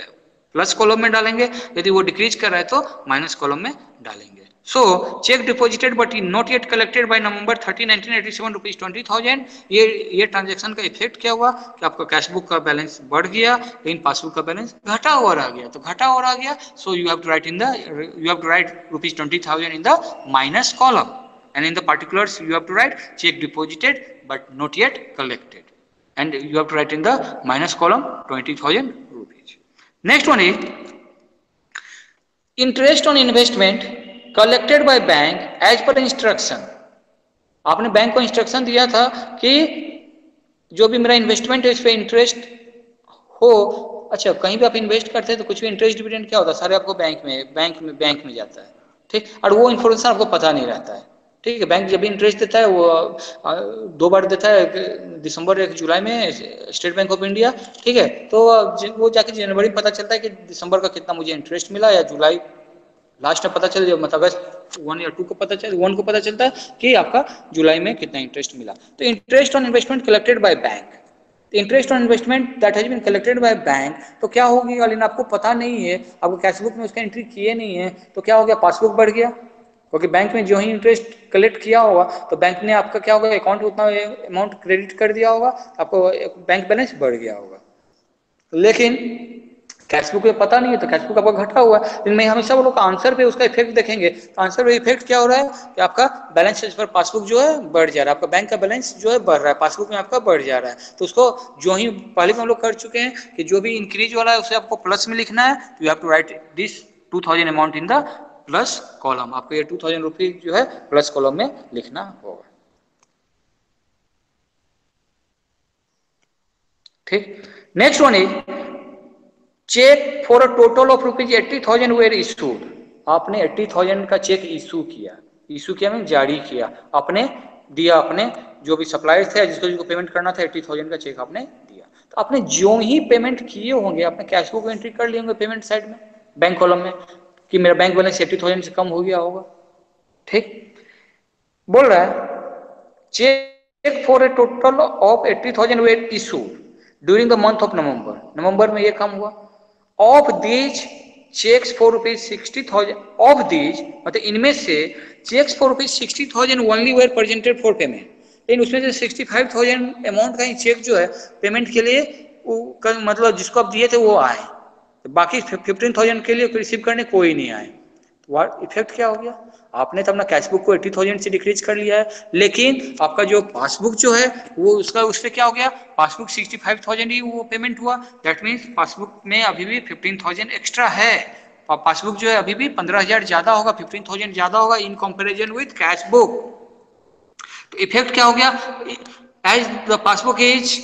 प्लस कॉलम में डालेंगे, यदि वो डिक्रीज कर रहा है तो माइनस कॉलम में डालेंगे। So check deposited but not yet collected by November 30, 1987 rupees 20,000। ये ट्रांजैक्शन का इफेक्ट क्या हुआ कि आपका कैश बुक का बैलेंस बढ़ गया, लेकिन पासबुक का बैलेंस घटा हुआ रह गया। तो घटा हुआ रह गया, so you have to write rupees 20,000 in the minus column, and in the particulars you have to write check deposited but not yet collected, and you have to write in the minus column 20,000 rupees. Next one is interest on investment collected by bank as per instruction। आपने bank को instruction दिया था कि जो भी मेरा investment है इस पे इंटरेस्ट हो। अच्छा, कहीं भी आप इन्वेस्ट करते हैं तो कुछ भी इंटरेस्ट डिविडेंड क्या होता है, सारे आपको बैंक में जाता है। ठीक, और वो इन्फॉर्मेशन आपको पता नहीं रहता है। ठीक है, बैंक जब भी इंटरेस्ट देता है वो 2 बार देता है, दिसंबर 1 जुलाई में स्टेट बैंक ऑफ इंडिया। ठीक है, तो वो जाके जनवरी में पता चलता है कि दिसंबर का कितना मुझे इंटरेस्ट मिला, या जुलाई लास्ट में पता चल जाए, मतलब अगस्त 1 या 2 को पता चलता है कि आपका जुलाई में कितना इंटरेस्ट मिला। तो interest on investment collected by bank, interest on investment that has been collected by bank, तो क्या होगी, लेकिन आपको पता नहीं है, आपको कैश बुक में उसका एंट्री किए नहीं है, तो क्या हो गया, पासबुक बढ़ गया, क्योंकि बैंक में जो ही इंटरेस्ट कलेक्ट किया होगा तो बैंक ने आपका क्या होगा, अकाउंट उतना अमाउंट क्रेडिट कर दिया होगा, आपको बैंक बैलेंस बढ़ गया होगा। लेकिन कैश बुक पता नहीं है तो कैश बुक आपका घटा हुआ है। लेकिन मैं हमेशा बोलूँ आंसर पे उसका इफेक्ट देखेंगे तो आंसर पे इफेक्ट क्या हो रहा है कि आपका बैलेंस एज पर पासबुक जो है बढ़ जा रहा है, आपका बैंक का बैलेंस जो है बढ़ रहा है, पासबुक में आपका बढ़ जा रहा है। तो उसको जो ही पहले हम लोग कर चुके हैं कि जो भी इंक्रीज वाला है उसे आपको प्लस में लिखना है, तो you have to write this 2000 amount in the plus column. आपको ये 2000 रुपीज जो है प्लस कॉलम में लिखना होगा। ठीक, next one is cheque for a total of rupees 80,000 were issued. आपने 80,000 का चेक इशू किया, इशू किया में जारी किया, आपने दिया, अपने जो भी सप्लायर्स थे जिसको पेमेंट करना था 80,000 का चेक आपने दिया। तो आपने जो ही पेमेंट किए होंगे आपने कैश बुक एंट्री कर लिए होंगे पेमेंट साइड में बैंक कॉलम में कि मेरा बैंक बैलेंस 80,000 से कम हो गया होगा। ठीक, बोल रहा है cheque for a total of 80,000 were issued during the month of November. नवंबर में ये काम हुआ। Of these cheques for rupees 60,000, of these मतलब इनमें से cheques for rupees 60,000 only were presented for payment. लेकिन उसमें से 65,000 अमाउंट का ही चेक जो है पेमेंट के लिए मतलब जिसको आप दिए थे वो आए, तो बाकी 15,000 के लिए रिसीव करने कोई नहीं आए। तो इफेक्ट क्या हो गया, आपने तो अपना कैश बुक को 80,000 से डिक्रीज कर लिया है, लेकिन आपका जो पासबुक जो है वो उसका उस पर क्या हो गया, पासबुक 65,000 ही वो पेमेंट हुआ। दैट मीन्स पासबुक में अभी भी 15,000 एक्स्ट्रा है। पासबुक जो है अभी भी 15,000 ज्यादा होगा, 15,000 ज्यादा होगा in comparison with cash book. तो इफेक्ट क्या हो गया, as the passbook is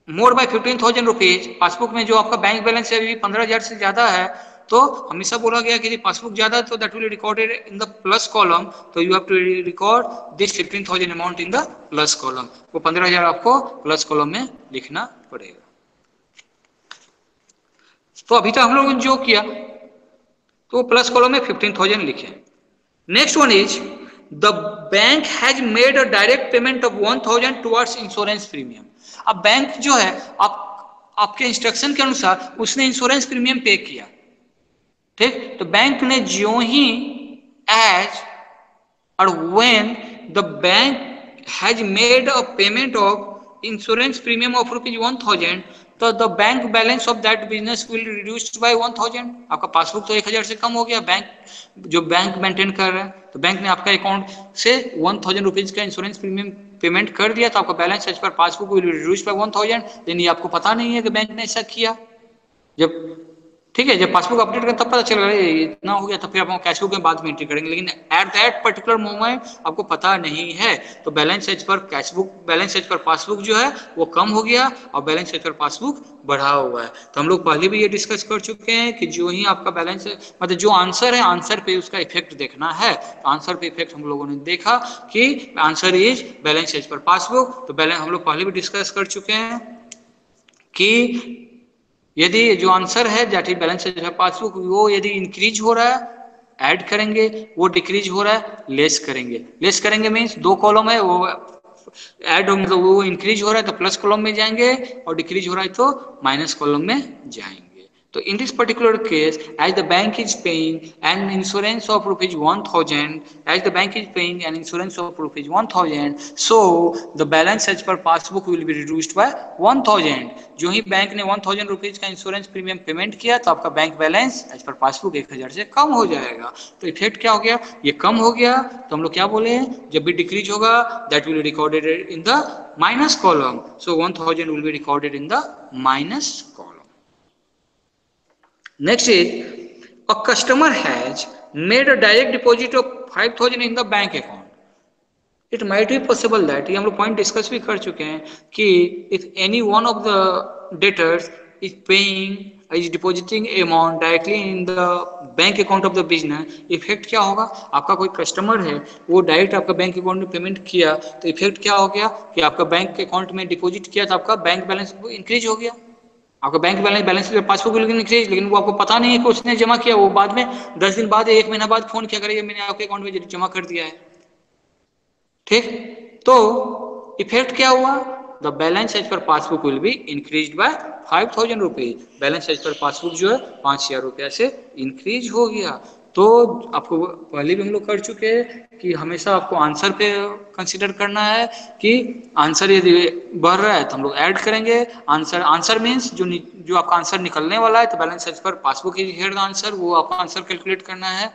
more by 15,000 rupees, passbook में जो आपका बैंक बैलेंस है अभी 15,000 से ज्यादा है, तो हमेशा बोला गया कि पासबुक ज्यादा है तो that will recorded in the plus column, तो you have to record this 15,000 amount in the plus column. वो 15,000 आपको प्लस कॉलम में लिखना पड़ेगा। तो अभी तक हम लोगों ने जो किया तो प्लस कॉलम में 15,000 लिखे। Next one is the bank has made a direct payment of 1,000 towards insurance premium. अब बैंक जो है आपके इंस्ट्रक्शन के अनुसार उसने इंश्योरेंस प्रीमियम पे किया। ठीक, तो बैंक ने जो ही एज और when the bank has made a payment of insurance premium of rupees 1,000, तो the bank balance of that business will reduced by 1,000। आपका पासबुक तो 1,000 से कम हो गया, बैंक जो बैंक मेंटेन कर रहा है, तो बैंक ने आपका अकाउंट से 1,000 रुपीज का इंश्योरेंस प्रीमियम पेमेंट कर दिया, तो आपका balance as per passbook will reduced by 1,000। लेकिन ये आपको पता नहीं है कि बैंक ने ऐसा किया। जब ठीक है, जब पासबुक अपडेट करें तब पता चलेगा इतना हो गया, तो फिर आप कैश बुक में बाद में एंट्री करेंगे, लेकिन एट दैट पर्टिकुलर मोमेंट आपको पता नहीं है। तो balance as per cash book, balance as per passbook जो है वो कम हो गया और बैलेंस एज पर पासबुक बढ़ा हुआ है। तो हम लोग पहले भी ये डिस्कस कर चुके हैं कि जो ही आपका बैलेंस मतलब जो आंसर है, आंसर पे उसका इफेक्ट देखना है। तो आंसर पे इफेक्ट हम लोगों ने देखा कि answer is balance as per passbook. तो बैलेंस हम लोग पहले भी डिस्कस कर चुके हैं कि यदि जो आंसर है that is balance as per passbook, वो यदि इंक्रीज हो रहा है ऐड करेंगे, वो डिक्रीज हो रहा है लेस करेंगे। लेस करेंगे मीन्स दो कॉलम है, वो ऐड मतलब वो इंक्रीज हो रहा है तो प्लस कॉलम में जाएंगे और डिक्रीज हो रहा है तो माइनस कॉलम में जाएंगे। तो in this particular case, as the bank is paying an insurance of rupees 1,000, as the bank is paying an insurance of rupees 1,000, so the balance as per passbook will be reduced by 1,000. जो ही bank ने 1,000 rupees का insurance premium payment किया तो आपका bank balance as per passbook 1,000 से कम हो जाएगा। तो इफेक्ट क्या हो गया, ये कम हो गया। तो हम लोग क्या बोले, जब भी डिक्रीज होगा that will be recorded in the minus column, so 1,000 will be recorded in the minus column. Next is a customer has made a direct deposit of 5,000 in the bank account. It might be possible that ये हम लोग point discuss भी कर चुके हैं कि if any one of the debtors is paying is depositing amount directly in the bank account of the business, effect क्या होगा, आपका कोई कस्टमर है वो डायरेक्ट आपका बैंक अकाउंट में पेमेंट किया तो इफेक्ट क्या हो गया कि आपका बैंक अकाउंट में डिपॉजिट किया तो आपका बैंक बैलेंस इंक्रीज हो गया। आपका bank balance passbook bill increase, लेकिन वो आपको पता नहीं है कि उसने जमा किया, वो बाद में 10 दिन बाद 1 महीना बाद फोन किया करेगा मैंने आपके अकाउंट में जमा कर दिया है। ठीक, तो इफेक्ट क्या हुआ, the balance as per passbook will be increase by 5,000 rupees. Balance as per passbook जो है 5,000 रुपया से इंक्रीज हो गया। तो आपको पहले भी हम लोग कर चुके हैं कि हमेशा आपको आंसर पे कंसीडर करना है कि आंसर यदि बढ़ रहा है तो हम लोग ऐड करेंगे। आंसर मीन्स जो आपका आंसर निकलने वाला है, तो balance as per passbook is here the answer, वो आपका आंसर कैलकुलेट करना है।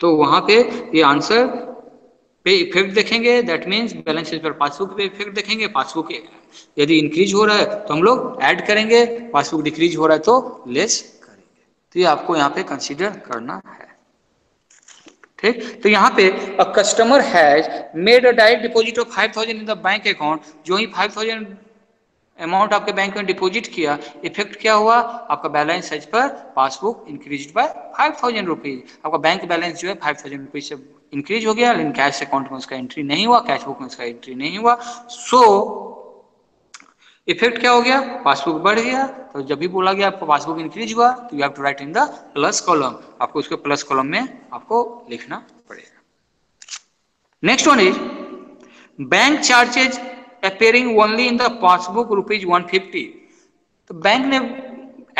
तो वहां पे ये आंसर पे इफेक्ट देखेंगे, दैट मीन्स बैलेंस शीट पर पासबुक पे इफेक्ट देखेंगे। पासबुक यदि इंक्रीज हो रहा है तो हम लोग ऐड करेंगे, पासबुक डिक्रीज हो रहा है तो लेस करेंगे। तो ये आपको यहाँ पे कंसीडर करना है। ठीक, तो यहाँ पे a customer has made a direct deposit of 5000 in the bank account. जो ही 5000 अमाउंट आपके बैंक में डिपॉजिट किया, इफेक्ट क्या हुआ, आपका balance as per passbook increase by 5000 rupees. आपका बैंक बैलेंस जो है 5000 रुपीज से इंक्रीज हो गया, लेकिन कैश अकाउंट में उसका एंट्री नहीं हुआ, कैश बुक में उसका एंट्री नहीं हुआ। सो इफेक्ट क्या हो गया, पासबुक बढ़ गया। तो जब भी बोला गया आपको पासबुक इंक्रीज हुआ तो you have to write in the plus column, आपको उसके प्लस कॉलम में आपको लिखना पड़ेगा। Next one is bank charges appearing only in the passbook rupees 150. तो बैंक ने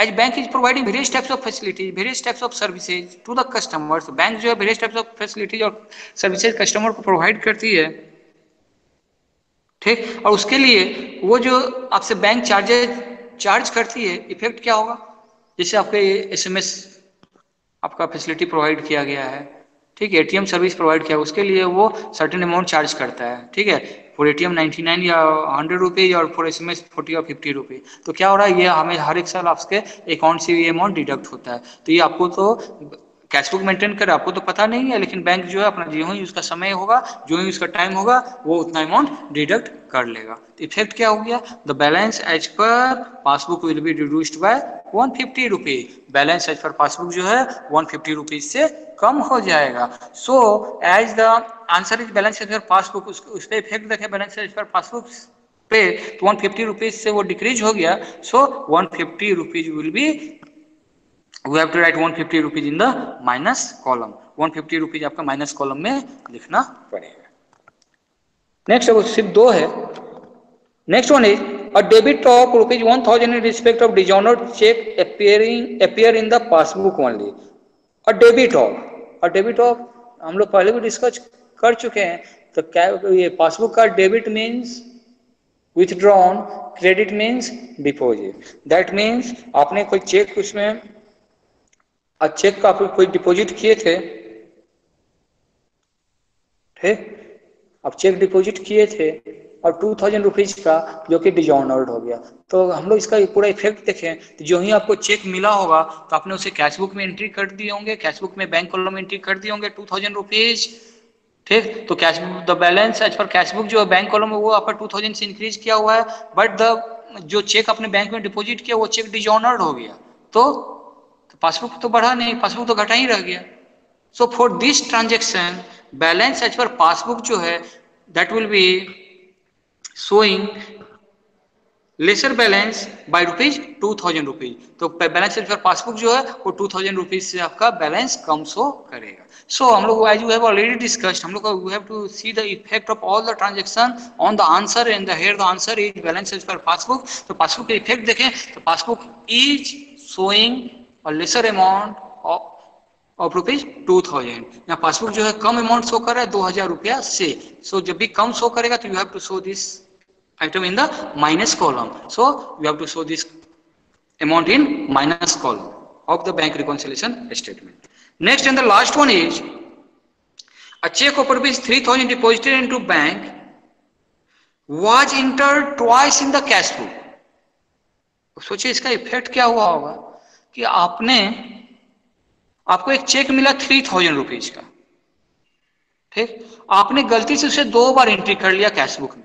as bank is providing various types of facilities, various types of services to the customers. Bank जो है various types of facilities और services customer को provide करती है, ठीक। और उसके लिए वो जो आपसे बैंक चार्ज करती है, इफेक्ट क्या होगा, जैसे आपके SMS आपका फैसिलिटी प्रोवाइड किया गया है, ठीक है, ATM सर्विस प्रोवाइड किया, उसके लिए वो सर्टेन अमाउंट चार्ज करता है, ठीक है। फॉर ATM 99 या 100 रुपीज और फॉर SMS 40 और 50 रुपीज। तो क्या हो रहा है, ये हमें हर एक साल आपके अकाउंट से ये अमाउंट डिडक्ट होता है। तो ये आपको तो कैश बुक मेंटेन कर आपको तो पता नहीं है, लेकिन बैंक जो है अपना जो ही उसका समय होगा, जो ही उसका टाइम होगा, वो उतना अमाउंट डिडक्ट कर लेगा। तो इफेक्ट क्या हो गया, the balance as per passbook will be reduced by 150 rupees. Balance as per passbook जो है 150 रुपीज से कम हो जाएगा। So as the answer is balance as per passbook, उस पर इफेक्ट देखें बैलेंस एज पर पासबुक पे, तो 150 रुपीज से वो डिक्रीज हो गया। सो 150 rupees will be, we have to write 150 rupees in the minus column. 150 rupees आपका माइनस कॉलम में लिखना पड़ेगा। नेक्स्ट अब सिर्फ दो है। Next one is a debit of rupees 1000 in respect of dishonoured cheque appear in the passbook only. A debit of हम लोग पहले भी डिस्कस कर चुके हैं। तो क्या ये पासबुक का debit means withdrawn, credit means deposit. That means आपने कोई चेक उसमें चेक का कोई डिपॉजिट किए थे, ठीक, अब चेक डिपॉजिट किए थे और 2000 रुपीज का जो कि डिजॉनर्ड हो गया। तो हम लोग इसका पूरा इफेक्ट देखें, तो जो ही आपको चेक मिला होगा तो आपने उसे कैश बुक में एंट्री कर दिए होंगे, कैश बुक में बैंक कॉलम में एंट्री कर दिए होंगे 2000 रुपीज, ठीक। तो cash the balance as per cash book जो है बैंक कॉलम में वो आपका 2000 से इंक्रीज किया हुआ है, बट द जो चेक अपने बैंक में डिपॉजिट किया वो चेक डिजॉनर्ड हो गया। तो पासबुक तो बढ़ा नहीं, पासबुक तो घटा ही रह गया। So for this transaction balance as per passbook जो है that will be showing lesser balance by rupees 2000 rupees. तो बैलेंस एज पर पासबुक जो है वो 2000 रुपीज से आपका बैलेंस कम शो करेगा। सो हम लोग as we have already discussed, हम लोग we have to see the effect of all the transaction on the answer, and here the answer is balance as per passbook. तो passbook के effect देखें तो passbook is showing और lesser amount of rupees 2000। यहाँ passbook जो है कम amount show कर रहा है 2000 रुपया से। सो जब भी कम शो करेगा तो you have to show this item in the minus column. So you have to show this amount in minus column of the bank reconciliation statement. Next and the last one is a check of rupees 3000 deposited into bank was entered twice in the cash book. सोचिए इसका effect क्या हुआ होगा कि आपको एक cheque मिला 3000 rupees का, ठीक, आपने गलती से उसे 2 बार एंट्री कर लिया कैश बुक में।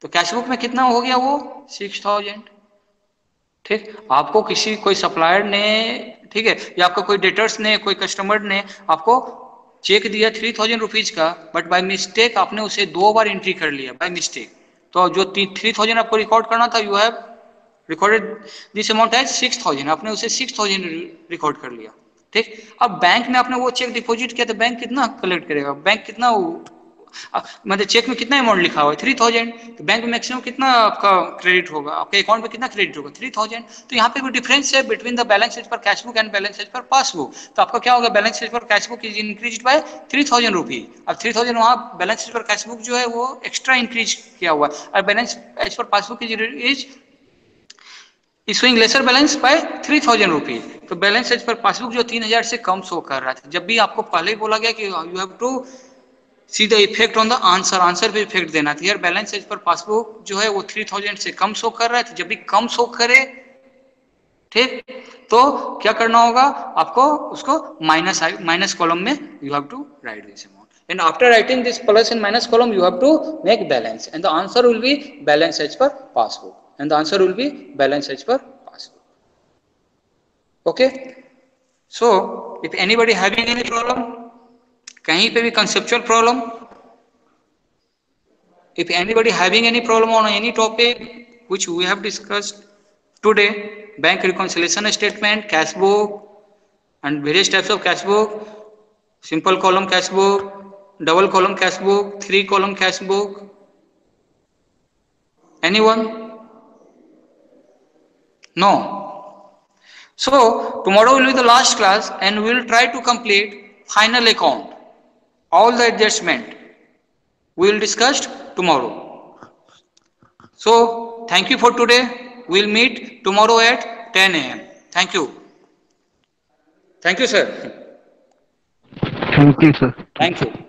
तो कैश बुक में कितना हो गया वो 6000, ठीक। आपको कोई सप्लायर ने, ठीक है, या आपको कोई डेटर्स ने, कोई कस्टमर ने आपको चेक दिया 3000 रुपीज का, बट बाय मिस्टेक आपने उसे 2 बार एंट्री कर लिया बाय मिस्टेक। तो जो 3000 आपको रिकॉर्ड करना था, you have recorded this amount as 6000, आपने उसे 6000 रिकॉर्ड कर लिया, ठीक। अब बैंक ने आपने वो चेक डिपॉजिट किया तो बैंक कितना कलेक्ट करेगा, बैंक कितना मतलब चेक में कितना अमाउंट लिखा हुआ है 3000, तो बैंक में मैक्सिमम कितना आपका क्रेडिट होगा, आपके अकाउंट में कितना क्रेडिट होगा 3000। तो यहाँ पे कोई डिफरेंस है between the balance as per cash book and balance as per passbook. तो आपका क्या होगा, balance as per cash book is increase by 3000 rupee. अब 3000 वहाँ balance as per cash book जो है वो एक्स्ट्रा इंक्रीज किया हुआ है, और balance as per passbook is issuing lesser balance by 3000 rupees. तो बैलेंस एज पर पासबुक जो 3000 से कम शो कर रहा था। जब भी आपको पहले ही बोला गया कि you have to see the effect on the answer, answer पे इफेक्ट देना था। यार बैलेंस एज पर पासबुक जो है वो 3000 से कम शो कर रहा है, तो जब भी कम शो करे, ठीक, तो क्या करना होगा आपको, उसको माइनस कॉलम में you have to write this amount, and after writing this plus and minus column you have to make balance, and the answer will be balance as per passbook, and the answer will be balance as per passbook. Okay, so if anybody having any problem, kahin pe bhi conceptual problem, if anybody having any problem on any topic which we have discussed today, bank reconciliation statement, cash book and various types of cash book, simple column cash book, double column cash book, 3 column cash book, anyone? No. So tomorrow will be the last class and we will try to complete final account, all the adjustment we will discuss tomorrow. So thank you for today. We will meet tomorrow at 10 AM. Thank you. Thank you, sir. Thank you, sir. Thank you.